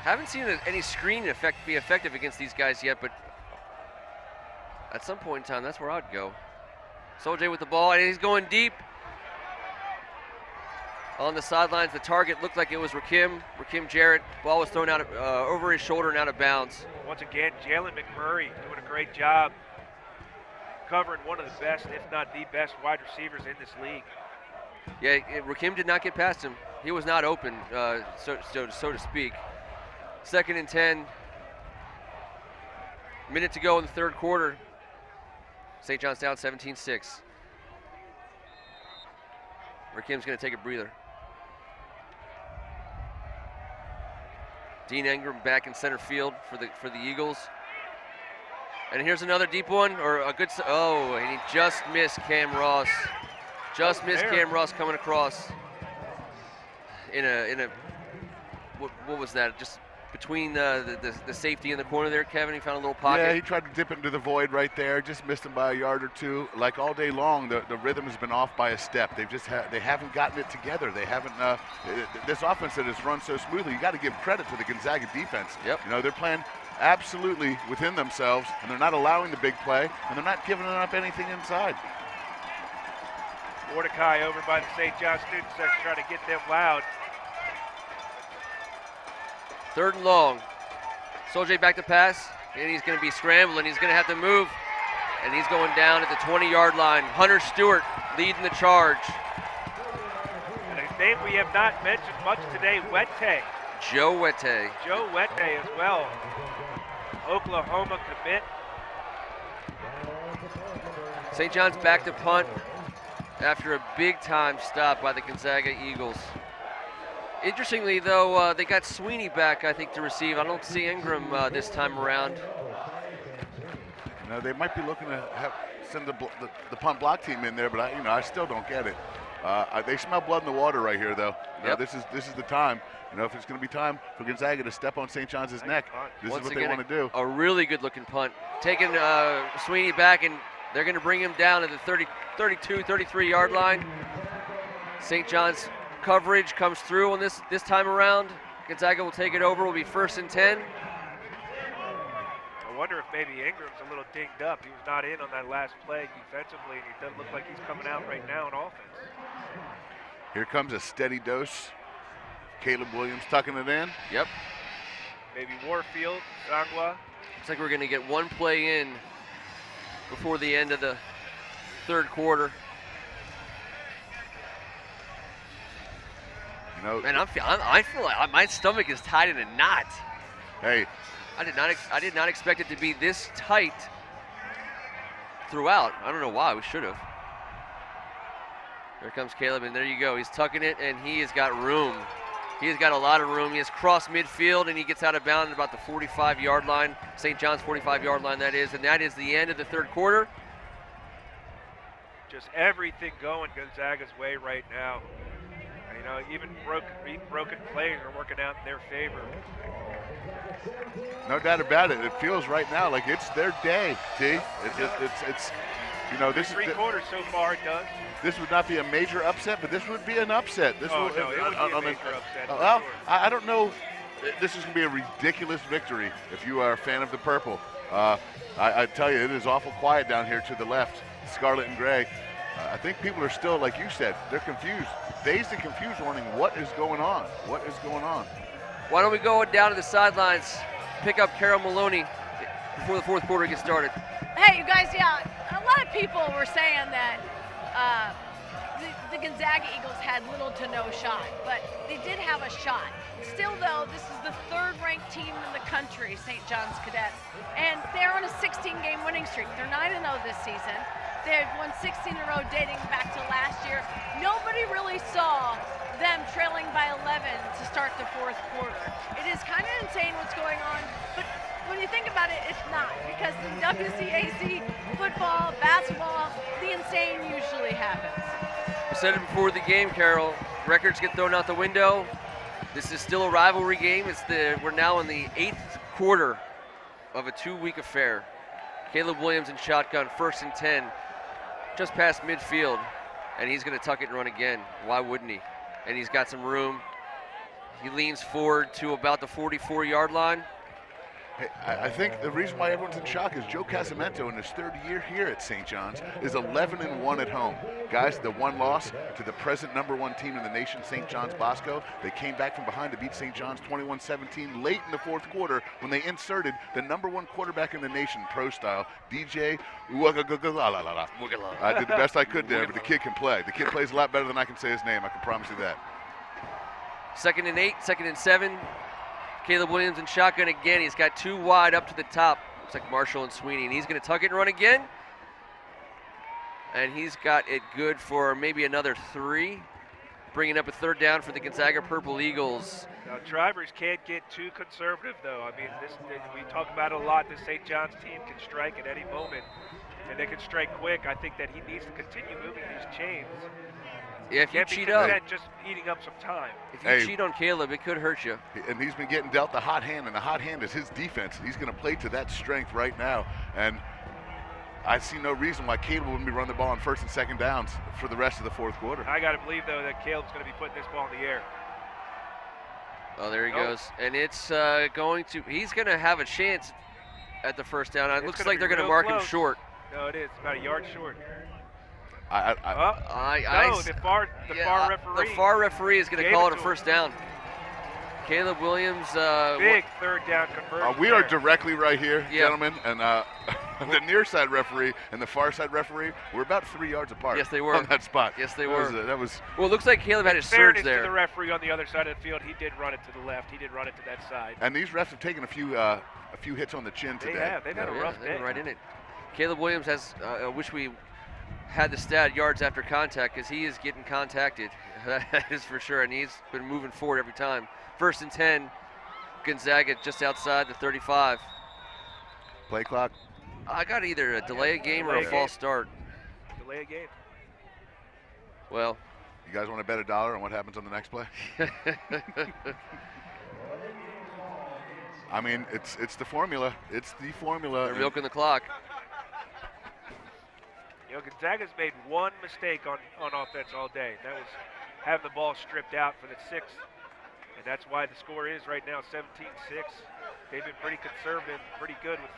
Haven't seen any screen be effective against these guys yet, but at some point in time, that's where I'd go. Soul J with the ball, and he's going deep. On the sidelines, the target looked like it was Rakim Jarrett. Ball was thrown out over his shoulder and out of bounds. Once again, Jalen McMurray doing a great job covering one of the best, if not the best, wide receivers in this league. Yeah, Rakim did not get past him. He was not open, so to speak. 2nd and 10. Minute to go in the 3rd quarter. St. John's down 17-6. Rakim's going to take a breather. Dean Ingram back in center field for the Eagles. And here's another deep one, or a good. Oh, and he just missed Cam Ross. Just missed Cam Ross coming across. In a what was that? Just between the safety and the corner there, Kevin. He found a little pocket. Yeah, he tried to dip it into the void right there. Just missed him by a yard or two. Like all day long, the rhythm has been off by a step. They haven't gotten it together. They haven't. This offense that has run so smoothly, you got to give credit to the Gonzaga defense. Yep. You know, they're playing absolutely within themselves, and they're not allowing the big play, and they're not giving up anything inside. Mordecai over by the St. John student section trying to get them loud. 3rd and long. Soul J back to pass, and he's going to be scrambling. He's going to have to move, and he's going down at the 20-yard line. Hunter Stewart leading the charge. And a name we have not mentioned much today, Wette. Joe Wette. Joe Wette as well. Oklahoma commit. St. John's back to punt after a big-time stop by the Gonzaga Eagles. Interestingly, though, they got Sweeney back, I think, to receive. I don't see Ingram this time around. You know, they might be looking to send the punt block team in there, but I still don't get it. They smell blood in the water right here, though. Yep. This is the time. You know, if it's going to be time for Gonzaga to step on St. John's neck, this is what they want to do. A really good-looking punt. Taking Sweeney back, and they're going to bring him down to the 32, 33-yard line. St. John's coverage comes through on this time around. Gonzaga will take it over. Will be 1st and 10. I wonder if maybe Ingram's a little dinged up. He was not in on that last play defensively, and he doesn't look like he's coming out right now on offense. Here comes a steady dose. Caleb Williams tucking it in. Yep. Maybe Warfield, Sangwa. Looks like we're going to get one play in before the end of the 3rd quarter. You know, and I feel like my stomach is tied in a knot. Hey, I did not expect it to be this tight throughout. I don't know why. We should have. There comes Caleb, and there you go. He's tucking it, and he has got room. He has got a lot of room. He has crossed midfield, and he gets out of bounds at about the 45-yard line. St. John's 45-yard line, that is. And that is the end of the 3rd quarter. Just everything going Gonzaga's way right now. You know, even broken plays are working out in their favor. No doubt about it. It feels right now like it's their day, T. It's you know, this is 3 quarters so far it does. This would not be a major upset, but this would be an upset. It would be a major upset. Well, I don't know. This is going to be a ridiculous victory if you are a fan of the purple. I tell you, it is awful quiet down here to the left, scarlet and gray. I think people are still, like you said, they're confused. Dazed and confused, wondering what is going on. What is going on? Why don't we go down to the sidelines, pick up Carol Maloney before the 4th quarter gets started. Hey, you guys, yeah, a lot of people were saying that the Gonzaga Eagles had little to no shot, but they did have a shot. Still, though, this is the 3rd-ranked team in the country, St. John's Cadets, and they're on a 16-game winning streak. They're 9-0 this season. They've won 16 in a row dating back to last year. Nobody really saw them trailing by 11 to start the fourth quarter. It is kind of insane what's going on, but when you think about it, it's not, because in WCAC football, basketball, the insane usually happens. I said it before the game, Carol. Records get thrown out the window. This is still a rivalry game. We're now in the 8th quarter of a 2-week affair. Caleb Williams in shotgun, 1st and 10, just past midfield, and he's going to tuck it and run again. Why wouldn't he? And he's got some room. He leans forward to about the 44-yard line. Hey, I think the reason why everyone's in shock is Joe Casamento in his 3rd year here at St. John's is 11-1 at home. Guys, the one loss to the present #1 team in the nation, St. John's Bosco. They came back from behind to beat St. John's 21-17 late in the 4th quarter when they inserted the #1 quarterback in the nation, pro style, DJ I did the best I could there, but the kid can play. The kid plays a lot better than I can say his name, I can promise you that. 2nd and 8, 2nd and 7. Caleb Williams in shotgun again. He's got 2 wide up to the top. Looks like Marshall and Sweeney. And he's going to tuck it and run again. And he's got it good for maybe another 3. Bringing up a 3rd down for the Gonzaga Purple Eagles. Now, drivers can't get too conservative, though. I mean, we talk about it a lot. This St. John's team can strike at any moment, and they can strike quick. I think that he needs to continue moving these chains. Yeah, if you Can't cheat be up, content just eating up some time. if you cheat on Caleb, it could hurt you. And he's been getting dealt the hot hand, and the hot hand is his defense. He's going to play to that strength right now. And I see no reason why Caleb wouldn't be running the ball on 1st and 2nd downs for the rest of the 4th quarter. I got to believe, though, that Caleb's going to be putting this ball in the air. Oh, there he goes. And it's he's going to have a chance at the 1st down. It looks like they're going to mark him short. No, it is. About a yard short. The far referee. The far referee is going to call it a 1st down. Caleb Williams. Big 3rd down conversion. We are directly right here, gentlemen, and the near side referee and the far side referee were about 3 yards apart. Yes, they were on that spot. Yes, they were. That was. Well, it looks like Caleb had his surge there. To the referee on the other side of the field, he did run it to the left. He did run it to that side. And these refs have taken a few hits on the chin today. They have. They've had a rough day. Right in it. Caleb Williams has. I wish we had the stat yards after contact, because he is getting contacted. That is for sure, and he's been moving forward every time. 1st and 10, Gonzaga just outside the 35. Play clock. I got either a delay a game or a false start. Delay a game. Well. You guys want to bet $1 on what happens on the next play? I mean, it's the formula. It's the formula. They're milking the clock. You know, Gonzaga's made one mistake on offense all day. That was having the ball stripped out for the 6th. And that's why the score is right now 17-6. They've been pretty conservative, pretty good with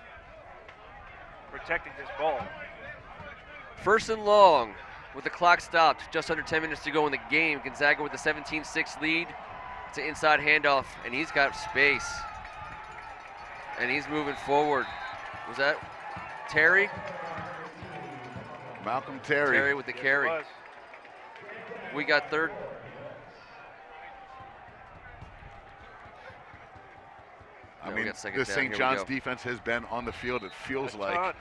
protecting this ball. 1st and long with the clock stopped. Just under 10 minutes to go in the game. Gonzaga with a 17-6 lead. It's an inside handoff, and he's got space. And he's moving forward. Was that Terry? Malcolm Terry. Terry with the carry. We got 3rd. I mean, the St. John's defense has been on the field, it feels like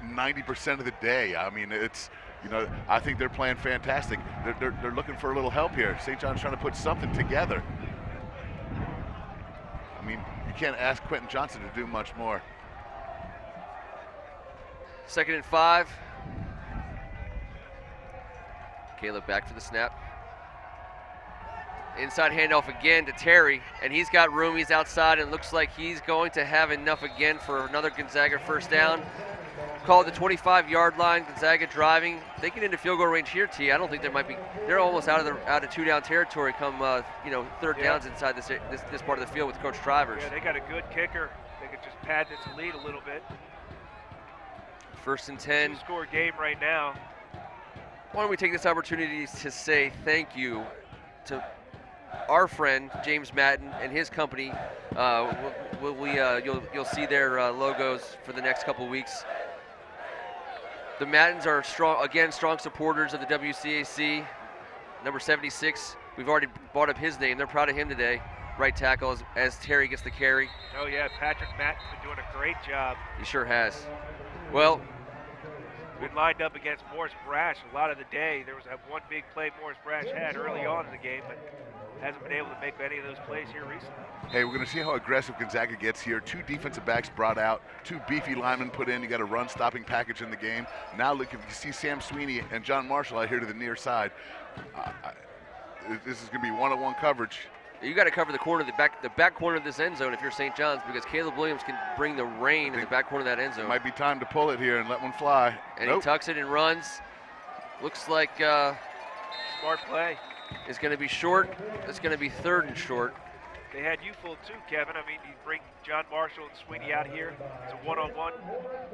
90% of the day. I mean, it's, you know, I think they're playing fantastic. They're looking for a little help here. St. John's trying to put something together. I mean, you can't ask Quentin Johnson to do much more. 2nd and 5. Caleb back for the snap. Inside handoff again to Terry, and he's got room. He's outside, and looks like he's going to have enough again for another Gonzaga 1st down. Call it the 25-yard line. Gonzaga driving. They get into field goal range here, T. I don't think they might be. They're almost out of 2-down territory come 3rd downs inside this part of the field with Coach Trivers. Yeah, they got a good kicker. They could just pad this lead a little bit. 1st and 10. 2-score game right now. Why don't we take this opportunity to say thank you to our friend James Madden and his company. You'll see their logos for the next couple of weeks. The Maddens are strong supporters of the WCAC. Number 76, we've already brought up his name. They're proud of him today. Right tackle as Terry gets the carry. Oh yeah, Patrick Madden's been doing a great job. He sure has. Well, been lined up against Morris Brash a lot of the day. There was that one big play Morris Brash had early on in the game, but hasn't been able to make any of those plays here recently. Hey, we're going to see how aggressive Gonzaga gets here. 2 defensive backs brought out, 2 beefy linemen put in. You got a run-stopping package in the game. Now look, if you see Sam Sweeney and John Marshall out here to the near side, this is going to be one-on-one coverage. You got to cover the corner, the back corner of this end zone if you're St. John's, because Caleb Williams can bring the rain in the back corner of that end zone. It might be time to pull it here and let one fly. And he tucks it and runs. Looks like smart play. It's going to be short. It's going to be 3rd and short. They had you full too, Kevin. I mean, you bring John Marshall and Sweeney out here. It's a one-on-one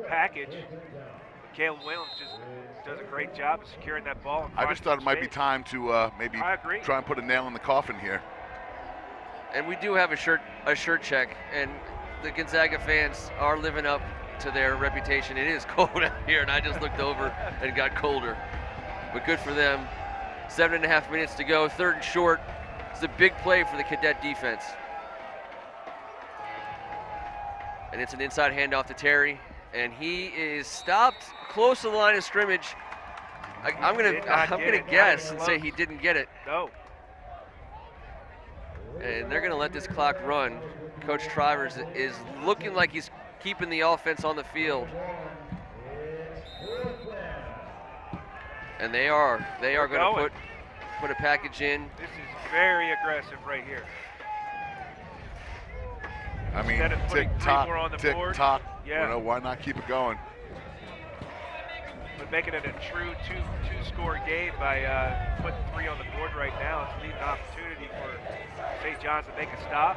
package. But Caleb Williams just does a great job of securing that ball. I just thought it might be time to maybe try and put a nail in the coffin here. And we do have a shirt check, and the Gonzaga fans are living up to their reputation. It is cold out here, and I just looked over and got colder. But good for them. 7.5 minutes to go, 3rd and short. It's a big play for the Cadet defense. And it's an inside handoff to Terry, and he is stopped close to the line of scrimmage. I'm gonna guess and say he didn't get it. No. And they're gonna let this clock run. Coach Trivers is looking like he's keeping the offense on the field. And they are going to put a package in. This is very aggressive right here. I mean, tick tock. Yeah. You know, why not keep it going? But making it a true two-score game by putting 3 on the board right now. It's leaving an opportunity for St. John's to make a stop.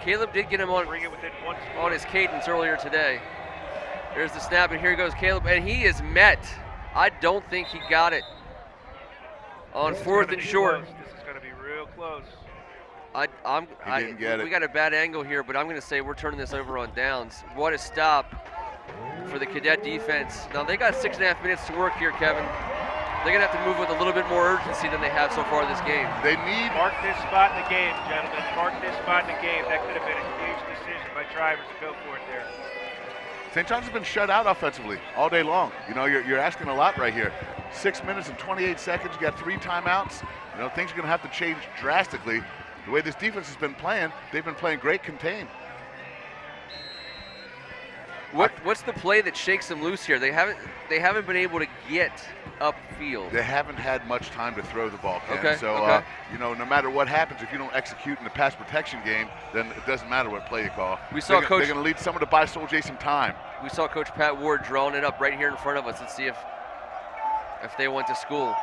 Caleb did get him on, bring it within 1 score. On his cadence earlier today. There's the snap, and here goes Caleb, and he is met. I don't think he got it. On 4th and short. This is going to be real close. He didn't get it. We got a bad angle here, but I'm going to say we're turning this over on downs. What a stop for the Cadet defense. Now, they got 6.5 minutes to work here, Kevin. They're going to have to move with a little bit more urgency than they have so far this game. They need... Mark this spot in the game, gentlemen. Mark this spot in the game. That could have been a huge decision by Trivers to go for it there. St. John's has been shut out offensively all day long. You know, you're asking a lot right here. 6 minutes and 28 seconds. You got 3 timeouts. You know, things are going to have to change drastically. The way this defense has been playing, they've been playing great contain. What's the play that shakes them loose here? They haven't been able to get upfield. They haven't had much time to throw the ball, Ken. Okay. So, you know, no matter what happens, if you don't execute in the pass protection game, then it doesn't matter what play you call. They're going to lead someone to buy Soul J some time. We saw Coach Pat Ward drawing it up right here in front of us. Let's see if they went to school.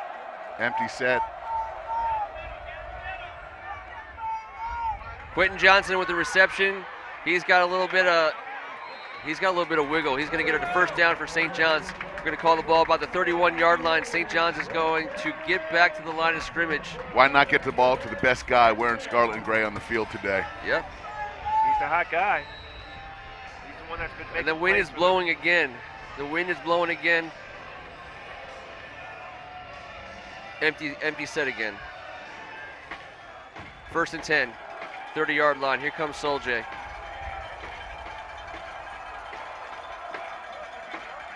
Empty set. Quentin Johnson with the reception. He's got a little bit of wiggle. He's going to get it to 1st down for St. John's. We're going to call the ball about the 31-yard line. St. John's is going to get back to the line of scrimmage. Why not get the ball to the best guy wearing scarlet and gray on the field today? Yep. He's the hot guy. He's the one that's been making And the wind is blowing again. The wind is blowing again. Empty set again. 1st and 10. 30-yard line. Here comes Soljay.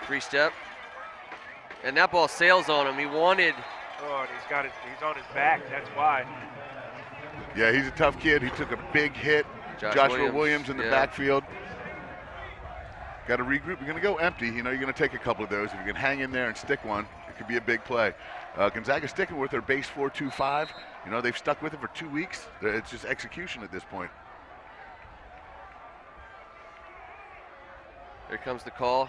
3-step. And that ball sails on him. He wanted. Oh, and he's on his back. That's why. Yeah, he's a tough kid. He took a big hit. Joshua Williams in the backfield. Got to regroup. You're going to go empty. You know, you're going to take a couple of those. If you can hang in there and stick one, it could be a big play. Gonzaga sticking with their base 4-2-5. You know, they've stuck with it for 2 weeks. It's just execution at this point. Here comes the call.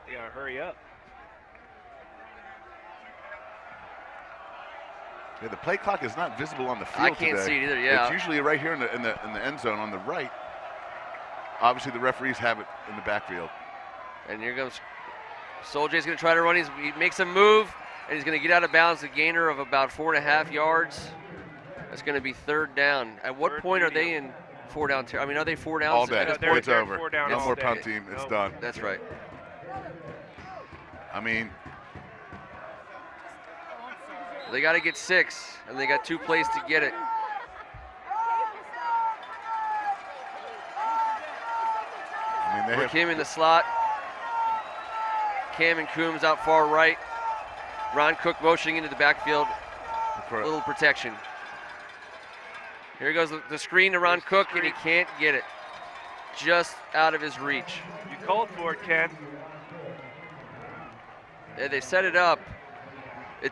They gotta hurry up. Yeah, the play clock is not visible on the field I can't today. see it either, yeah. It's usually right here in the end zone on the right. Obviously, the referees have it in the backfield. And here goes Soljay's going to try to run. He makes a move, and he's going to get out of bounds, a gainer of about 4.5 yards. That's going to be 3rd down. At what point are they in 4-down? I mean, are they 4 downs? All day. It's over. No more punt team. It's done. That's right. I mean, they got to get 6, and they got 2 plays to get it. They have him in the slot. Cam and Coombs out far right. Ron Cook motioning into the backfield. A little protection. Here goes the screen to Ron Cook, and he can't get it. Just out of his reach. You called for it, Ken. Yeah, they set it up. It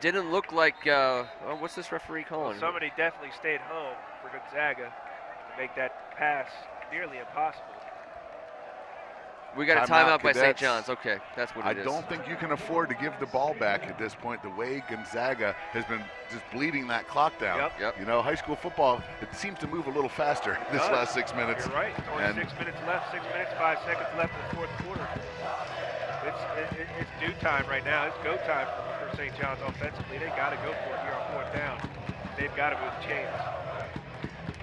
didn't look like. What's this referee calling? Well, somebody definitely stayed home for Gonzaga to make that pass nearly impossible. We got a timeout by St. John's. Okay, that's what it is. I don't think you can afford to give the ball back at this point. The way Gonzaga has been just bleeding that clock down. Yep. You know, high school football, it seems to move a little faster this last 6 minutes. You're right. Only 6 minutes left. 6 minutes, 5 seconds left in the fourth quarter. It's due time right now. It's go time for St. John's offensively. They got to go for it here on fourth down. They've got to move the chains.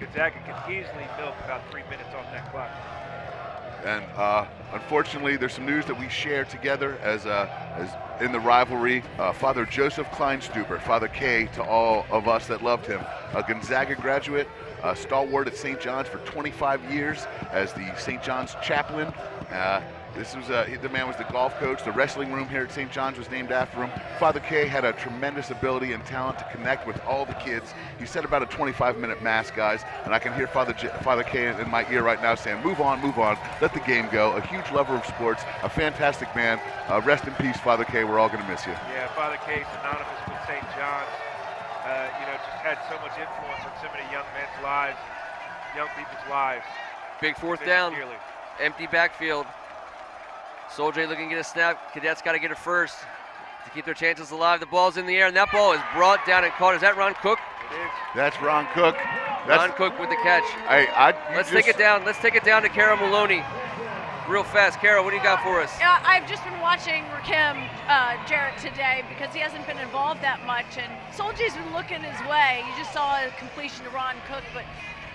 Gonzaga can easily milk about 3 minutes off that clock. And unfortunately, there's some news that we share together as in the rivalry. Father Joseph Kleinstuber, Father K to all of us that loved him, a Gonzaga graduate, stalwart at St. John's for 25 years as the St. John's chaplain. The man was the golf coach. The wrestling room here at St. John's was named after him. Father K had a tremendous ability and talent to connect with all the kids. He said about a 25-minute mass, guys, and I can hear Father K in my ear right now saying, move on, let the game go. A huge lover of sports, a fantastic man. Rest in peace, Father K. We're all going to miss you. Yeah, Father K, synonymous with St. John's. Just had so much influence on so many young men's lives, young people's lives. Big fourth down, empty backfield. Soldier looking to get a snap. Cadets got to get it first to keep their chances alive. The ball's in the air, and that ball is brought down and caught. Is that Ron Cook? It is. That's Ron Cook. Ron Cook with the catch. Let's take it down. Let's take it down to Carol Maloney. Real fast. Carol, what do you got for us? I've just been watching Rakim Jarrett today because he hasn't been involved that much, and Soldier's been looking his way. You just saw a completion to Ron Cook, but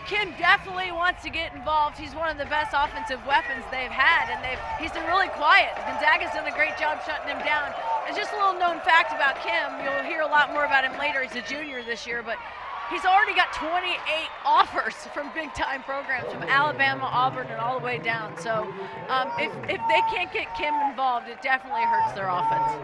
Kim definitely wants to get involved. He's one of the best offensive weapons they've had, and he's been really quiet. Gonzaga's done a great job shutting him down. It's just a little known fact about Kim. You'll hear a lot more about him later. He's a junior this year, but he's already got 28 offers from big-time programs, from Alabama, Auburn, and all the way down. So if they can't get Kim involved, it definitely hurts their offense.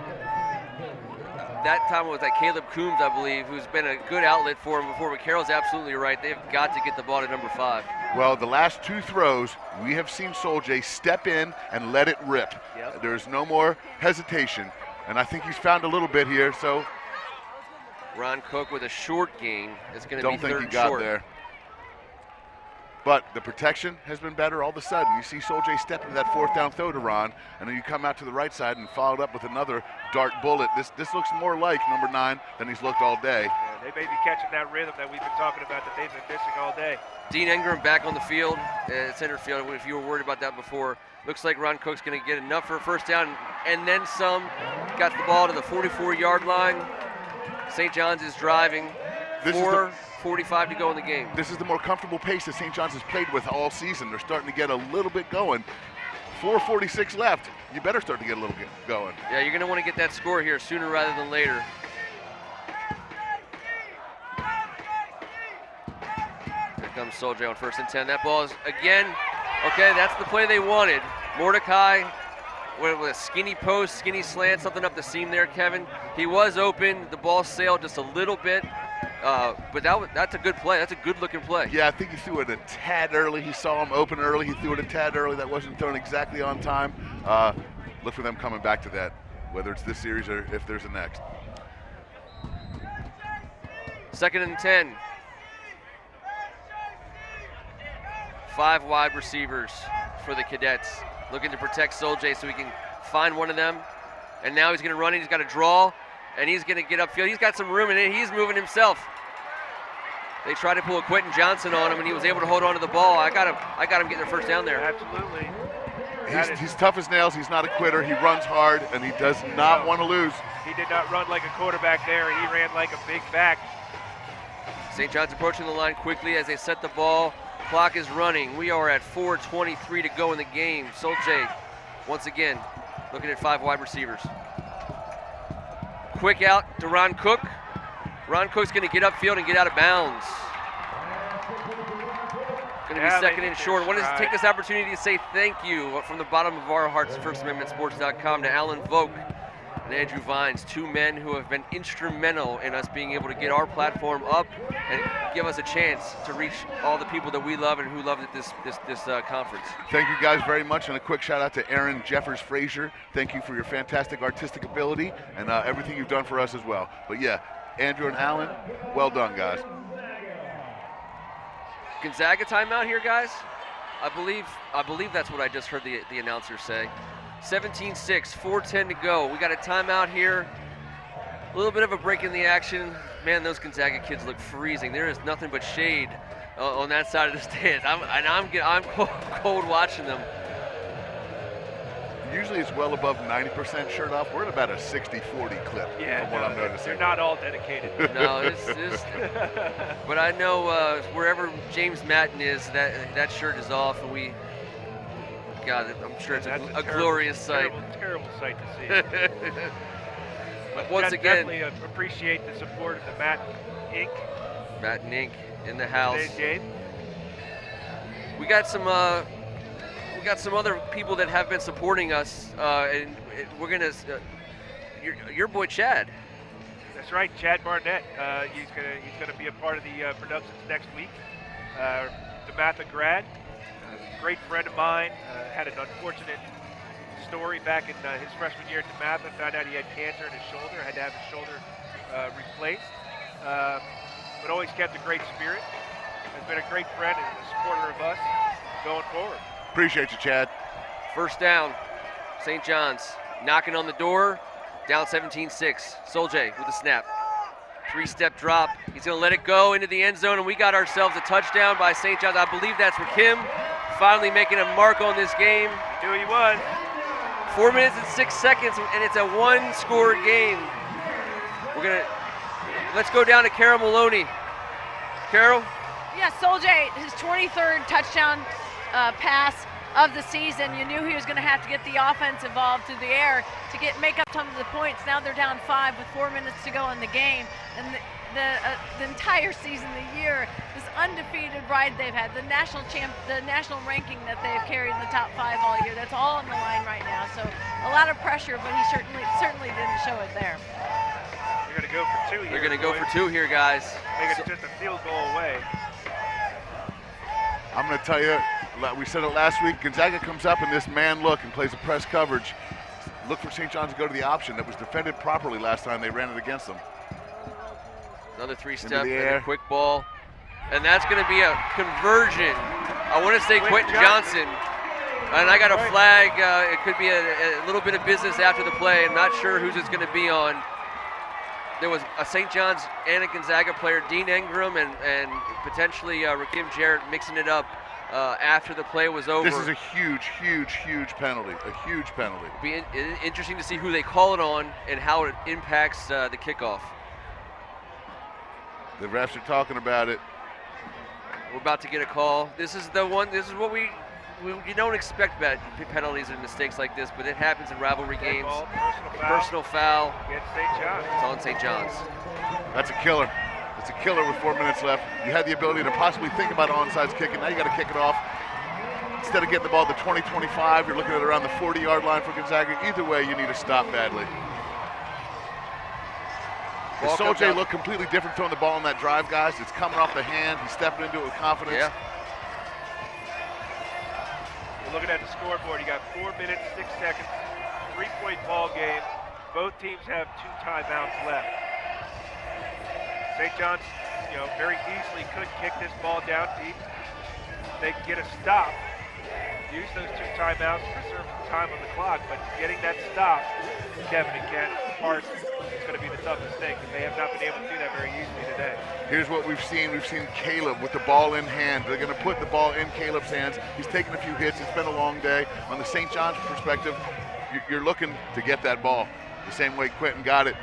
That time it was like Caleb Coombs, I believe, who's been a good outlet for him before, but Carroll's absolutely right. They've got to get the ball to number 5. Well, the last 2 throws, we have seen Soldier step in and let it rip. Yep. There's no more hesitation, and I think he's found a little bit here, so. Ron Cook with a short gain. It's going to be third Don't short. think he got there. But the protection has been better all of a sudden. You see Soldier step into that fourth down throw to Ron, and then you come out to the right side and followed up with another dart bullet. This looks more like number 9 than he's looked all day. Yeah, they may be catching that rhythm that we've been talking about that they've been missing all day. Dean Ingram back on the field, center field, if you were worried about that before. Looks like Ron Cook's going to get enough for a first down and then some. Got the ball to the 44-yard line. St. John's is driving. 4:45 to go in the game. This is the more comfortable pace that St. John's has played with all season. They're starting to get a little bit going. 4:46 left. You better start to get a little bit going. Yeah, you're going to want to get that score here sooner rather than later. Here comes Soldier on 1st and 10. That ball is, again, okay, that's the play they wanted. Mordecai with a skinny post, skinny slant, something up the seam there, Kevin. He was open. The ball sailed just a little bit. But that's a good play. That's a good-looking play. Yeah, I think he threw it a tad early. He saw him open early. He threw it a tad early. That wasn't thrown exactly on time. Look for them coming back to that, whether it's this series or if there's a next. 2nd and 10. 5 wide receivers for the Cadets, looking to protect Soldier so he can find one of them. And now he's going to run it. He's got to draw, and he's going to get upfield. He's got some room in it. He's moving himself. They tried to pull a Quentin Johnson on him, and he was able to hold on to the ball. I got him getting their first down there. Absolutely. He's tough as nails. He's not a quitter. He runs hard, and he does not want to lose. He did not run like a quarterback there. He ran like a big back. St. John's approaching the line quickly as they set the ball. Clock is running. We are at 4:23 to go in the game. Soldier, once again, looking at 5 wide receivers. Quick out to Ron Cook. Ron Cook's going to get upfield and get out of bounds. Going to be second and short. I want to take this opportunity to say thank you from the bottom of our hearts at FirstAmendmentSports.com to Alan Volk and Andrew Vines, two men who have been instrumental in us being able to get our platform up and give us a chance to reach all the people that we love and who loved at this conference. Thank you guys very much, and a quick shout out to Aaron Jeffers Frazier. Thank you for your fantastic artistic ability and everything you've done for us as well. But yeah, Andrew and Alan, well done, guys. Gonzaga timeout here, guys. I believe that's what I just heard the announcer say. 17-6, 4:10 to go. We got a timeout here. A little bit of a break in the action. Man, those Gonzaga kids look freezing. There is nothing but shade on that side of the stands. I'm cold watching them. Usually it's well above 90% shirt off. We're at about a 60-40 clip from what I'm noticing. They're not all dedicated. No, it's but I know wherever James Madden is, that shirt is off, and God, I'm sure it's a glorious sight. Terrible sight to see. But once again, definitely appreciate the support of the Madden Inc. Madden Inc. in the house. Game. We got some other people that have been supporting us, and we're gonna. Your boy Chad. That's right, Chad Barnett. He's gonna be a part of the productions next week. DeMatha grad, great friend of mine. Had an unfortunate story back in his freshman year at DeMatha. Found out he had cancer in his shoulder. Had to have his shoulder replaced. But always kept a great spirit. Has been a great friend and a supporter of us going forward. Appreciate you, Chad. First down, St. John's knocking on the door, down 17-6. Soljay with a snap. Three-step drop. He's going to let it go into the end zone, and we got ourselves a touchdown by St. John's. I believe that's Rakim finally making a mark on this game. Knew he was. 4 minutes and 6 seconds, and it's a one-score game. Let's go down to Carol Maloney. Carol? Yeah, Soljay, his 23rd touchdown pass of the season. You knew he was going to have to get the offense involved through the air to make up some of the points. Now they're down 5 with 4 minutes to go in the game. And the entire season, the year, this undefeated ride they've had, the national ranking that they've carried in the top 5 all year, that's all on the line right now. So a lot of pressure, but he certainly didn't show it there. They're going to go for 2 here. They're going to go for 2 here, guys. Make it just a field goal away. I'm going to tell you, we said it last week, Gonzaga comes up in this man look and plays a press coverage. Look for St. John's to go to the option that was defended properly last time they ran it against them. Another 3-step and a quick ball. And that's going to be a conversion. I want to say Quentin Johnson. And I got a flag. It could be a little bit of business after the play. I'm not sure whose it's going to be on. There was a St. John's and a Gonzaga player, Dean Ingram, and potentially Rakim Jarrett mixing it up after the play was over. This is a huge, huge, huge penalty. A huge penalty. It'll be interesting to see who they call it on and how it impacts the kickoff. The refs are talking about it. We're about to get a call. This is the one. This is what we don't expect bad penalties and mistakes like this, but it happens in rivalry games. Ball, personal foul. Against St. John's. It's on St. John's. That's a killer. It's a killer with 4 minutes left. You had the ability to possibly think about onside kicking. Now you got to kick it off. Instead of getting the ball at the 20-25, you're looking at around the 40-yard line for Gonzaga. Either way, you need to stop badly. Does Soljay look completely different throwing the ball on that drive, guys? It's coming off the hand. He's stepping into it with confidence. Yeah. You're looking at the scoreboard. You got 4 minutes, 6 seconds, 3-point ball game. Both teams have 2 timeouts left. St. John's, very easily could kick this ball down deep. They can get a stop. Use those 2 timeouts, preserve some time on the clock, but getting that stop, Kevin and Ken, Hart, is going to be the toughest thing, and they have not been able to do that very easily today. Here's what we've seen. We've seen Caleb with the ball in hand. They're going to put the ball in Caleb's hands. He's taken a few hits. It's been a long day. On the St. John's perspective, you're looking to get that ball the same way Quentin got it.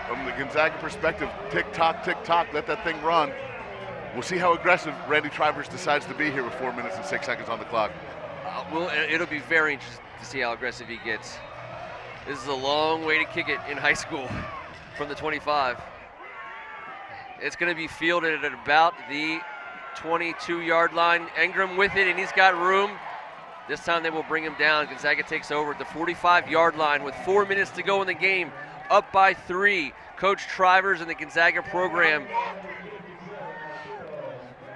From the Gonzaga perspective, tick-tock, let that thing run. We'll see how aggressive Randy Trivers decides to be here with 4 minutes and 6 seconds on the clock. It'll be very interesting to see how aggressive he gets. This is a long way to kick it in high school from the 25. It's going to be fielded at about the 22-yard line. Ingram with it, and he's got room. This time they will bring him down. Gonzaga takes over at the 45-yard line with 4 minutes to go in the game, up by 3. Coach Trivers and the Gonzaga program,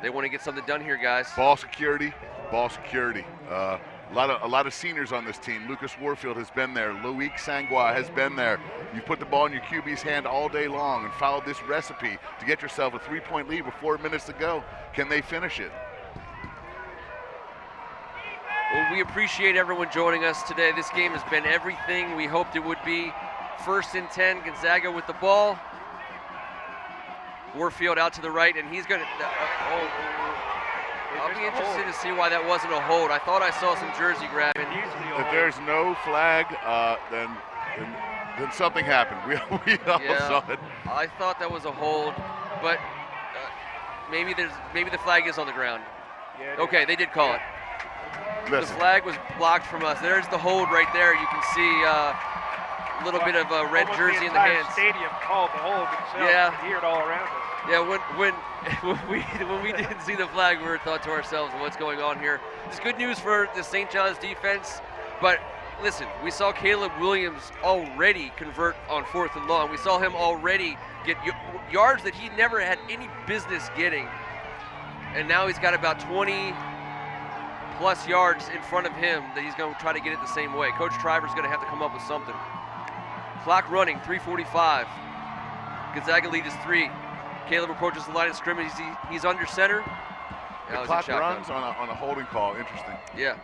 they want to get something done here, guys. Ball security, ball security. A lot of seniors on this team. Lucas Warfield has been there. Loic Sangwa has been there. You put the ball in your QB's hand all day long and followed this recipe to get yourself a 3-point lead with 4 minutes to go. Can they finish it? Well, we appreciate everyone joining us today. This game has been everything we hoped it would be. 1st and 10, Gonzaga with the ball. Warfield out to the right, and he's going to. I'll be interested to see why that wasn't a hold. I thought I saw some jersey grabbing. If there's no flag, then something happened. We all saw it. I thought that was a hold, but maybe the flag is on the ground. Yeah, okay, they did call it. Listen. The flag was blocked from us. There's the hold right there. You can see a little bit of a red jersey in the hands. The stadium called the hold themselves. Yeah. You can hear it all around us. Yeah, when we didn't see the flag, we thought to ourselves, what's going on here? It's good news for the St. John's defense, but listen, we saw Caleb Williams already convert on 4th and long. We saw him already get yards that he never had any business getting, and now he's got about 20 plus yards in front of him that he's going to try to get it the same way. Coach Trivers is going to have to come up with something. Clock running, 3:45. Gonzaga lead is 3. Caleb approaches the line of scrimmage. He's under center. The clock runs on a holding call. Interesting. Yeah.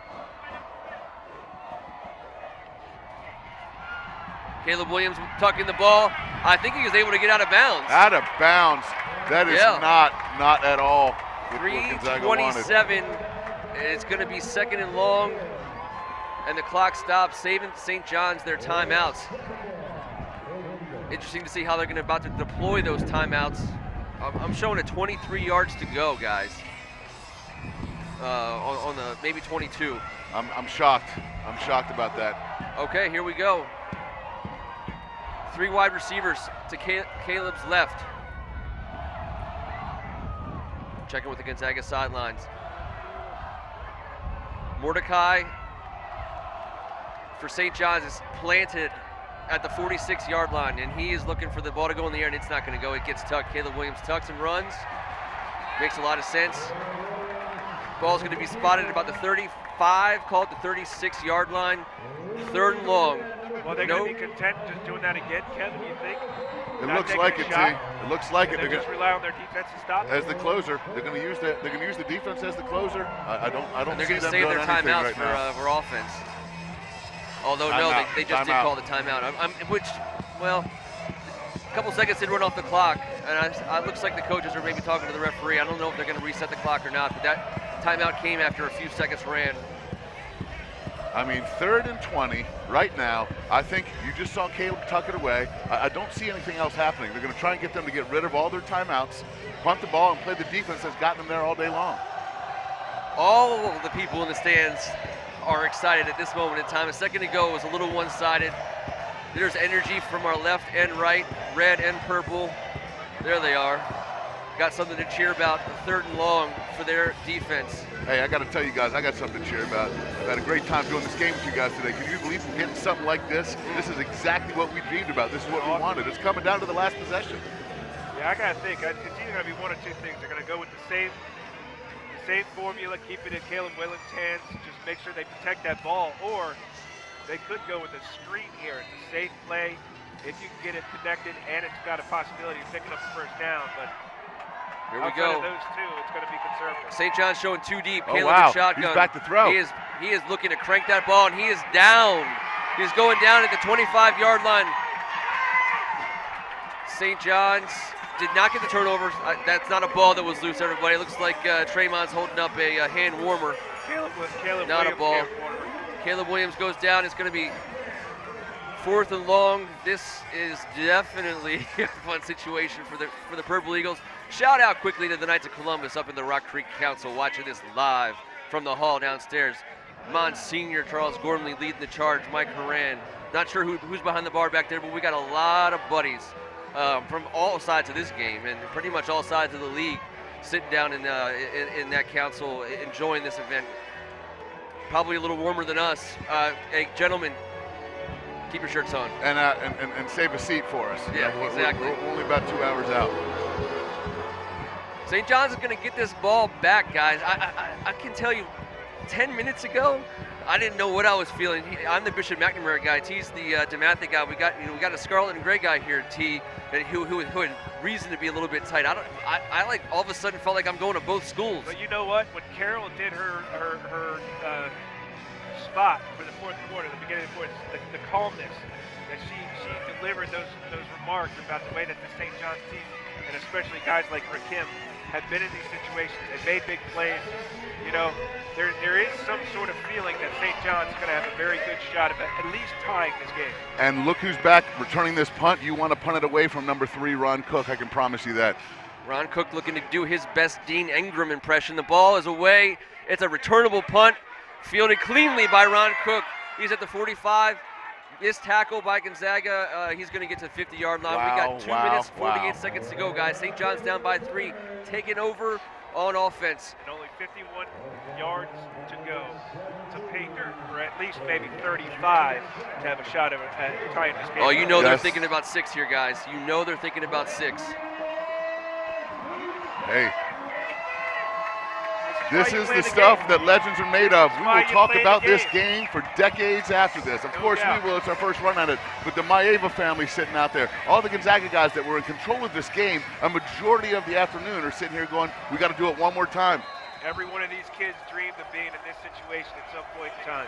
Caleb Williams tucking the ball. I think he was able to get out of bounds. Out of bounds. That is not at all what Gonzaga wanted. 3:27. It's going to be 2nd and long, and the clock stops, saving St. John's their timeouts. Interesting to see how they're about to deploy those timeouts. I'm showing it 23 yards to go, guys. On the maybe 22. I'm shocked. I'm shocked about that. Okay, here we go. 3 wide receivers to Caleb's left. Checking with the Gonzaga sidelines. Mordecai for St. John's is planted at the 46-yard line, and he is looking for the ball to go in the air, and it's not going to go. It gets tucked. Caleb Williams tucks and runs. Makes a lot of sense. Ball's going to be spotted at about the 35, called the 36-yard line. 3rd and long. Well, they're going to be content just doing that again, Kevin, you think? It looks like it, T. It looks like it. They're just rely on their defense to stop as the closer. They're going to use the defense as the closer. I don't they're see going to them save doing their anything timeouts right now. for offense. Although they just did call the timeout. Which, well, a couple seconds did run off the clock, and it looks like the coaches are maybe talking to the referee. I don't know if they're going to reset the clock or not, but that timeout came after a few seconds ran. I mean, 3rd and 20 right now. I think you just saw Caleb tuck it away. I don't see anything else happening. They're going to try and get them to get rid of all their timeouts, punt the ball, and play the defense that's gotten them there all day long. All of the people in the stands are excited at this moment in time. A second ago it was a little one-sided. There's energy from our left and right, red and purple. There they are. Got something to cheer about. 3rd and long for their defense. Hey, I got to tell you guys, I got something to cheer about. I've had a great time doing this game with you guys today. Can you believe we're getting something like this? This is exactly what we dreamed about. This is what we wanted. It's coming down to the last possession. Yeah, I got to think. It's either going to be one or two things. They're going to go with the same formula, keep it in Caleb Williams' hands, just make sure they protect that ball, or they could go with a screen here. It's a safe play if you can get it connected, and it's got a possibility of picking up the 1st down, but here we go. Of those two, it's going to be conservative. St. John's showing 2 deep. Oh, Caleb wow. in shotgun. He's back to throw. He is looking to crank that ball, and he is down. He's going down at the 25-yard line. St. John's did not get the turnover. That's not a ball that was loose, everybody. It looks like Traymon's holding up a hand warmer. Caleb not Williams a ball. Caleb Williams goes down. It's going to be 4th and long. This is definitely a fun situation for the Purple Eagles. Shout out quickly to the Knights of Columbus up in the Rock Creek Council watching this live from the hall downstairs. Monsignor Charles Gormley leading the charge. Mike Horan. Not sure who's behind the bar back there, but we got a lot of buddies from all sides of this game and pretty much all sides of the league sitting down in that council, enjoying this event. Probably a little warmer than us. Hey, gentlemen, keep your shirts on. And save a seat for us. Yeah, exactly. We're only about 2 hours out. St. John's is going to get this ball back, guys. I can tell you, 10 minutes ago, I didn't know what I was feeling. I'm the Bishop McNamara guy. T's the DeMatha guy. We got a scarlet and gray guy here, T, who had reason to be a little bit tight. I like all of a sudden felt like I'm going to both schools. But you know what? When Carol did her spot for the fourth quarter, the beginning of the fourth, the calmness that she delivered those remarks about the way that the St. John's team, and especially guys like Rakim, have been in these situations and made big plays. You know, there is some sort of feeling that St. John's is going to have a very good shot of at least tying this game. And look who's back returning this punt. You want to punt it away from number 3, Ron Cook. I can promise you that. Ron Cook looking to do his best Dean Ingram impression. The ball is away. It's a returnable punt, fielded cleanly by Ron Cook. He's at the 45. This tackle by Gonzaga, he's going to get to the 50-yard line. We got 2 minutes, 48 seconds to go, guys. St. John's down by 3, taking over on offense. And only 51 yards to go to Painter, or at least maybe 35 to have a shot at tying this game. Oh, you know they're thinking about 6 here, guys. You know they're thinking about 6. Hey. This is the stuff that legends are made of. We will talk about this game for decades after this. Of course we will. It's our first run at it. But the Maeva family sitting out there, all the Gonzaga guys that were in control of this game, a majority of the afternoon are sitting here going, we got to do it one more time. Every one of these kids dreamed of being in this situation at some point in time.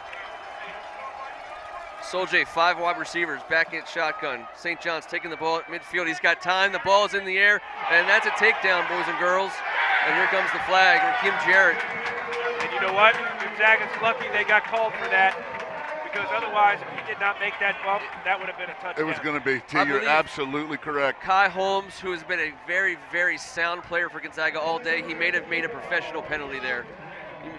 Soljay, 5 wide receivers, back in shotgun. St. John's taking the ball at midfield. He's got time. The ball is in the air, and that's a takedown, boys and girls. And here comes the flag, Rakim Jarrett. And you know what? Gonzaga's lucky they got called for that, because otherwise, if he did not make that bump, that would have been a touchdown. It was going to be. T, you're absolutely correct. Kai Holmes, who has been a very, very sound player for Gonzaga all day, he may have made a professional penalty there.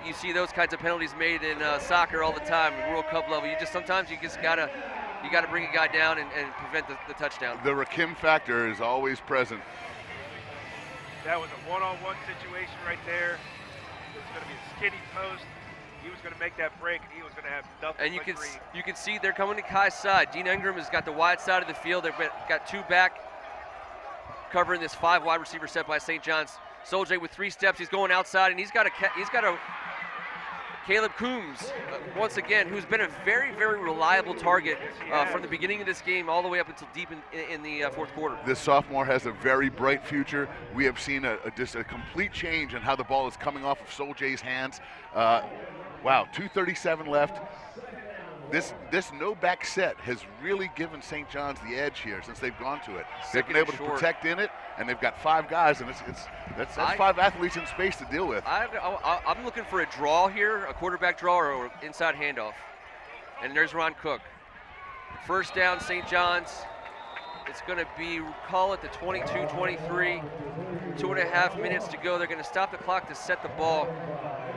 You see those kinds of penalties made in soccer all the time, at World Cup level. Sometimes you just gotta bring a guy down and prevent the touchdown. The Rakim factor is always present. That was a one-on-one situation right there. It was going to be a skinny post. He was going to make that break, and he was going to have nothing. And you can see they're coming to Kai's side. Dean Ingram has got the wide side of the field. They've got 2 back, covering this 5 wide receiver set by St. John's. Soljay with 3 steps. He's going outside, and he's got a Caleb Coombs, once again, who's been a very, very reliable target from the beginning of this game all the way up until deep in the fourth quarter. This sophomore has a very bright future. We have seen just a complete change in how the ball is coming off of Soljay's hands. Wow, 2:37 left. This no-back set has really given St. John's the edge here since they've gone to it. They've been able to protect in it, and they've got 5 guys, and that's 5 athletes in space to deal with. I'm looking for a draw here, a quarterback draw or inside handoff. And there's Ron Cook. First down, St. John's. It's going to be, call it the 22-23, 2.5 minutes to go. They're going to stop the clock to set the ball,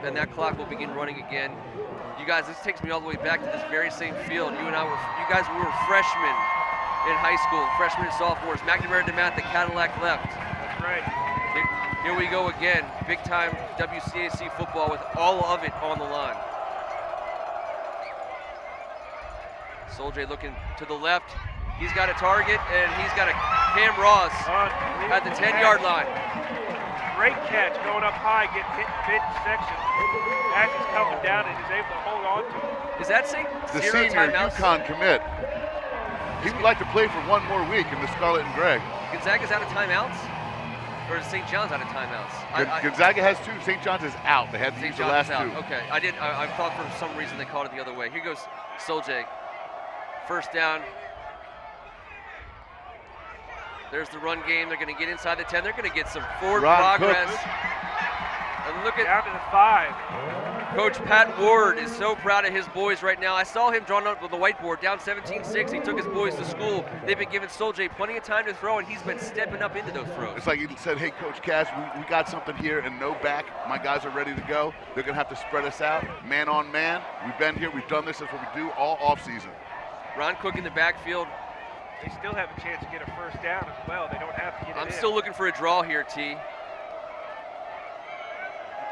and that clock will begin running again. You guys, this takes me all the way back to this very same field. You guys were freshmen in high school, freshmen and sophomores. McNamara, DeMatha, Cadillac left. That's right. Here we go again. Big time WCAC football with all of it on the line. Soljay looking to the left. He's got a target, and he's got a Cam Ross at the 10-yard line. Great catch, going up high, getting hit midsection. As he's coming down, and he's able to hold on to it. Is that the senior UConn commit? He would like to play for 1 more week in the Scarlet and Gray. Gonzaga's out of timeouts? Or is St. John's out of timeouts? Gonzaga has 2. St. John's is out. They had to use the last 2. Okay, I thought for some reason they called it the other way. Here goes Soljay. First down. There's the run game. They're going to get inside the 10. They're going to get some forward progress. And look at down to the 5. Coach Pat Ward is so proud of his boys right now. I saw him drawn up with the whiteboard, down 17-6. He took his boys to school. They've been giving Soljay plenty of time to throw, and he's been stepping up into those throws. It's like he said, hey, Coach Cash, we got something here and no back. My guys are ready to go. They're going to have to spread us out, man on man. We've been here. We've done this. That's what we do all offseason. Ron Cook in the backfield. They still have a chance to get a first down as well. They don't have to get it I'm still looking for a draw here, T.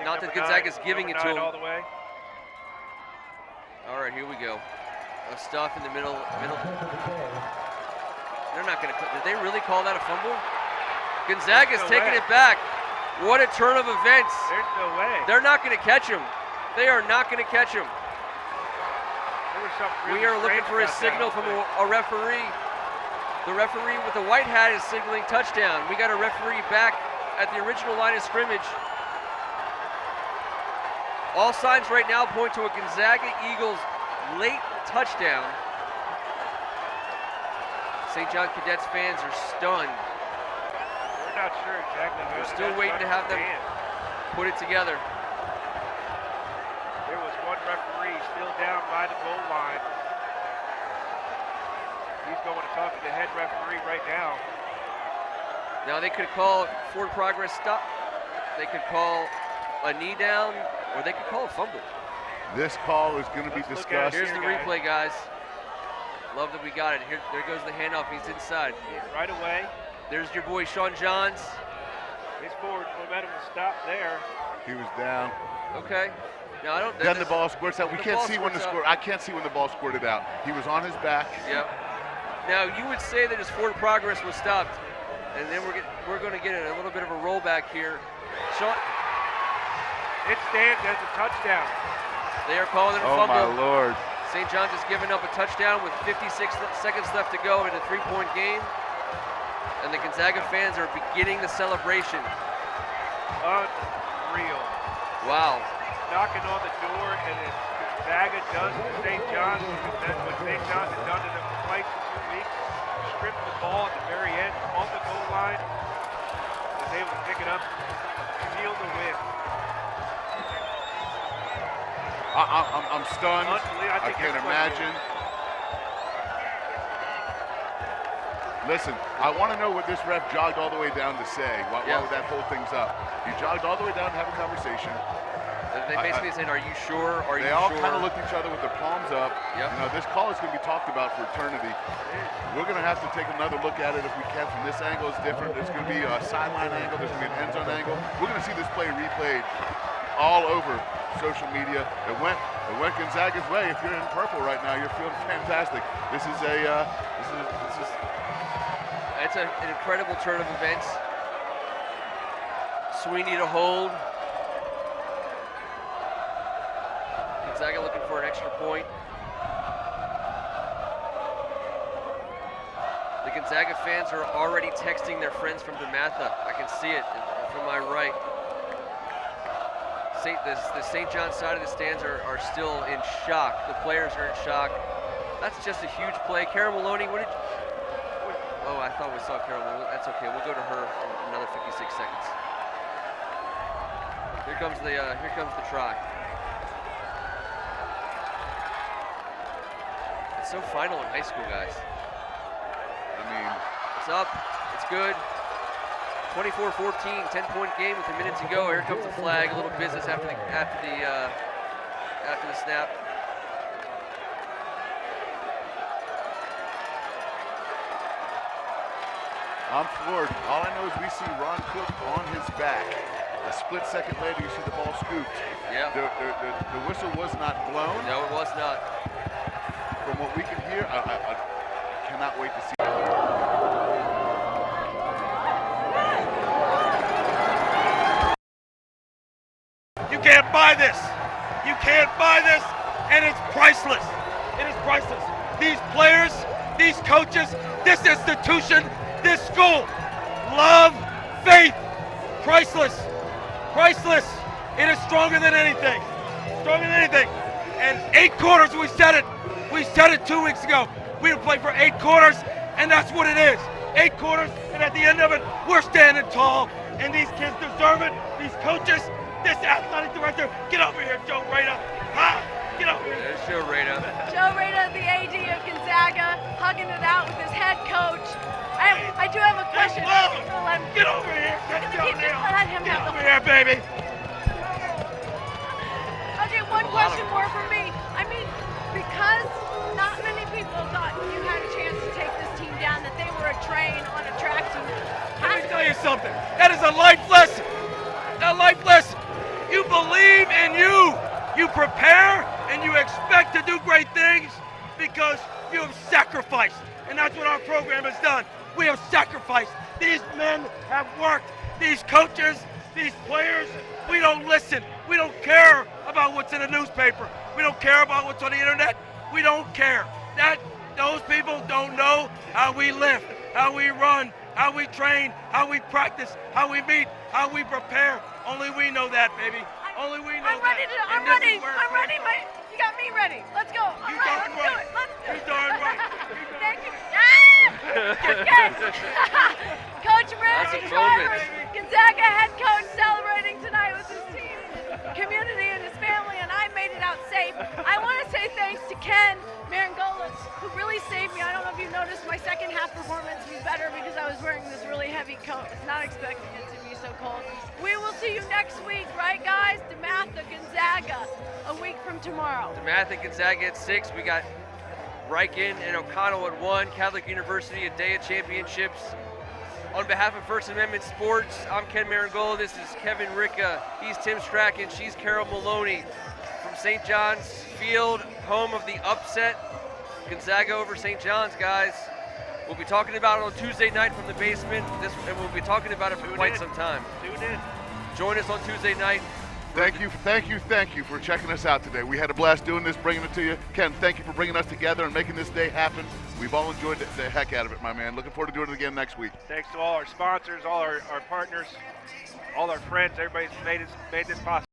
Not that Gonzaga's giving it to him. All the way. All right, here we go. A stuff in the middle. They're not going to. Did they really call that a fumble? Gonzaga's taking it back. What a turn of events. There's no way. They're not going to catch him. They are not going to catch him. Really we are looking for a signal from a referee. The referee with the white hat is signaling touchdown. We got a referee back at the original line of scrimmage. All signs right now point to a Gonzaga Eagles late touchdown. St. John Cadets fans are stunned. We're not sure exactly. We're still waiting to have them put it together. There was one referee still down by the goal line. He's going to talk to the head referee right now. Now they could call forward progress stop. They could call a knee down, or they could call a fumble. This call is going to be discussed. Here's the replay, guys. Love that we got it. Here, there goes the handoff. He's inside. Right away. There's your boy Sean Johns. His forward momentum will stop there. He was down. Okay. Now I don't. Then the ball squirts out. We can't see when the score. I can't see when the ball squirted out. He was on his back. Yep. Now you would say that his forward progress was stopped, and then we're going to get a little bit of a rollback here. Sean. It stands as a touchdown. They are calling it a fumble. Oh my Lord. St. John's has given up a touchdown with 56 seconds left to go in a 3-point game. And the Gonzaga fans are beginning the celebration. Unreal. Wow. Knocking on the door, and if Gonzaga does to St. John's what St. John's has done to them twice in 2 weeks, stripped the ball at the very end on the goal line, was able to pick it up, seal the win. I'm stunned. I can't imagine. Listen, I want to know what this ref jogged all the way down to say. Why would that hold things up? He jogged all the way down to have a conversation. They basically said, "Are you sure? Are you sure?" They all kind of looked at each other with their palms up. Yep. You know, this call is going to be talked about for eternity. We're going to have to take another look at it if we can. From this angle, it's different. There's going to be a sideline angle. There's going to be an end zone angle. We're going to see this play replayed all over social media. It went Gonzaga's way. If you're in purple right now, you're feeling fantastic. This is It's an incredible turn of events. Sweeney to hold. Gonzaga looking for an extra point. The Gonzaga fans are already texting their friends from DeMatha. I can see it from my right. The St. John's side of the stands are still in shock. The players are in shock. That's just a huge play. Kara Maloney, what did you... Oh, I thought we saw Carol. That's okay. We'll go to her in another 56 seconds. Here comes the try. It's so final in high school, guys. I mean, it's up. It's good. 24-14, 10-point game with a minute to go. Here comes the flag. A little business after the snap. I'm floored. All I know is we see Ron Cook on his back. A split second later, you see the ball scooped. Yeah. The whistle was not blown. No, it was not. From what we can hear, I cannot wait to see. You can't buy this. You can't buy this, and it's priceless. It is priceless. These players, these coaches, this institution, this school, love, faith, priceless, priceless. It is stronger than anything, stronger than anything. And 8 quarters, we said it 2 weeks ago. We would play for 8 quarters, and that's what it is. 8 quarters, and at the end of it, we're standing tall, and these kids deserve it. These coaches, this athletic director, get over here, Joe Rada. Get over here. There's Joe Rada. Joe Rada, the AD of Gonzaga, hugging it out with his head coach. I do have a question. Get over here. Let him Get have over here, baby. Okay, one question more for me. I mean, because not many people thought you had a chance to take this team down, that they were a train on a track team. Let me tell you something. That is a life lesson. A life lesson. You believe you expect to do great things because you have sacrificed. And that's what our program has done. We have sacrificed. These men have worked. These coaches, these players, we don't listen. We don't care about what's in the newspaper. We don't care about what's on the internet. We don't care. Those people don't know how we live, how we run, how we train, how we practice, how we meet, how we prepare. Only we know that, baby. Only we know I'm ready. You got me ready. Let's go. All right, let's do it. You're darn right. Thank you. Coach Randy Travers, Gonzaga head coach, celebrating tonight with his team, community, and his family, and I made it out safe. I want to say thanks to Ken Marangolis, who really saved me. I don't know if you noticed, my second half performance was better because I was wearing this really heavy coat. I was not expecting it to be so cold. We will see you next week, right, guys? DeMatha, Gonzaga, a week from tomorrow. DeMatha, Gonzaga at 6. We got Riken and O'Connell at 1. Catholic University, a day of championships. On behalf of First Amendment Sports, I'm Ken Marangola. This is Kevin Ricka. He's Tim Strachan. She's Carol Maloney from St. John's Field, home of the upset. Gonzaga over St. John's, guys. We'll be talking about it on Tuesday night from the basement, and we'll be talking about it for quite some time. Tune in. Join us on Tuesday night. Thank you for checking us out today. We had a blast doing this, bringing it to you. Ken, thank you for bringing us together and making this day happen. We've all enjoyed the heck out of it, my man. Looking forward to doing it again next week. Thanks to all our sponsors, all our partners, all our friends, everybody's made this possible.